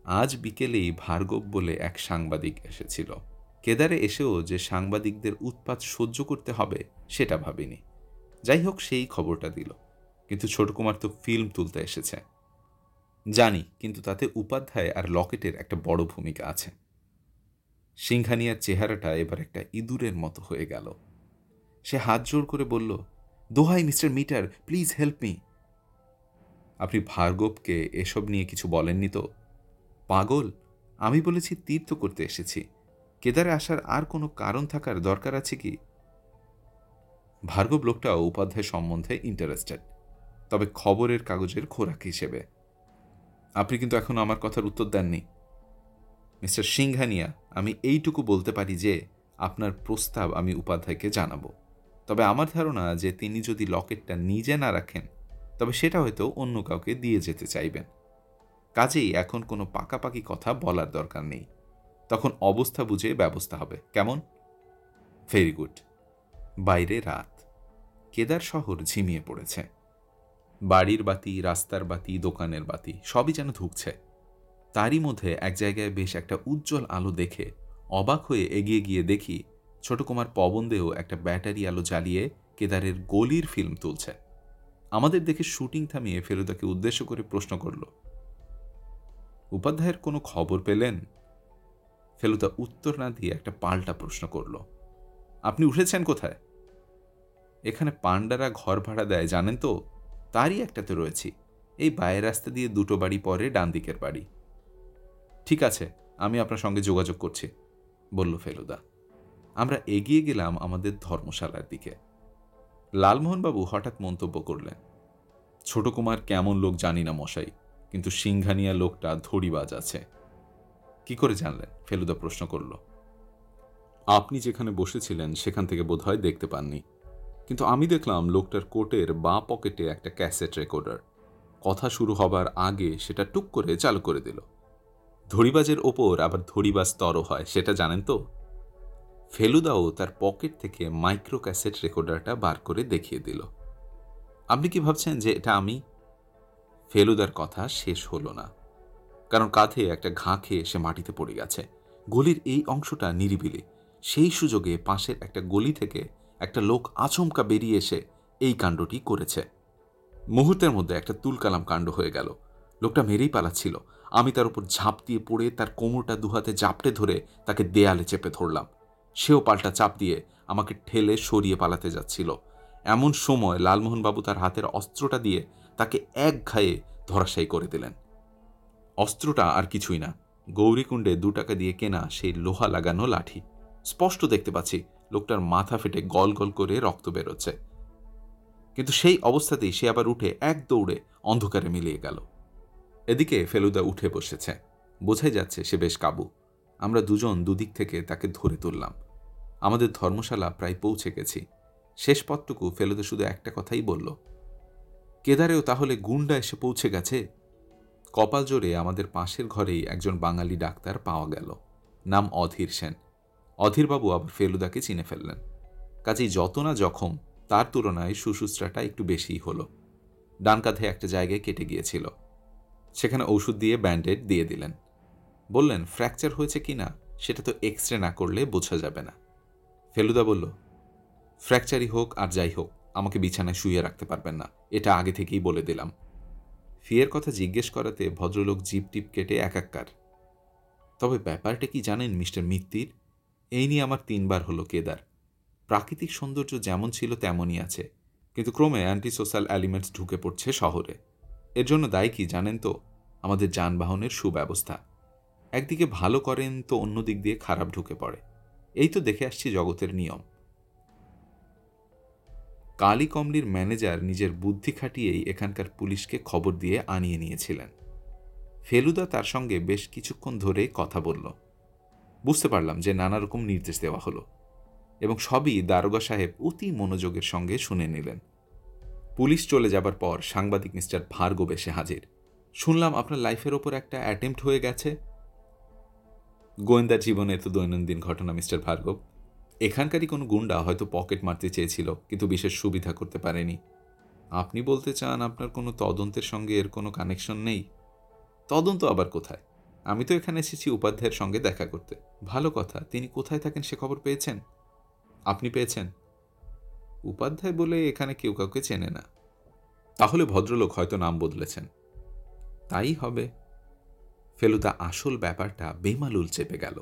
আজ বিকেলেই ভার্গব বলে এক সাংবাদিক এসেছিল। কেদারে এসেও যে সাংবাদিকদের উৎপাত সহ্য করতে হবে সেটা ভাবিনি। যাই হোক, সেই খবরটা দিল। কিন্তু ছোট কুমার তো ফিল্ম তুলতে এসেছে। জানি, কিন্তু তাতে উপাধ্যায় আর লকেটের একটা বড় ভূমিকা আছে। সিংহানিয়ার চেহারাটা এবার একটা ইঁদুরের মতো হয়ে গেল। সে হাত জোড় করে বলল, দোহাই mister Mitter, please help me. আপনি ভার্গবকে এসব নিয়ে কিছু বলেননি তো? পাগল, আমি বলেছি তীর্থ করতে এসেছি। কেদারে আসার আর কোনো কারণ থাকার দরকার আছে কি? ভার্গব লোকটাও উপাধ্যায় সম্বন্ধে ইন্টারেস্টেড, তবে খবরের কাগজের খোরাক হিসেবে। আপনি কিন্তু এখন আমার কথার উত্তর দেননি। মিস্টার সিংহানিয়া, আমি এইটুকু বলতে পারি যে আপনার প্রস্তাব আমি উপাধ্যায়কে জানাবো। তবে আমার ধারণা যে তিনি যদি লকেটটা নিজে না রাখেন, তবে সেটা হয়তো অন্য কাউকে দিয়ে যেতে চাইবেন। কাজেই এখন কোনো পাকাপাকি কথা বলার দরকার নেই। তখন অবস্থা বুঝে ব্যবস্থা হবে, কেমন? Very good. বাইরে রাত। কেদার শহর ঝিমিয়ে পড়েছে। বাড়ির বাতি, রাস্তার বাতি, দোকানের বাতি সবই যেন ধুঁকছে। তারই মধ্যে এক জায়গায় বেশ একটা উজ্জ্বল আলো দেখে অবাক হয়ে এগিয়ে গিয়ে দেখি ছোট কুমার পবনদেও একটা ব্যাটারি আলো জ্বালিয়ে কেদারের গলির ফিল্ম তুলছে। আমাদের দেখে শুটিং থামিয়ে ফেলুদাকে উদ্দেশ্য করে প্রশ্ন করল, উপাধ্যায়ের কোনো খবর পেলেন? ফেলুদা উত্তর না দিয়ে একটা পাল্টা প্রশ্ন করল, আপনি উঠেছেন কোথায়? এখানে পান্ডারা ঘর ভাড়া দেয় জানেন তো, তারই একটাতে রয়েছি। এই বাইরের রাস্তা দিয়ে 2টো বাড়ি পরে ডান দিকের বাড়ি। ঠিক আছে, আমি আপনার সঙ্গে যোগাযোগ করছি, বলল ফেলুদা। আমরা এগিয়ে গেলাম আমাদের ধর্মশালার দিকে। লালমোহনবাবু হঠাৎ মন্তব্য করলেন, ছোট কুমার কেমন লোক জানি না মশাই, কিন্তু সিংহানিয়া লোকটা ধড়িবাজ আছে। কি করে জানলেন? ফেলুদা প্রশ্ন করল। আপনি যেখানে বসেছিলেন সেখান থেকে বোধহয় দেখতে পাননি, কিন্তু আমি দেখলাম লোকটার কোটের বাঁ পকেটে একটা ক্যাসেট রেকর্ডার। কথা শুরু হবার আগে সেটা টুক করে চালু করে দিল। ধড়িবাজের ওপর আবার ধড়িবাজ স্তরও হয়, সেটা জানেন তো? ফেলুদাও তার পকেট থেকে মাইক্রো ক্যাসেট রেকর্ডারটা বার করে দেখিয়ে দিল। আপনি কি ভাবছেন যে এটা আমি? ফেলুদার কথা শেষ হলো না, কারণ কাঁধে একটা ঘা খেয়ে সে মাটিতে পড়ে গেছে। গলির এই অংশটা নিরিবিলি। সেই সুযোগে পাশের একটা গলি থেকে একটা লোক আচমকা বেরিয়ে এসে এই কাণ্ডটি করেছে। মুহূর্তের মধ্যে একটা তুলকালাম কাণ্ড হয়ে গেল। লোকটা মেরেই পালাচ্ছিল। আমি তার উপর ঝাঁপ দিয়ে পড়ে তার কোমরটা দুহাতে জাপটে ধরে তাকে দেয়ালে চেপে ধরলাম। সেও পাল্টা চাপ দিয়ে আমাকে ঠেলে সরিয়ে পালাতে যাচ্ছিল। এমন সময় লালমোহনবাবু তার হাতের অস্ত্রটা দিয়ে তাকে এক ঘায়ে ধরাশায়ী করে দিলেন। অস্ত্রটা আর কিছুই না, গৌরীকুণ্ডে 2 টাকা দিয়ে কেনা সেই লোহা লাগানো লাঠি। স্পষ্ট দেখতে পাচ্ছি লোকটার মাথা ফেটে গল গল করে রক্ত বেরোচ্ছে, কিন্তু সেই অবস্থাতেই সে আবার উঠে এক দৌড়ে অন্ধকারে মিলিয়ে গেল। এদিকে ফেলুদা উঠে বসেছে, বোঝাই যাচ্ছে সে বেশ কাবু। আমরা দুজন দুদিক থেকে তাকে ধরে তুললাম। আমাদের ধর্মশালা প্রায় পৌঁছে গেছি। শেষ পথটুকু ফেলুদা শুধু একটা কথাই বলল, কেদারেও তাহলে গুন্ডা এসে পৌঁছে গেছে। কপাল জোরে আমাদের পাশের ঘরেই একজন বাঙালি ডাক্তার পাওয়া গেল, নাম অধীর সেন। অধীরবাবু আবার ফেলুদাকে চিনে ফেললেন, কাজেই যত না জখম তার তুলনায় সুশুশ্রাটা একটু বেশিই হলো। ডান কাঁধে একটা জায়গায় কেটে গিয়েছিল, সেখানে ওষুধ দিয়ে ব্যান্ডেড দিয়ে দিলেন। বললেন ফ্র্যাকচার হয়েছে কিনা সেটা তো এক্সরে না করলে বোঝা যাবে না। ফেলুদা বলল, ফ্র্যাকচারই হোক আর যাই হোক আমাকে বিছানায় শুইয়ে রাখতে পারবেন না, এটা আগে থেকেই বলে দিলাম। ফিয়ের কথা জিজ্ঞেস করাতে ভদ্রলোক জিপ টিপ কেটে একাক্কার। তবে ব্যাপারটা কি জানেন মিস্টার মিত্তির, এই নিয়ে আমার 3 বার হলো কেদার। প্রাকৃতিক সৌন্দর্য যেমন ছিল তেমনই আছে, কিন্তু ক্রমে অ্যান্টি সোশ্যাল এলিমেন্টস ঢুকে পড়ছে শহরে। এর জন্য দায়ী কি জানেন তো? আমাদের যানবাহনের সুব্যবস্থা। একদিকে ভালো করেন তো অন্য দিক দিয়ে খারাপ ঢুকে পড়ে। এই তো দেখে আসছি জগতের নিয়ম। কালী কমলির ম্যানেজার নিজের বুদ্ধি খাটিয়েই এখানকার পুলিশকে খবর দিয়ে আনিয়ে নিয়েছিলেন। ফেলুদা তার সঙ্গে বেশ কিছুক্ষণ ধরে কথা বলল। বুঝতে পারলাম যে নানা রকম নির্দেশ দেওয়া হলো, এবং সবই দারোগা সাহেব অতি মনোযোগের সঙ্গে শুনে নিলেন। পুলিশ চলে যাবার পর সাংবাদিক মিস্টার ভার্গব এসে হাজির। শুনলাম আপনার লাইফের ওপর একটা অ্যাটেম্প্ট হয়ে গেছে। গোয়েন্দা জীবনে তো দৈনন্দিন ঘটনা মিস্টার ভার্গব। এখানকারই কোনো গুন্ডা হয়তো পকেট মারতে চেয়েছিল, কিন্তু বিশেষ সুবিধা করতে পারেনি। আপনি বলতে চান আপনার কোনো তদন্তের সঙ্গে এর কোনো কানেকশন নেই? তদন্ত আবার কোথায়? আমি তো এখানে এসেছি উপাধ্যায়ের সঙ্গে দেখা করতে। ভালো কথা, তিনি কোথায় থাকেন সে খবর পেয়েছেন? আপনি পেয়েছেন? উপাধ্যায় বলে এখানে কেউ কাউকে চেনে না। তাহলে ভদ্রলোক হয়তো নাম বদলেছেন। তাই হবে। ফেলুদা আসল ব্যাপারটা বেমালুল চেপে গেল।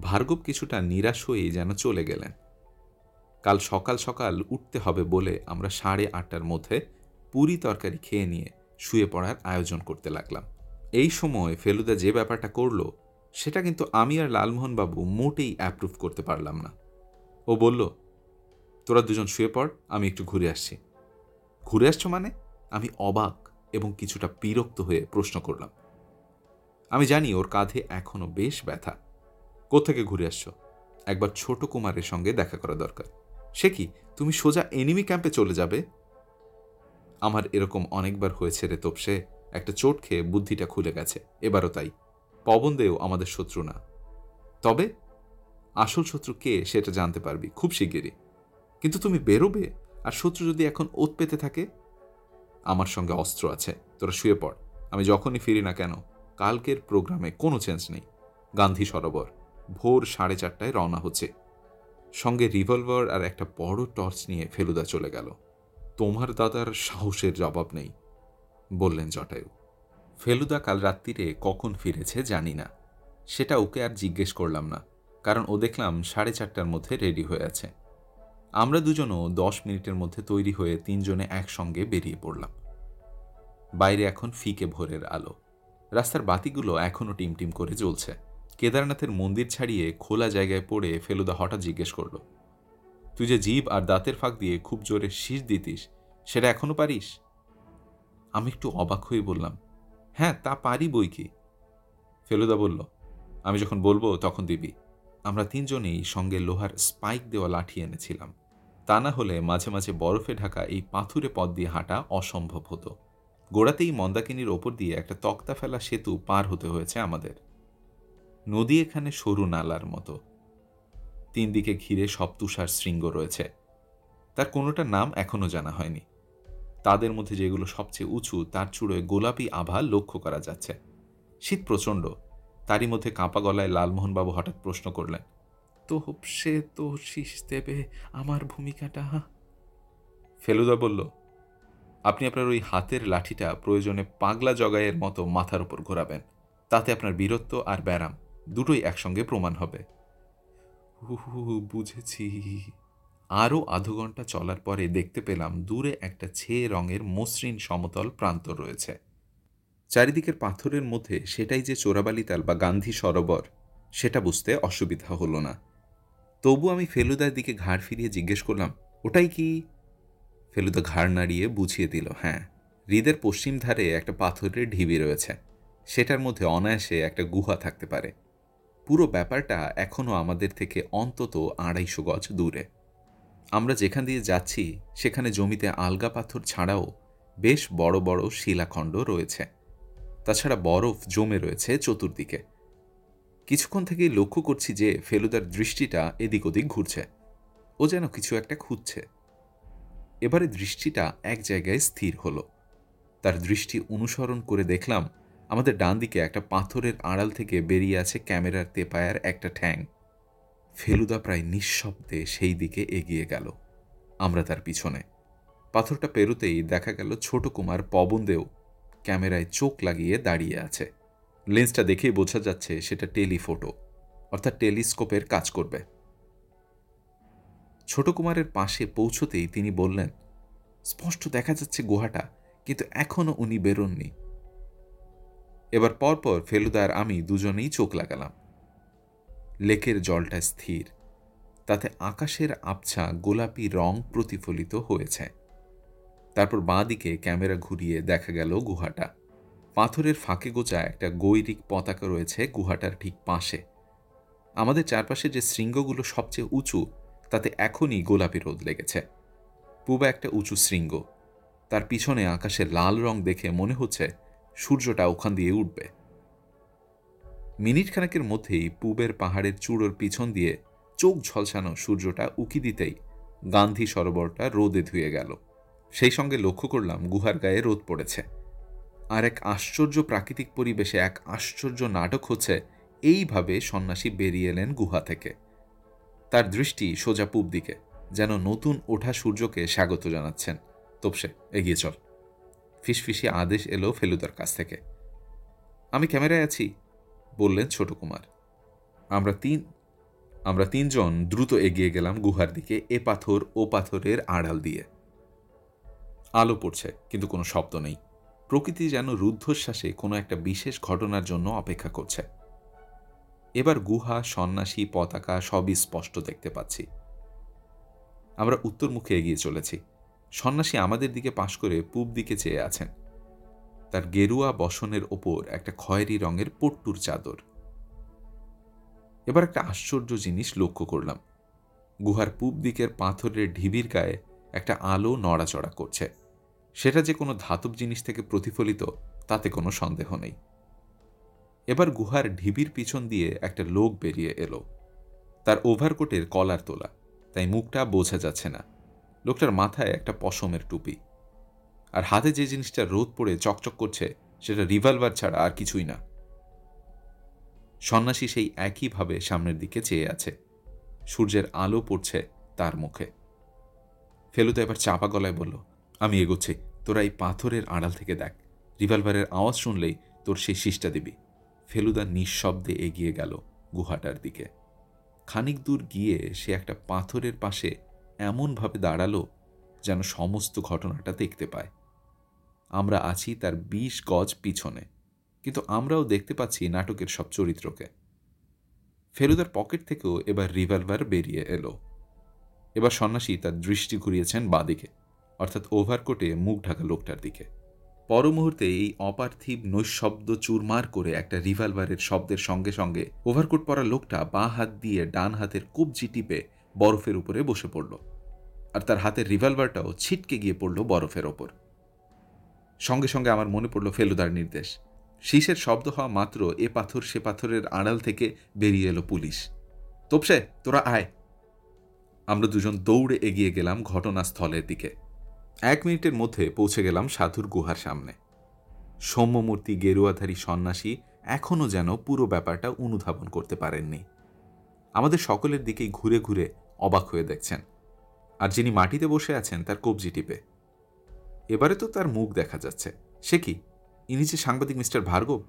ভার্গব কিছুটা নিরাশ হয়েই যেন চলে গেলেন। কাল সকাল সকাল উঠতে হবে বলে আমরা 8:30টার মধ্যে পুরি তরকারি খেয়ে নিয়ে শুয়ে পড়ার আয়োজন করতে লাগলাম। এই সময় ফেলুদা যে ব্যাপারটা করল সেটা কিন্তু আমি আর লালমোহনবাবু মোটেই অ্যাপ্রুভ করতে পারলাম না। ও বলল, তোরা দুজন শুয়ে পড়, আমি একটু ঘুরে আসছি। ঘুরে আসছো মানে? আমি অবাক এবং কিছুটা বিরক্ত হয়ে প্রশ্ন করলাম। আমি জানি ওর কাঁধে এখনো বেশ ব্যথা। কোত্থেকে ঘুরে আসছো? একবার ছোট কুমারের সঙ্গে দেখা করা দরকার। সে কি, তুমি সোজা এনিমি ক্যাম্পে চলে যাবে? আমার এরকম অনেকবার হয়েছে রে তোপসে, একটা চোট খেয়ে বুদ্ধিটা খুলে গেছে, এবারও তাই। পবন দেও আমাদের শত্রু না। তবে আসল শত্রু কে সেটা জানতে পারবি খুব শিগগিরই। কিন্তু তুমি বেরোবে, আর শত্রু যদি এখন ওত পেতে থাকে? আমার সঙ্গে অস্ত্র আছে, তোরা শুয়ে পড়। আমি যখনই ফিরি না কেন, কালকের প্রোগ্রামে কোনো চেঞ্জ নেই। গান্ধী সরোবর, ভোর 4:30টায় রওনা হচ্ছে। সঙ্গে রিভলভার আর একটা বড় টর্চ নিয়ে ফেলুদা চলে গেল। তোমার দাদার সাহসের জবাব নেই, বললেন জটায়ু। ফেলুদা কাল রাত্রিরে কখন ফিরেছে জানি না, সেটা ওকে আর জিজ্ঞেস করলাম না, কারণ ও দেখলাম 4:30টার মধ্যে রেডি হয়ে আছে। আমরা দুজনও 10 মিনিটের মধ্যে তৈরি হয়ে 3 জনে একসঙ্গে বেরিয়ে পড়লাম। বাইরে এখন ফিকে ভোরের আলো, রাস্তার বাতিগুলো এখনও টিমটিম করে জ্বলছে। কেদারনাথের মন্দির ছাড়িয়ে খোলা জায়গায় পড়ে ফেলুদা হঠাৎ জিজ্ঞেস করল, তুই যে জিভ আর দাঁতের ফাঁক দিয়ে খুব জোরে শীষ দিতিস, সেটা এখনো পারিস? আমি একটু অবাক হয়ে বললাম, হ্যাঁ তা পারি বই কি। ফেলুদা বলল, আমি যখন বলবো তখন দিবি। আমরা 3 জনেই সঙ্গে লোহার স্পাইক দেওয়া লাঠি এনেছিলাম, তা না হলে মাঝে মাঝে বরফে ঢাকা এই পাথুরে পথ দিয়ে হাঁটা অসম্ভব হতো। গোড়াতেই মন্দাকিনীর ওপর দিয়ে একটা তক্তা ফেলা সেতু পার হতে হয়েছে আমাদের। নদী এখানে সরু নালার মতো, 3 দিকে ঘিরে সব তুষার শৃঙ্গ রয়েছে। তার কোনোটার নাম এখনো জানা হয়নি। তাদের মধ্যে যেগুলো সবচেয়ে উঁচু তার চূড়োয় গোলাপি আভা লক্ষ্য করা যাচ্ছে। শীত প্রচণ্ড। তারই মধ্যে কাঁপা গলায় লালমোহনবাবু হঠাৎ প্রশ্ন করলেন, তো সে তো শীষ দেবে আমার ভূমিকাটা? ফেলুদা বলল, আপনি আপনার ওই হাতের লাঠিটা প্রয়োজনে পাগলা জগাইয়ের মতো মাথার উপর ঘোরাবেন, তাতে আপনার বীরত্ব আর ব্যারাম দুটোই একসঙ্গে প্রমাণ হবে। বুঝেছি। আরও আধ ঘন্টা চলার পরে দেখতে পেলাম দূরে একটা ছেয়ে রঙের মসৃণ সমতল প্রান্ত রয়েছে। চারিদিকের পাথরের মধ্যে সেটাই যে চোরাবালিতাল বা গান্ধী সরোবর, সেটা বুঝতে অসুবিধা হলো না। তবু আমি ফেলুদার দিকে ঘাড় ফিরিয়ে জিজ্ঞেস করলাম, ওটাই কি? ফেলুদা ঘাড় নাড়িয়ে বুঝিয়ে দিল, হ্যাঁ, হ্রদের পশ্চিম ধারে একটা পাথরের ঢিবি রয়েছে, সেটার মধ্যে অনায়াসে একটা গুহা থাকতে পারে। পুরো ব্যাপারটা এখনও আমাদের থেকে অন্তত 250 গজ দূরে। আমরা যেখান দিয়ে যাচ্ছি সেখানে জমিতে আলগা পাথর ছাড়াও বেশ বড় বড় শিলাখণ্ড রয়েছে। তাছাড়া বরফ জমে রয়েছে চতুর্দিকে। কিছুক্ষণ থেকেই লক্ষ্য করছি যে ফেলুদার দৃষ্টিটা এদিক ওদিক ঘুরছে। ও যেন কিছু একটা খুঁজছে। এবারে দৃষ্টিটা এক জায়গায় স্থির হলো। তার দৃষ্টি অনুসরণ করে দেখলাম আমাদের ডান দিকে একটা পাথরের আড়াল থেকে বেরিয়ে আছে ক্যামেরার তেপায়ার একটা ঠ্যাং। ফেলুদা প্রায় নিঃশব্দে সেই দিকে এগিয়ে গেল, আমরা তার পিছনে। পাথরটা পেরোতেই দেখা গেল ছোট কুমার পবনদেও ক্যামেরায় চোখ লাগিয়ে দাঁড়িয়ে আছে। লেন্সটা দেখেই বোঝা যাচ্ছে সেটা টেলিফোটো, অর্থাৎ টেলিস্কোপের কাজ করবে। ছোট কুমারের পাশে পৌঁছতেই তিনি বললেন, স্পষ্ট দেখা যাচ্ছে গুহাটা, কিন্তু এখনো উনি বেরোননি। এবার পরপর ফেলুদা আর আমি দুজনেই চোখ লাগালাম। লেকের জলটা স্থির, তাতে আকাশের আবছা গোলাপি রং প্রতিফলিত হয়েছে। তারপর বাঁ দিকে ক্যামেরা ঘুরিয়ে দেখা গেল গুহাটা। পাথরের ফাঁকে গোছা একটা গৈরিক পতাকা রয়েছে গুহাটার ঠিক পাশে। আমাদের চারপাশে যে শৃঙ্গগুলো সবচেয়ে উঁচু তাতে এখনই গোলাপি রোদ লেগেছে। পূবে একটা উঁচু শৃঙ্গ, তার পিছনে আকাশের লাল রং দেখে মনে হচ্ছে সূর্যটা ওখান দিয়ে উঠবে। মিনিট খানেকের মধ্যেই পূবের পাহাড়ের চূড়োর পিছন দিয়ে চোখ ঝলসানো সূর্যটা উকি দিতেই গান্ধী সরোবরটা রোদে ধুয়ে গেল। সেই সঙ্গে লক্ষ্য করলাম গুহার গায়ে রোদ পড়েছে। আর এক আশ্চর্য প্রাকৃতিক পরিবেশে এক আশ্চর্য নাটক হচ্ছে এইভাবে সন্ন্যাসী বেরিয়ে এলেন গুহা থেকে। তার দৃষ্টি সোজা পূব দিকে, যেন নতুন ওঠা সূর্যকে স্বাগত জানাচ্ছেন। তোপসে, এগিয়ে চল। ফিসফিসি আদেশ এলো ফেলুদার কাছ থেকে। আমি ক্যামেরায় আছি, বললেন ছোট কুমার। আমরা তিনজন দ্রুত এগিয়ে গেলাম গুহার দিকে, এ পাথর ও পাথরের আড়াল দিয়ে। আলো পড়ছে, কিন্তু কোনো শব্দ নেই। প্রকৃতি যেন রুদ্ধশ্বাসে কোনো একটা বিশেষ ঘটনার জন্য অপেক্ষা করছে। এবার গুহা, সন্ন্যাসী, পতাকা সবই স্পষ্ট দেখতে পাচ্ছি। আমরা উত্তরমুখে এগিয়ে চলেছি। সন্ন্যাসী আমাদের দিকে পাশ করে পূব দিকে চেয়ে আছেন। তার গেরুয়া বসনের ওপর একটা খয়েরি রঙের পট্টুর চাদর। এবার একটা আশ্চর্য জিনিস লক্ষ্য করলাম। গুহার পূব দিকের পাথরের ঢিবির গায়ে একটা আলো নড়াচড়া করছে। সেটা যে কোনো ধাতব জিনিস থেকে প্রতিফলিত তাতে কোনো সন্দেহ নেই। এবার গুহার ঢিবির পিছন দিয়ে একটা লোক বেরিয়ে এলো। তার ওভারকোটের কলার তোলা, তাই মুখটা বোঝা যাচ্ছে না। লোকটার মাথায় একটা পশমের টুপি, আর হাতে যে জিনিসটা রোদ পড়ে চকচক করছে সেটা রিভলভার ছাড়া আর কিছুই না। সন্ন্যাসী সেই একইভাবে সামনের দিকে চেয়ে আছে। সূর্যের আলো পড়ছে তার মুখে। ফেলুদা এবার চাপা গলায় বলল, আমি এগোচ্ছি, তোরা এই পাথরের আড়াল থেকে দেখ। রিভলভারের আওয়াজ শুনলেই তোর সেই শীষটা দিবি। ফেলুদা নিঃশব্দে এগিয়ে গেল গুহাটার দিকে। খানিক দূর গিয়ে সে একটা পাথরের পাশে এমনভাবে দাঁড়ালো যেন সমস্ত ঘটনাটা দেখতে পায়। আমরা আছি তার 20 গজ পিছনে, কিন্তু আমরাও দেখতে পাচ্ছি নাটকের সব চরিত্রকে। ফেলুদার পকেট থেকেও এবার রিভলভার বেরিয়ে এলো। এবার সন্ন্যাসী তার দৃষ্টি ঘুরিয়েছেন বাঁদিকে, অর্থাৎ ওভারকোটে মুখ ঢাকা লোকটার দিকে। পর মুহূর্তে এই অপার্থিব নৈশব্দ চুরমার করে একটা রিভলভারের শব্দের সঙ্গে সঙ্গে ওভারকোট পরা লোকটা বাঁ হাত দিয়ে ডান হাতের কবজি টিপে বরফের উপরে বসে পড়ল, আর তার হাতের রিভলভারটাও ছিটকে গিয়ে পড়ল বরফের ওপর। সঙ্গে সঙ্গে আমার মনে পড়ল ফেলুদার নির্দেশ। শীষের শব্দ হওয়া মাত্র এ পাথর সে পাথরের আড়াল থেকে বেরিয়ে এলো পুলিশ। তোপসে, তোরা আয়। আমরা দুজন দৌড়ে এগিয়ে গেলাম ঘটনাস্থলের দিকে। 1 মিনিটের মধ্যে পৌঁছে গেলাম সাধুর গুহার সামনে। সৌম্যমূর্তি গেরুয়াধারী সন্ন্যাসী এখনও যেন পুরো ব্যাপারটা অনুধাবন করতে পারেননি। আমাদের সকলের দিকেই ঘুরে ঘুরে অবাক হয়ে দেখছেন, আর যিনি মাটিতে বসে আছেন তার কবজি টিপে। এবারে তো তার মুখ দেখা যাচ্ছে। সে কি, ইনি যে সাংবাদিক মিস্টার ভার্গব?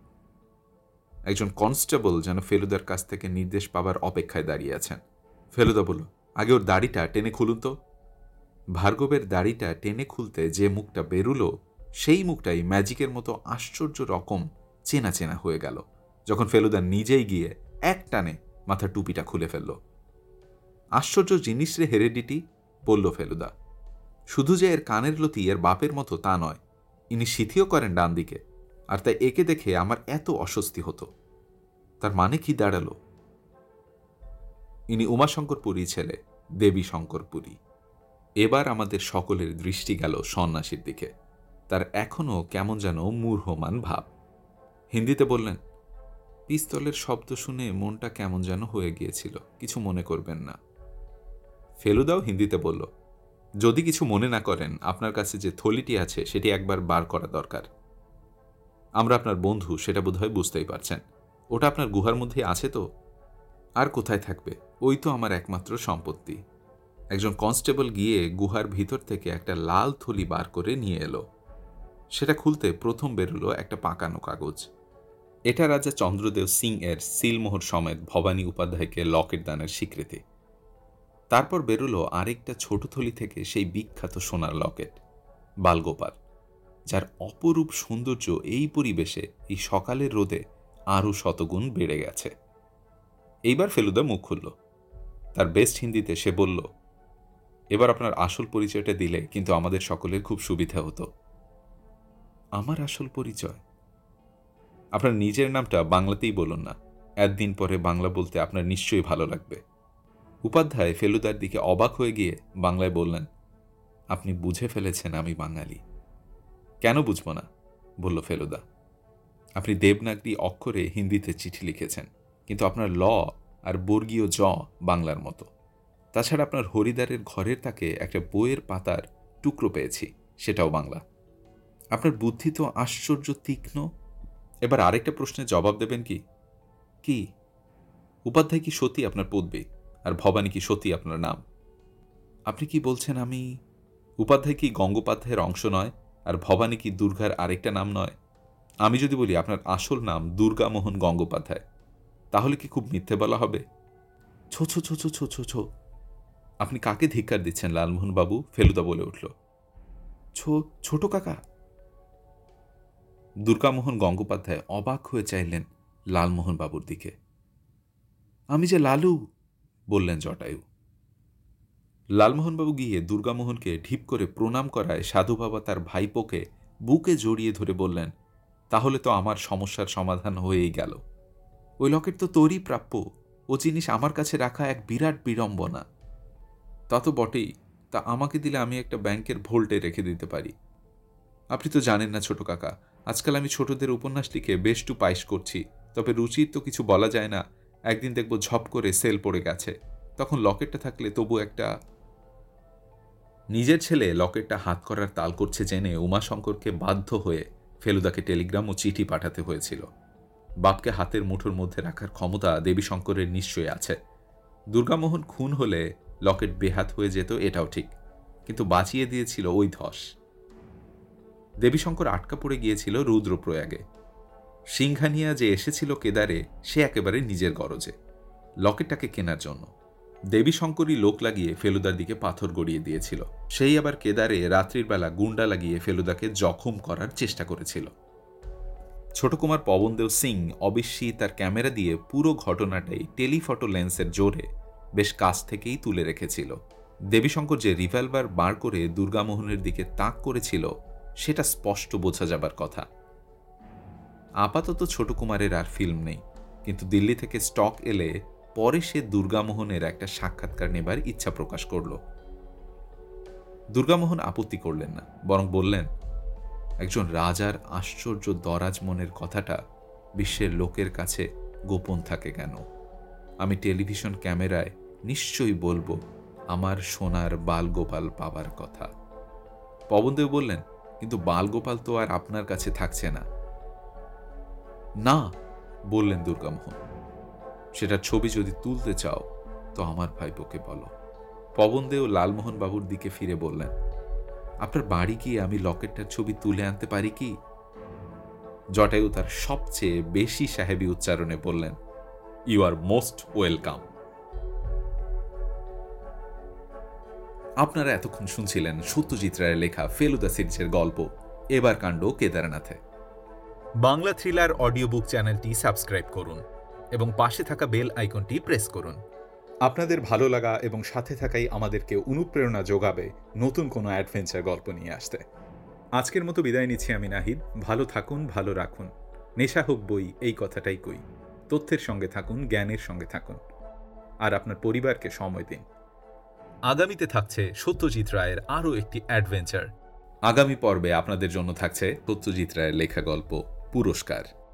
একজন কনস্টেবল যেন ফেলুদার কাছ থেকে নির্দেশ পাবার অপেক্ষায় দাঁড়িয়ে আছেন। ফেলুদা বলল, আগে ওর দাড়িটা টেনে খুলুন তো। ভার্গবের দাড়িটা টেনে খুলতে যে মুখটা বেরুলো, সেই মুখটাই ম্যাজিকের মতো আশ্চর্য রকম চেনা চেনা হয়ে গেল যখন ফেলুদা নিজেই গিয়ে এক টানে মাথার টুপিটা খুলে ফেলল। আশ্চর্য জিনিস রে হেরেডিটি, বলল ফেলুদা। শুধু যে এর কানের লতি এর বাপের মতো তা নয়, ইনি সিথিও করেন ডান দিকে, আর তাই একে দেখে আমার এত অস্বস্তি হতো। তার মানে কি দাঁড়ালো? ইনি উমাশঙ্করপুরী ছেলে, দেবী শঙ্করপুরী। এবার আমাদের সকলের দৃষ্টি গেল সন্ন্যাসীর দিকে। তার এখনও কেমন যেন মূর্হমান ভাব। হিন্দিতে বললেন, পিস্তলের শব্দ শুনে মনটা কেমন যেন হয়ে গিয়েছিল, কিছু মনে করবেন না। ফেলুদাও হিন্দিতে বলল, যদি কিছু মনে না করেন, আপনার কাছে যে থলিটি আছে সেটি একবার বার করা দরকার। আমরা আপনার বন্ধু, সেটা বোধহয় বুঝতেই পারছেন। ওটা আপনার গুহার মধ্যে আছে তো? আর কোথায় থাকবে, ওই তো আমার একমাত্র সম্পত্তি। একজন কনস্টেবল গিয়ে গুহার ভিতর থেকে একটা লাল থলি বার করে নিয়ে এলো। সেটা খুলতে প্রথম বেরোলো একটা পাকানো কাগজ। এটা রাজা চন্দ্রদেব সিং এর সিলমোহর সমেত ভবানী উপাধ্যায়কে লকেট দানের স্বীকৃতি। তারপর বেরোলো আরেকটা ছোট থলি থেকে সেই বিখ্যাত সোনার লকেট, বালগোপাল, যার অপরূপ সৌন্দর্য এই পরিবেশে এই সকালের রোদে আরও শতগুণ বেড়ে গেছে। এইবার ফেলুদা মুখ খুলল। তার বেস্ট হিন্দিতে সে বলল, এবার আপনার আসল পরিচয়টা দিলে কিন্তু আমাদের সকলের খুব সুবিধা হতো। আমার আসল পরিচয়? আপনার নিজের নামটা বাংলাতেই বলুন না, একদিন পরে বাংলা বলতে আপনার নিশ্চয়ই ভালো লাগবে। উপাধ্যায় ফেলুদার দিকে অবাক হয়ে গিয়ে বাংলায় বললেন, আপনি বুঝে ফেলেছেন আমি বাঙালি। কেন বুঝব না, বলল ফেলুদা। আপনি দেবনাগরী অক্ষরে হিন্দিতে চিঠি লিখেছেন, কিন্তু আপনার ল আর বর্গীয় জ বাংলার মতো। তাছাড়া আপনার হরিদ্বারের ঘরের তাকে একটা বইয়ের পাতার টুকরো পেয়েছি, সেটাও বাংলা। আপনার বুদ্ধি তো আশ্চর্য তীক্ষ্ণ। এবার আরেকটা প্রশ্নের জবাব দেবেন কি? কি? উপাধ্যায় কি সত্যি আপনার পদবী, আর ভবানী কি সত্যি আপনার নাম? আপনি কি বলছেন? আমি উপাধ্যায় কি গঙ্গোপাধ্যায়ের অংশ নয়, আর ভবানী কি দুর্গার আরেকটা নাম নয়? আমি যদি বলি আপনার আসল নাম দুর্গামোহন গঙ্গোপাধ্যায়, তাহলে কি খুব মিথ্যে বলা হবে? ছো ছো ছো ছো ছো ছো ছো। আপনি কাকে ধিক্কার দিচ্ছেন লালমোহন বাবু? ফেলুদা বলে উঠল। ছোট কাকা। দুর্গামোহন গঙ্গোপাধ্যায় অবাক হয়ে চাইলেন লালমোহন বাবুর দিকে। আমি যে লালু, বললেন জটায়ু। লালমোহনবাবু গিয়ে দুর্গামোহনকে ঢিপ করে প্রণাম করায় সাধু বাবা তার ভাইপোকে বুকে জড়িয়ে ধরে বললেন, তাহলে তো আমার সমস্যার সমাধান হয়েই গেল। ওই লকেট তো তোরই প্রাপ্য, ও জিনিস আমার কাছে রাখা এক বিরাট বিড়ম্বনা। তা তো বটেই, তা আমাকে দিলে আমি একটা ব্যাংকের ভোল্টে রেখে দিতে পারি। আপনি তো জানেন না ছোট কাকা, আজকাল আমি ছোটদের উপন্যাস লিখে বেশ টু পাইশ করছি, তবে রুচির তো কিছু বলা যায় না। একদিন দেখব ঝপ করে সেল পড়ে গেছে, তখন লকেটটা থাকলে তবু একটা। নিজের ছেলে লকেটটা হাত করার তাল করছে জেনে উমাশঙ্করকে বাধ্য হয়ে ফেলুদাকে টেলিগ্রাম ও চিঠি পাঠাতে হয়েছিল। বাপকে হাতের মুঠোর মধ্যে রাখার ক্ষমতা দেবীশঙ্করের নিশ্চয়ই আছে। দুর্গামোহন খুন হলে লকেট বেহাত হয়ে যেত, এটাও ঠিক, কিন্তু বাঁচিয়ে দিয়েছিল ওই ধস। দেবীশঙ্কর আটকা পড়ে গিয়েছিল রুদ্রপ্রয়াগে। সিংহানিয়া যে এসেছিল কেদারে, সে একেবারে নিজের গরজে, লকেটটাকে কেনার জন্য। দেবীশঙ্করই লোক লাগিয়ে ফেলুদার দিকে পাথর গড়িয়ে দিয়েছিল। সেই আবার কেদারে রাত্রির বেলা গুন্ডা লাগিয়ে ফেলুদাকে জখম করার চেষ্টা করেছিল। ছোট কুমার পবনদেব সিং অবশ্যই তার ক্যামেরা দিয়ে পুরো ঘটনাটাই টেলিফটো লেন্সের জোরে বেশ কাছ থেকেই তুলে রেখেছিল। দেবীশঙ্কর যে রিভলভার বার করে দুর্গামোহনের দিকে তাক করেছিল, সেটা স্পষ্ট বোঝা যাবার কথা। আপাতত ছোট কুমারের আর ফিল্ম নেই, কিন্তু দিল্লি থেকে স্টক এলে পরে সে দুর্গামোহনের একটা সাক্ষাৎকার নেবার ইচ্ছা প্রকাশ করল। দুর্গামোহন আপত্তি করলেন না, বরং বললেন, একজন রাজার আশ্চর্য দরাজ মনের কথাটা বিশ্বের লোকের কাছে গোপন থাকে কেন? আমি টেলিভিশন ক্যামেরায় নিশ্চয়ই বলবো আমার সোনার বালগোপাল পাবার কথা। পবনদেব বললেন, কিন্তু বালগোপাল তো আর আপনার কাছে থাকছে না। না, বললেন দুর্গামোহন, সেটার ছবি যদি তুলতে চাও তো আমার ভাইপোকে বলো। পবনদেব লালমোহন বাবুর দিকে ফিরে বললেন, আপনার বাড়ি গিয়ে আমি লকেটটার ছবি তুলে আনতে পারি কি? জটায়ু তার সবচেয়ে বেশি সাহেবী উচ্চারণে বললেন, ইউ আর মোস্ট ওয়েলকাম। আপনারা এতক্ষণ শুনছিলেন সত্যজিৎ রায়ের লেখা ফেলুদা সিরিজের গল্প এবার কাণ্ড কেদারনাথে। বাংলা থ্রিলার অডিও বুক চ্যানেলটি সাবস্ক্রাইব করুন এবং পাশে থাকা বেল আইকনটি প্রেস করুন। আপনাদের ভালো লাগা এবং সাথে থাকাই আমাদেরকে অনুপ্রেরণা যোগাবে নতুন কোনো অ্যাডভেঞ্চার গল্প নিয়ে আসতে। আজকের মতো বিদায় নিচ্ছি আমি নাহিদ। ভালো থাকুন, ভালো রাখুন। নেশা হোক বই, এই কথাটাই কই। তথ্যের সঙ্গে থাকুন, জ্ঞানের সঙ্গে থাকুন, আর আপনার পরিবারকে সময় দিন। আগামীতে থাকছে সত্যজিৎ রায়ের আরও একটি অ্যাডভেঞ্চার। আগামী পর্বে আপনাদের জন্য থাকছে সত্যজিৎ রায়ের লেখা গল্প পুরস্কার।